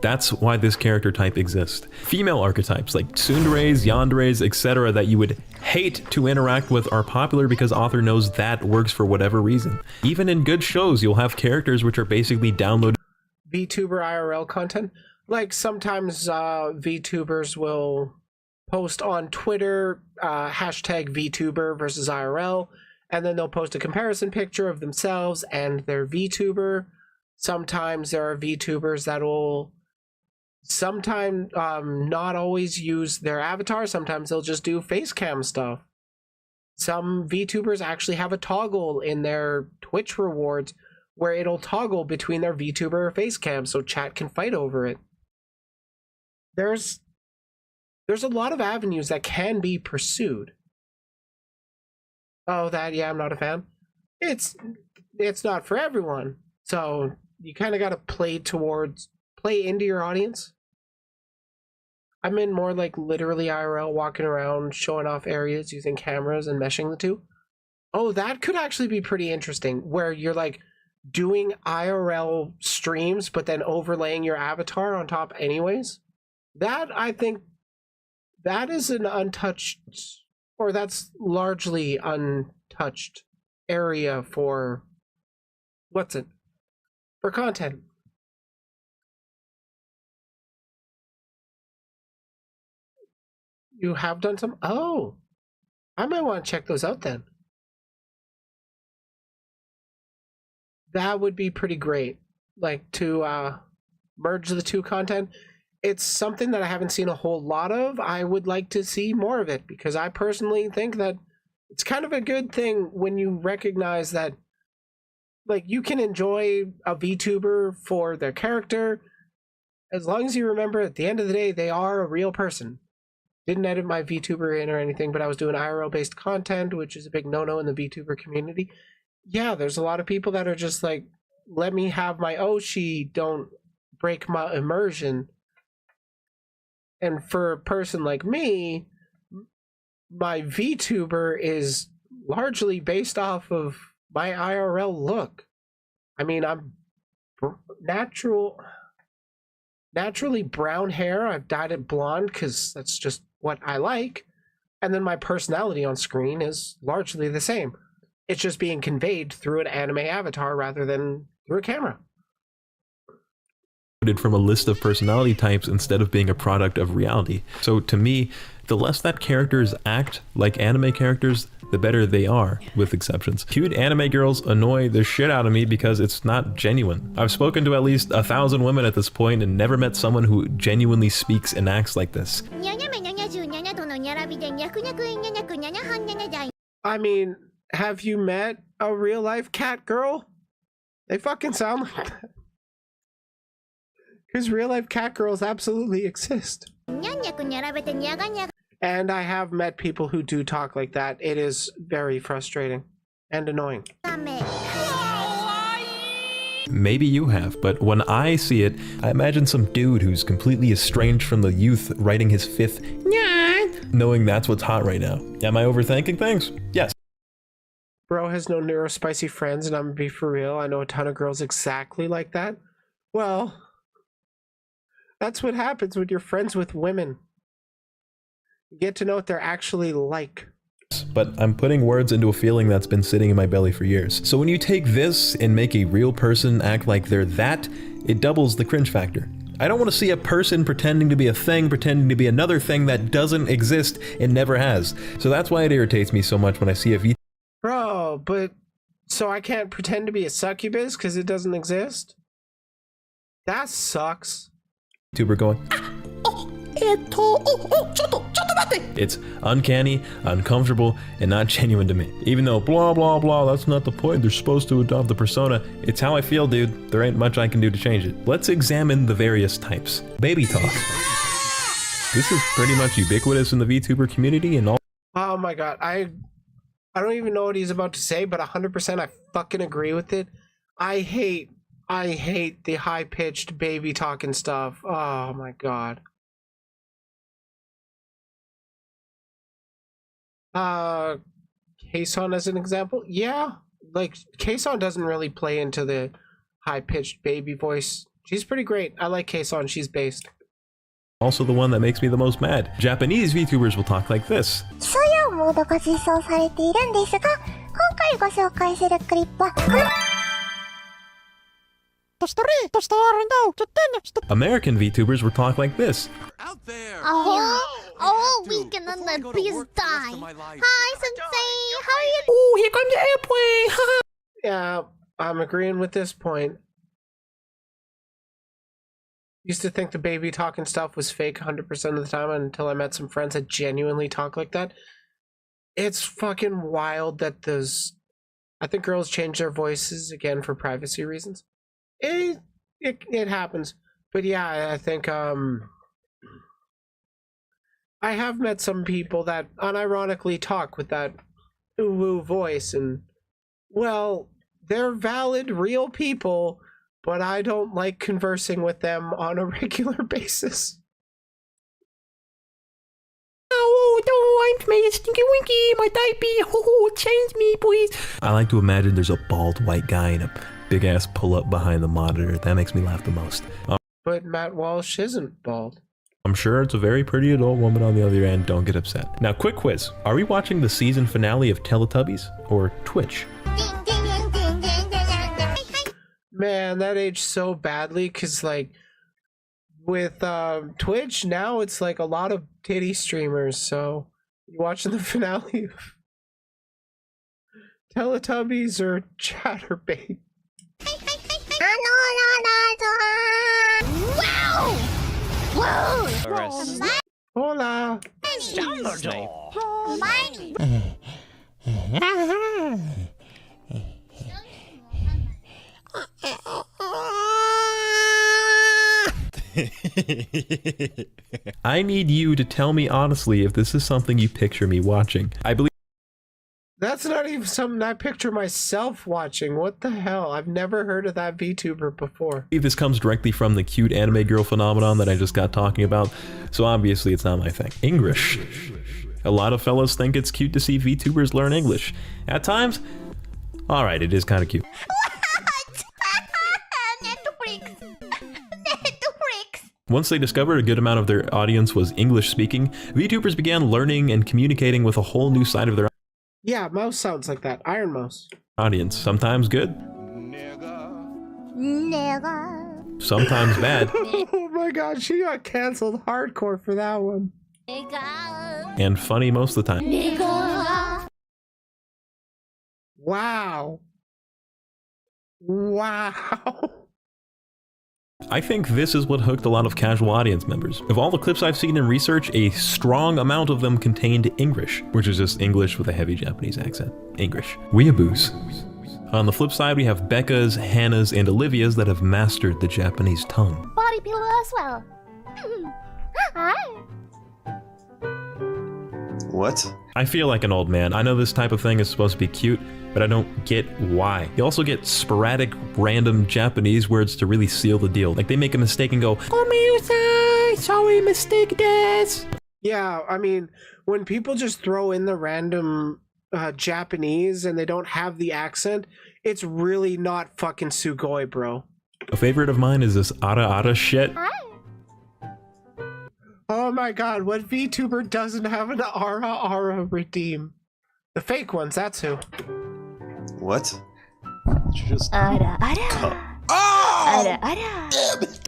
That's why this character type exists. Female archetypes like tsunderes, yanderes, etc. that you would hate to interact with are popular because author knows that works for whatever reason. Even in good shows, you'll have characters which are basically downloaded VTuber IRL content. Like sometimes VTubers will post on Twitter hashtag VTuber versus IRL, and then they'll post a comparison picture of themselves and their VTuber. Sometimes there are VTubers that will not always use their avatar. Sometimes they'll just do face cam stuff. Some VTubers actually have a toggle in their Twitch rewards where it'll toggle between their VTuber or face cam so chat can fight over it. There's a lot of avenues that can be pursued. Oh, I'm not a fan. It's not for everyone. So you kind of got to play into your audience. I'm in more like literally IRL, walking around, showing off areas using cameras and meshing the two. Oh, that could actually be pretty interesting, where you're like doing IRL streams, but then overlaying your avatar on top anyways. That, I think, that is an untouched, or that's largely untouched area for, for content. You have done some? Oh, I might want to check those out then. That would be pretty great. Like to merge the two content. It's something that I haven't seen a whole lot of. I would like to see more of it because I personally think that it's kind of a good thing when you recognize that, like, you can enjoy a VTuber for their character as long as you remember at the end of the day they are a real person. Didn't edit my VTuber in or anything, but I was doing IRL-based content, which is a big no-no in the VTuber community. Yeah, there's a lot of people that are just like, let me have my Oshi, don't break my immersion. And for a person like me, my VTuber is largely based off of my IRL look. I mean, I'm naturally brown hair. I've dyed it blonde because that's just what I like. And then my personality on screen is largely the same. It's just being conveyed through an anime avatar rather than through a camera. From a list of personality types instead of being a product of reality. So to me, the less that characters act like anime characters, the better they are, with exceptions. Cute anime girls annoy the shit out of me because it's not genuine. I've spoken to at least 1,000 women at this point and never met someone who genuinely speaks and acts like this. I mean, have you met a real life cat girl? They fucking sound like that. Because real life cat girls absolutely exist. And I have met people who do talk like that. It is very frustrating and annoying. Maybe you have, but when I see it, I imagine some dude who's completely estranged from the youth writing his fifth knowing that's what's hot right now. Am I overthinking things? Yes. Bro has no neurospicy friends, and I'm gonna be for real. I know a ton of girls exactly like that. Well, that's what happens when you're friends with women. You get to know what they're actually like. But I'm putting words into a feeling that's been sitting in my belly for years. So when you take this and make a real person act like they're that, it doubles the cringe factor. I don't want to see a person pretending to be a thing, pretending to be another thing that doesn't exist and never has. So that's why it irritates me so much when I see a VTuber. Bro, but so I can't pretend to be a succubus because it doesn't exist? That sucks. YouTuber going, it's uncanny, uncomfortable, and not genuine to me. Even though blah blah blah, that's not the point, they're supposed to adopt the persona. It's how I feel, dude. There ain't much I can do to change it. Let's examine the various types. Baby talk. This is pretty much ubiquitous in the VTuber community and all. Oh my god, I don't even know what he's about to say, but 100% I fucking agree with it. I hate the high-pitched baby talking stuff. Oh my god. Kason as an example. Yeah, like Kason doesn't really play into the high-pitched baby voice. She's pretty great. I like Kason. She's based. Also the one that makes me the most mad. Japanese VTubers will talk like this. そういうモードが実装されているんですが、今回ご紹介するクリップはこれ。American VTubers will talk like this. All weekend and the bees die. Hi, Sensei. How are you? Oh, here comes the airplane. Yeah, I'm agreeing with this point. Used to think the baby talking stuff was fake 100% of the time until I met some friends that genuinely talk like that. It's fucking wild that those... I think girls change their voices again for privacy reasons. It happens. But yeah, I think I have met some people that unironically talk with that ooh-woo voice, and well, they're valid, real people, but I don't like conversing with them on a regular basis. Oh, I'm made stinky winky, my diaper, oh, change me, please. I like to imagine there's a bald white guy in a big ass pull up behind the monitor. That makes me laugh the most. But Matt Walsh isn't bald. I'm sure it's a very pretty adult woman on the other end. Don't get upset. Now, quick quiz. Are we watching the season finale of Teletubbies or Twitch? Man, that aged so badly, because like with Twitch now it's like a lot of titty streamers, so you watching the finale of Teletubbies or Chatterbait. Wow! Whoa! Hola! I need you to tell me honestly if this is something you picture me watching. I believe That's not even something I picture myself watching. What the hell? I've never heard of that VTuber before. this comes directly from the cute anime girl phenomenon that I just got talking about, so obviously it's not my thing. English. A lot of fellas think it's cute to see VTubers learn English. At times, alright, it is kind of cute. Once they discovered a good amount of their audience was English speaking, VTubers began learning and communicating with a whole new side of their Yeah, Mouse sounds like that. Iron Mouse. audience. Sometimes good, Nigga. sometimes bad, Oh my god, she got canceled hardcore for that one. and funny most of the time. Nigga. Wow. Wow. I think this is what hooked a lot of casual audience members. Of all the clips I've seen in research, a strong amount of them contained English, which is just English with a heavy Japanese accent. English. Weeaboos. On the flip side, we have Becca's, Hannah's, and Olivia's that have mastered the Japanese tongue. Body pillow as well. Hi. What? I feel like an old man. I know this type of thing is supposed to be cute, but I don't get why. You also get sporadic, random Japanese words to really seal the deal. Like they make a mistake and go, sorry, mistake desu. Yeah, I mean, when people just throw in the random Japanese and they don't have the accent, it's really not fucking sugoi, bro. A favorite of mine is this ara shit. Oh my god, what VTuber doesn't have an ara redeem? The fake ones, that's who. What? Just ara. Oh! Ara.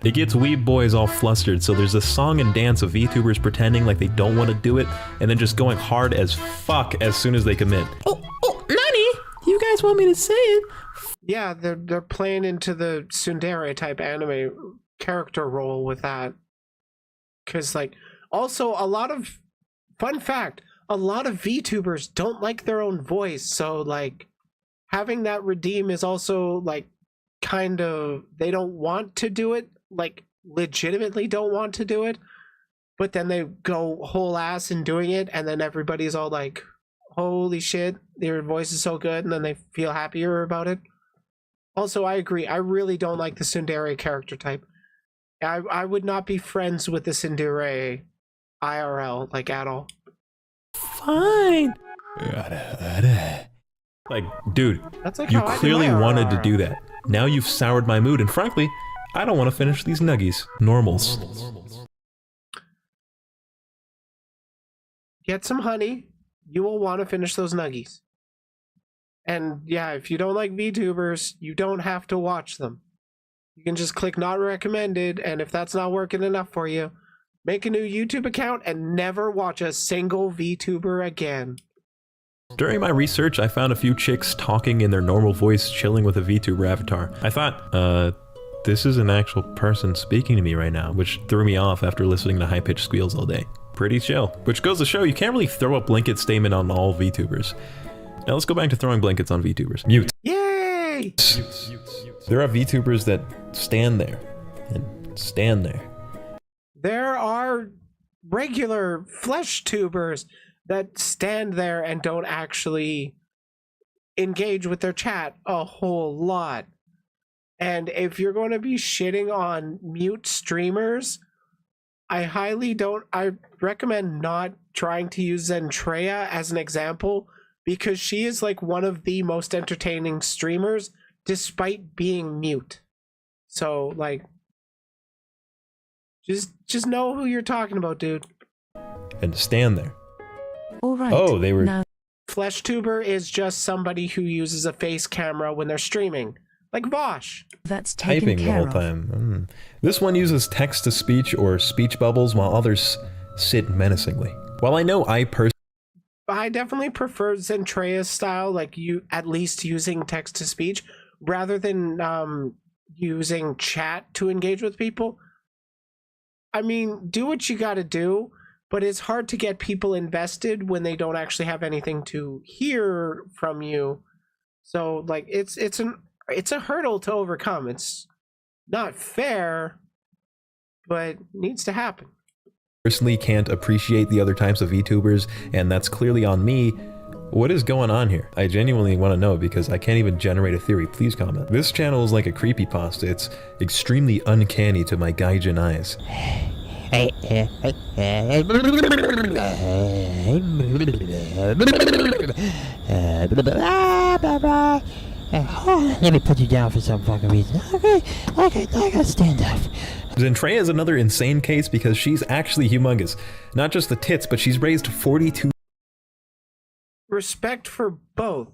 It gets weeb boys all flustered, so there's this song and dance of VTubers pretending like they don't want to do it, and then just going hard as fuck as soon as they commit. Oh, Nani? You guys want me to say it? Yeah, they're playing into the tsundere type anime character role with that. Because, like, also a lot of, fun fact, a lot of VTubers don't like their own voice, so, like, having that redeem is also, like, kind of, they don't want to do it, like, legitimately don't want to do it, but then they go whole ass in doing it, and then everybody's all like, holy shit, their voice is so good, and then they feel happier about it. Also, I agree, I really don't like the tsundere character type. I would not be friends with the tsundere IRL, like, at all. Fine. Like, dude, That's like you how I do clearly my wanted to RR. do that. Now you've soured my mood, and frankly, I don't want to finish these nuggies. Normals. Get some honey. You will want to finish those nuggies. And yeah, if you don't like VTubers, you don't have to watch them. You can just click not recommended, and if that's not working enough for you, make a new YouTube account and never watch a single VTuber again. During my research, I found a few chicks talking in their normal voice, chilling with a VTuber avatar. I thought, this is an actual person speaking to me right now, which threw me off after listening to high-pitched squeals all day. Pretty chill. Which goes to show you can't really throw a blanket statement on all VTubers. Now let's go back to throwing blankets on VTubers. Mute. Yay! There are VTubers that stand there and stand there. There are regular flesh tubers that stand there and don't actually engage with their chat a whole lot. And if you're going to be shitting on mute streamers, I recommend not trying to use Zentreya as an example, because she is like one of the most entertaining streamers despite being mute. So like, just know who you're talking about, dude. And stand there. All right. Oh, they were... Now FleshTuber is just somebody who uses a face camera when they're streaming. Like Vosh. That's taken typing the care whole of. time. This one uses text-to-speech or speech bubbles, while others sit menacingly. While I know I definitely prefer Zentreya's style, like you at least using text-to-speech, rather than using chat to engage with people. I mean, do what you gotta do, but it's hard to get people invested when they don't actually have anything to hear from you. So like it's a hurdle to overcome. It's not fair, but needs to happen. personally can't appreciate the other types of VTubers, and that's clearly on me. What is going on here? I genuinely want to know because I can't even generate a theory. Please comment. This channel is like a creepypasta. It's extremely uncanny to my gaijin eyes. Let me put you down for some fucking reason. Okay, I gotta stand up. Zentreya is another insane case because she's actually humongous. Not just the tits, but she's raised 42. Respect for both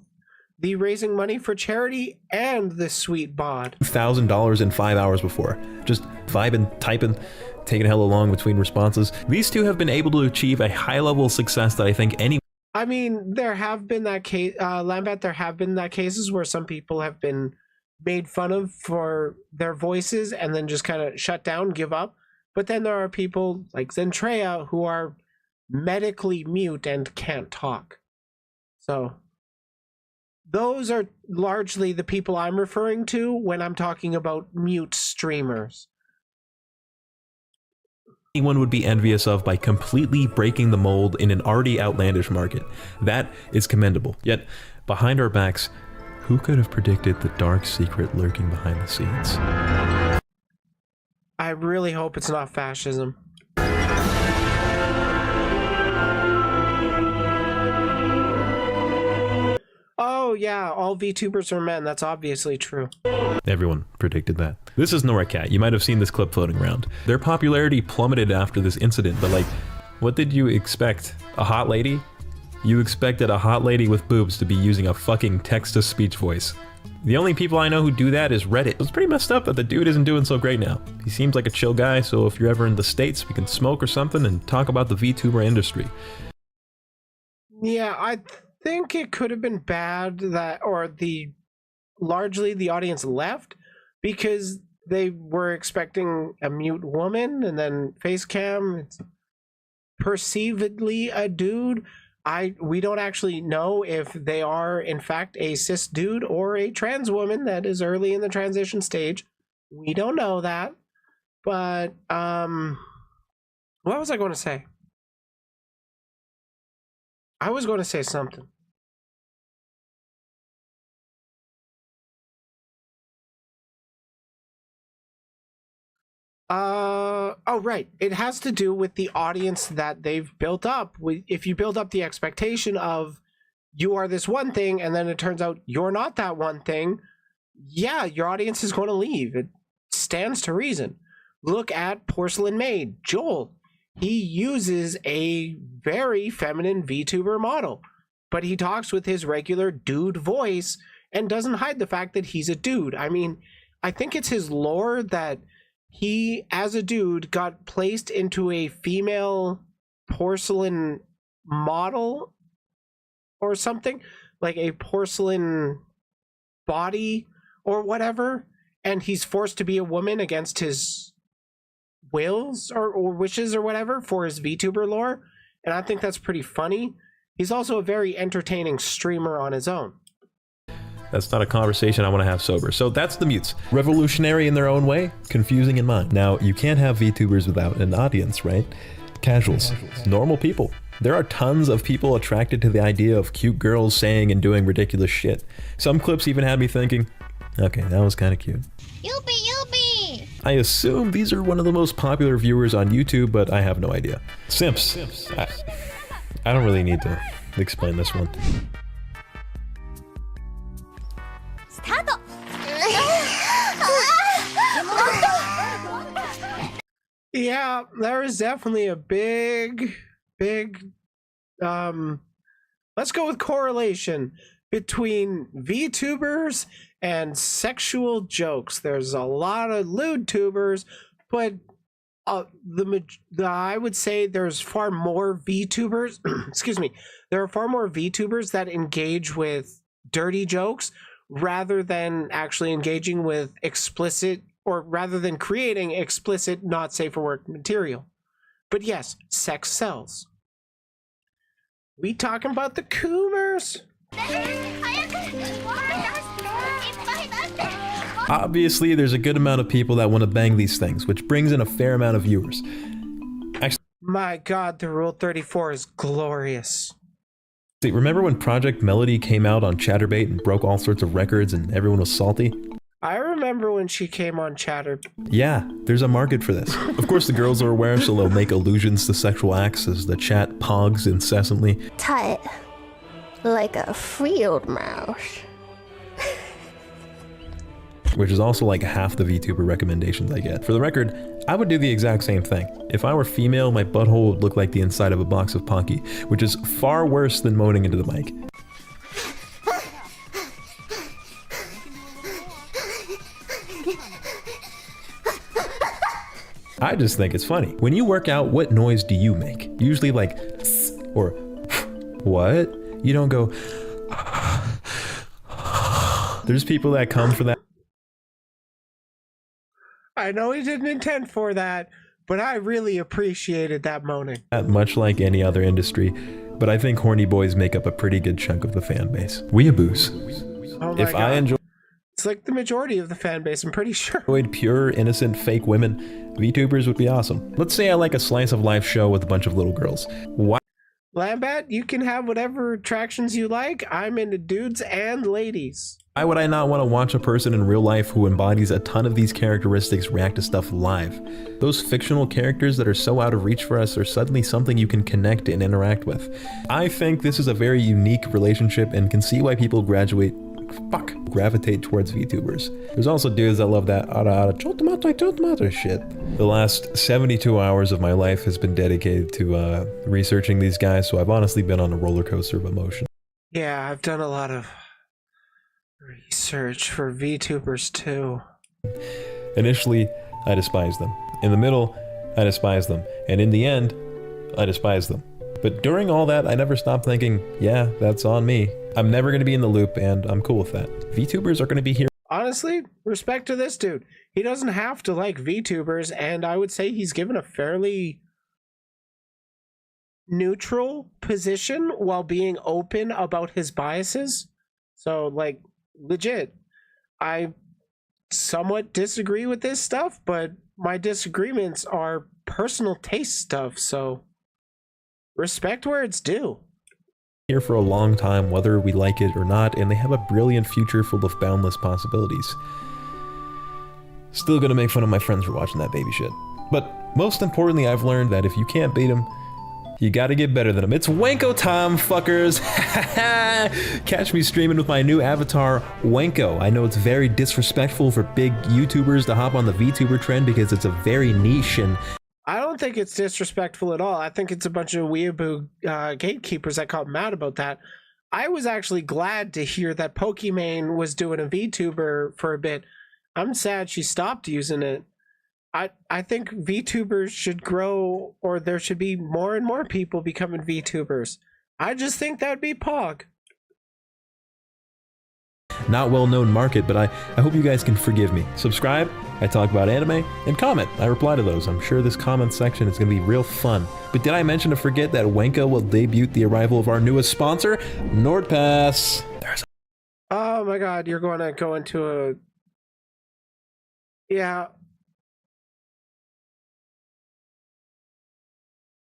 the raising money for charity and the sweet bod. $1,000 in 5 hours before. Just vibing, typing, taking hella long between responses. These two have been able to achieve a high level of success that I think any. I mean, there have been that case, Lambat, there have been that cases where some people have been made fun of for their voices and then just kind of shut down, give up. But then there are people like Zentreya who are medically mute and can't talk. So those are largely the people I'm referring to when I'm talking about mute streamers. Anyone would be envious of by completely breaking the mold in an already outlandish market. That is commendable. Yet, behind our backs, who could have predicted the dark secret lurking behind the scenes? I really hope it's not fascism. Oh yeah, all VTubers are men. That's obviously true. Everyone predicted that. This is Noracat. You might have seen this clip floating around. Their popularity plummeted after this incident, but like, what did you expect? A hot lady? You expected a hot lady with boobs to be using a fucking text-to-speech voice. The only people I know who do that is Reddit. It's pretty messed up that the dude isn't doing so great now. He seems like a chill guy, so if you're ever in the States, we can smoke or something and talk about the VTuber industry. Yeah, I think it could have been bad that, or largely the audience left because they were expecting a mute woman and then face cam. It's perceivedly a dude. We don't actually know if they are in fact a cis dude or a trans woman that is early in the transition stage. We don't know that. But what was I going to say? I was going to say something. Oh, right. It has to do with the audience that they've built up. If you build up the expectation of you are this one thing and then it turns out you're not that one thing, yeah, your audience is going to leave. It stands to reason. Look at Porcelain Maid, Joel. He uses a very feminine VTuber model, but he talks with his regular dude voice and doesn't hide the fact that he's a dude. I mean, I think it's his lore that he, as a dude, got placed into a female porcelain model or something, like a porcelain body or whatever, and he's forced to be a woman against his wills or wishes or whatever for his VTuber lore, and I think that's pretty funny. He's also a very entertaining streamer on his own. That's not a conversation I want to have sober. So that's the mutes. Revolutionary in their own way, confusing in mine. Now, you can't have VTubers without an audience, right? Casuals. Normal people. There are tons of people attracted to the idea of cute girls saying and doing ridiculous shit. Some clips even had me thinking, okay, that was kind of cute. Youpie! I assume these are one of the most popular viewers on YouTube, but I have no idea. Simps. I don't really need to explain this one. Yeah, there is definitely a big, let's go with correlation between VTubers and sexual jokes. There's a lot of lewd tubers, but I would say there's far more VTubers, excuse me, there are far more VTubers that engage with dirty jokes rather than actually engaging with explicit, or rather than creating explicit, not safe for work material. But yes, sex sells. We talking about the Coomers? Obviously, there's a good amount of people that want to bang these things, which brings in a fair amount of viewers. Actually, my God, the Rule 34 is glorious. See, remember when Project Melody came out on Chatterbait and broke all sorts of records and everyone was salty? I remember when she came on Chatter. Yeah, there's a market for this. Of course, the girls are aware, so they'll make allusions to sexual acts as the chat pogs incessantly. Tight. Like a field mouse. Which is also like half the VTuber recommendations I get. For the record, I would do the exact same thing. If I were female, my butthole would look like the inside of a box of Pocky, which is far worse than moaning into the mic. I just think it's funny. When you work out, what noise do you make? Usually like, or what? You don't go, there's people that come for that. I know he didn't intend for that, but I really appreciated that moaning. Much like any other industry, but I think horny boys make up a pretty good chunk of the fan base. Weeaboos. Oh my If God. I enjoyed It's like the majority of the fan base, I'm pretty sure. pure, innocent, fake women, VTubers would be awesome. Let's say I like a slice of life show with a bunch of little girls. Why? Lambat, you can have whatever attractions you like. I'm into dudes and ladies. Why would I not want to watch a person in real life who embodies a ton of these characteristics react to stuff live? Those fictional characters that are so out of reach for us are suddenly something you can connect and interact with. I think this is a very unique relationship and can see why people gravitate towards VTubers. There's also dudes that love that tomato shit. The last 72 hours of my life has been dedicated to researching these guys, so I've honestly been on a roller coaster of emotion. Yeah, I've done a lot of research for VTubers too. Initially, I despised them. In the middle, I despised them. And in the end, I despised them. But during all that, I never stopped thinking, yeah, that's on me. I'm never going to be in the loop, and I'm cool with that. VTubers are going to be here. Honestly, respect to this dude. He doesn't have to like VTubers, and I would say he's given a fairly neutral position while being open about his biases. So, like, legit, I somewhat disagree with this stuff, but my disagreements are personal taste stuff, so respect where it's due. Here for a long time, whether we like it or not, and they have a brilliant future full of boundless possibilities. Still gonna make fun of my friends for watching that baby shit. But most importantly, I've learned that if you can't beat him, You gotta get better than him. It's Wanko time, fuckers. Catch me streaming with my new avatar, Wanko. I know it's very disrespectful for big YouTubers to hop on the VTuber trend because it's a very niche and... I don't think it's disrespectful at all. I think it's a bunch of weeaboo gatekeepers that got mad about that. I was actually glad to hear that Pokimane was doing a VTuber for a bit. I'm sad she stopped using it. I think VTubers should grow, or there should be more and more people becoming VTubers. I just think that'd be pog. Not well-known market, but I hope you guys can forgive me. Subscribe, I talk about anime, and comment. I reply to those. I'm sure this comment section is going to be real fun. But did I mention to forget that Wanko will debut the arrival of our newest sponsor, NordPass? Oh my god, you're going to go into a... Yeah.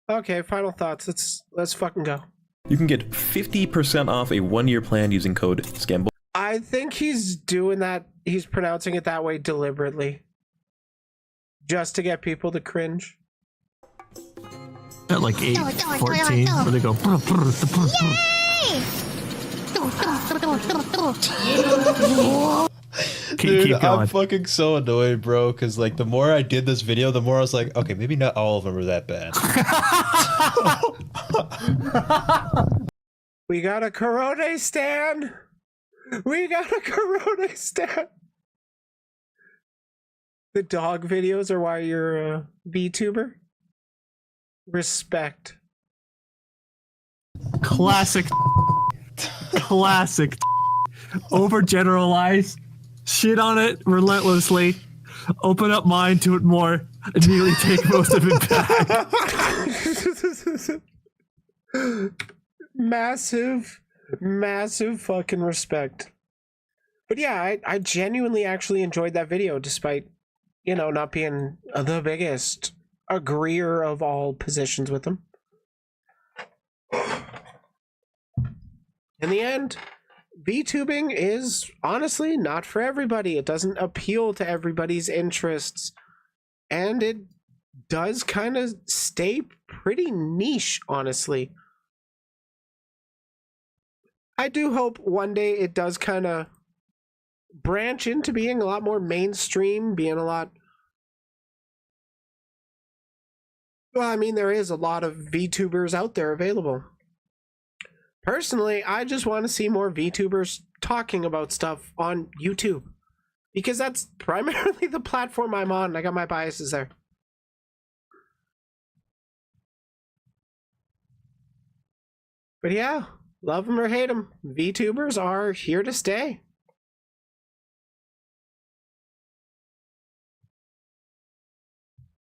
Okay, final thoughts. Let's fucking go. You can get 50% off a 1-year plan using code SCAMBO. I think he's doing that. He's pronouncing it that way deliberately. Just to get people to cringe. At like 8:14, where they go. Dude, keep going. I'm fucking so annoyed, bro, because like the more I did this video, the more I was like, okay, maybe not all of them are that bad. We got a Korone stand. We got a Korone stand. The dog videos are why you're a VTuber. Respect. Classic. Classic. Overgeneralize. Shit on it relentlessly. Open up mind to it more. Immediately take most of it back. Massive fucking respect. But yeah, I genuinely actually enjoyed that video, despite, you know, not being the biggest agreeer of all positions with them. In the end, VTubing is honestly not for everybody. It doesn't appeal to everybody's interests. And it does kind of stay pretty niche, honestly. I do hope one day it does kind of branch into being a lot more mainstream, being a lot... Well, I mean, there is a lot of VTubers out there available. Personally, I just want to see more VTubers talking about stuff on YouTube, because that's primarily the platform I'm on. I got my biases there. But yeah, love them or hate them, VTubers are here to stay.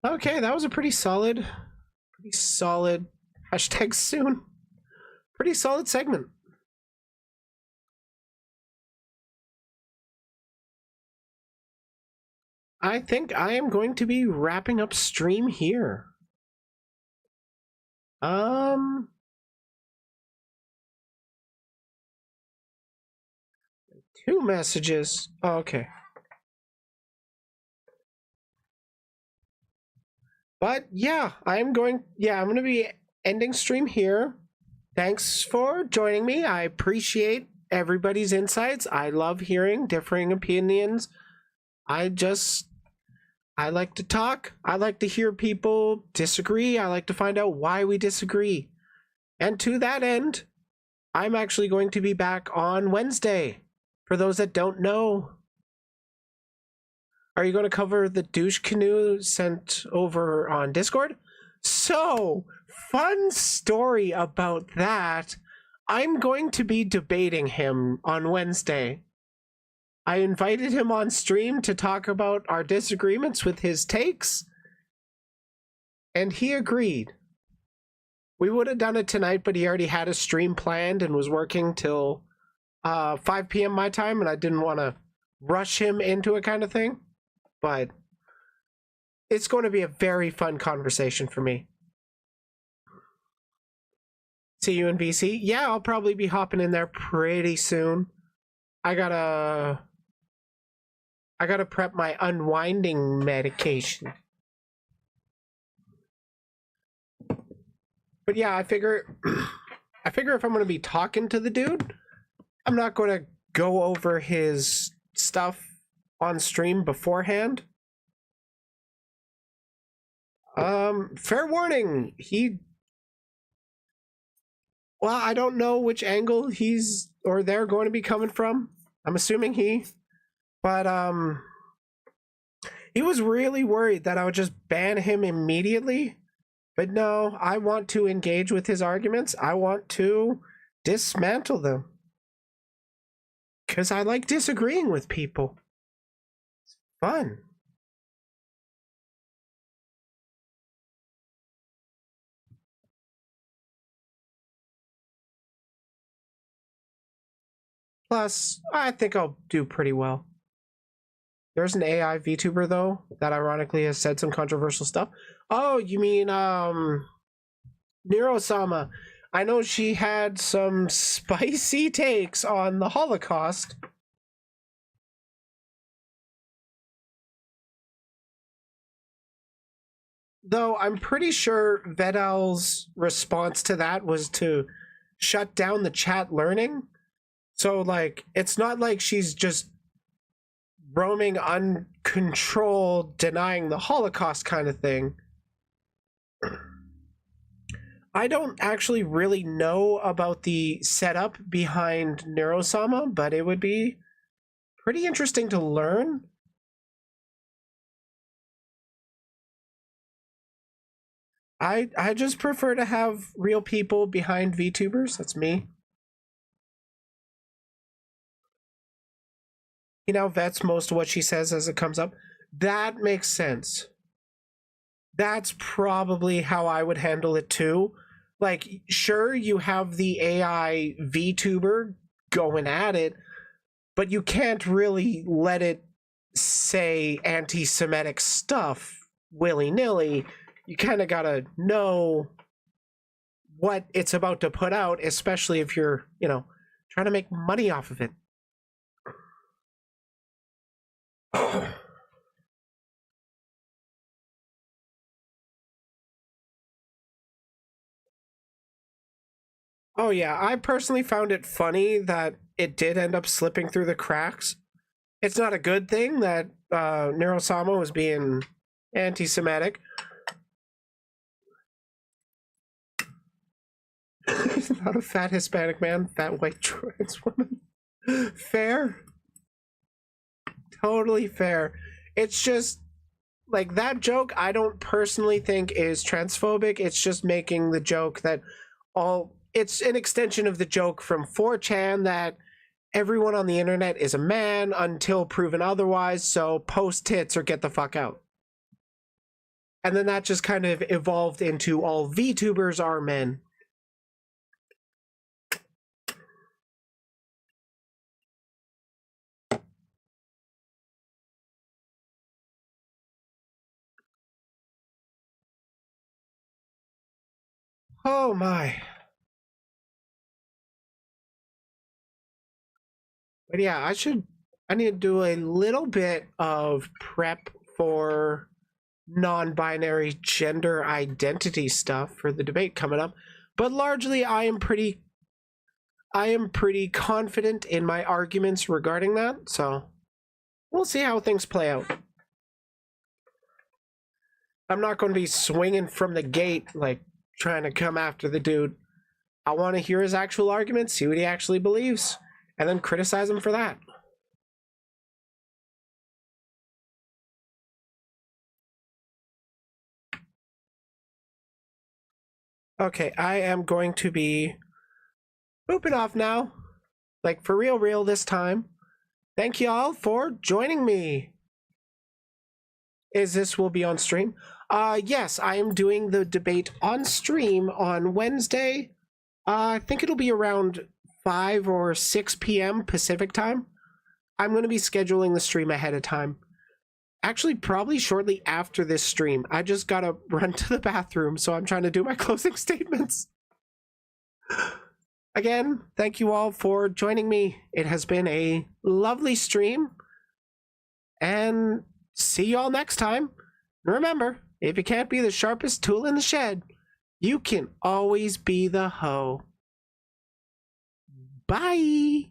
Okay, that was a pretty solid hashtag soon. Pretty solid segment. I think I am going to be wrapping up stream here. 2 messages. Oh, okay. But yeah, I'm going to be ending stream here. Thanks for joining me. I appreciate everybody's insights. I love hearing differing opinions. I like to talk. I like to hear people disagree. I like to find out why we disagree. And to that end, I'm actually going to be back on Wednesday. For those that don't know, are you going to cover the douche canoe sent over on Discord? So, fun story about that. I'm going to be debating him on Wednesday. I invited him on stream to talk about our disagreements with his takes, and he agreed. We would have done it tonight, but he already had a stream planned and was working till 5 p.m. my time, and I didn't want to rush him into it kind of thing. But it's going to be a very fun conversation for me. See you in VC? Yeah, I'll probably be hopping in there pretty soon. I gotta prep my unwinding medication. But yeah, I figure if I'm going to be talking to the dude, I'm not going to go over his stuff on stream beforehand. Fair warning, well, I don't know which angle he's or they're going to be coming from. I'm assuming but he was really worried that I would just ban him immediately. But no, I want to engage with his arguments. I want to dismantle them. Because I like disagreeing with people. It's fun. Plus, I think I'll do pretty well. There's an AI VTuber, though, that ironically has said some controversial stuff. Oh, you mean, Nero-sama. I know she had some spicy takes on the Holocaust. Though I'm pretty sure Vedal's response to that was to shut down the chat learning. So, like, it's not like she's just roaming uncontrolled, denying the Holocaust kind of thing. I don't actually really know about the setup behind Neurosama, but it would be pretty interesting to learn. I just prefer to have real people behind VTubers. That's me. You know, vets most of what she says as it comes up. That makes sense. That's probably how I would handle it too. Like, sure, you have the AI VTuber going at it, but you can't really let it say anti-Semitic stuff willy-nilly. You kind of gotta know what it's about to put out, especially if you're, you know, trying to make money off of it. Oh yeah, I personally found it funny that it did end up slipping through the cracks. It's not a good thing that Neurosama was being anti-Semitic. He's not a fat Hispanic man, fat white trans woman. Fair. Totally fair. It's just, like, that joke I don't personally think is transphobic. It's just making the joke that it's an extension of the joke from 4chan that everyone on the internet is a man until proven otherwise, so post tits or get the fuck out. And then that just kind of evolved into all VTubers are men. Oh my. But yeah, I need to do a little bit of prep for non-binary gender identity stuff for the debate coming up. But largely I am pretty confident in my arguments regarding that, so we'll see how things play out. I'm not going to be swinging from the gate, like, trying to come after the dude. I want to hear his actual arguments, see what he actually believes, and then criticize him for that. Okay, I am going to be booping off now. Like, for real this time. Thank y'all for joining me. This will be on stream? Yes, I am doing the debate on stream on Wednesday. I think it'll be around 5 or 6 p.m. Pacific time. I'm going to be scheduling the stream ahead of time. Actually, probably shortly after this stream. I just gotta run to the bathroom, so I'm trying to do my closing statements. Again, thank you all for joining me. It has been a lovely stream. And see y'all next time. Remember, if you can't be the sharpest tool in the shed, You can always be the hoe. Bye.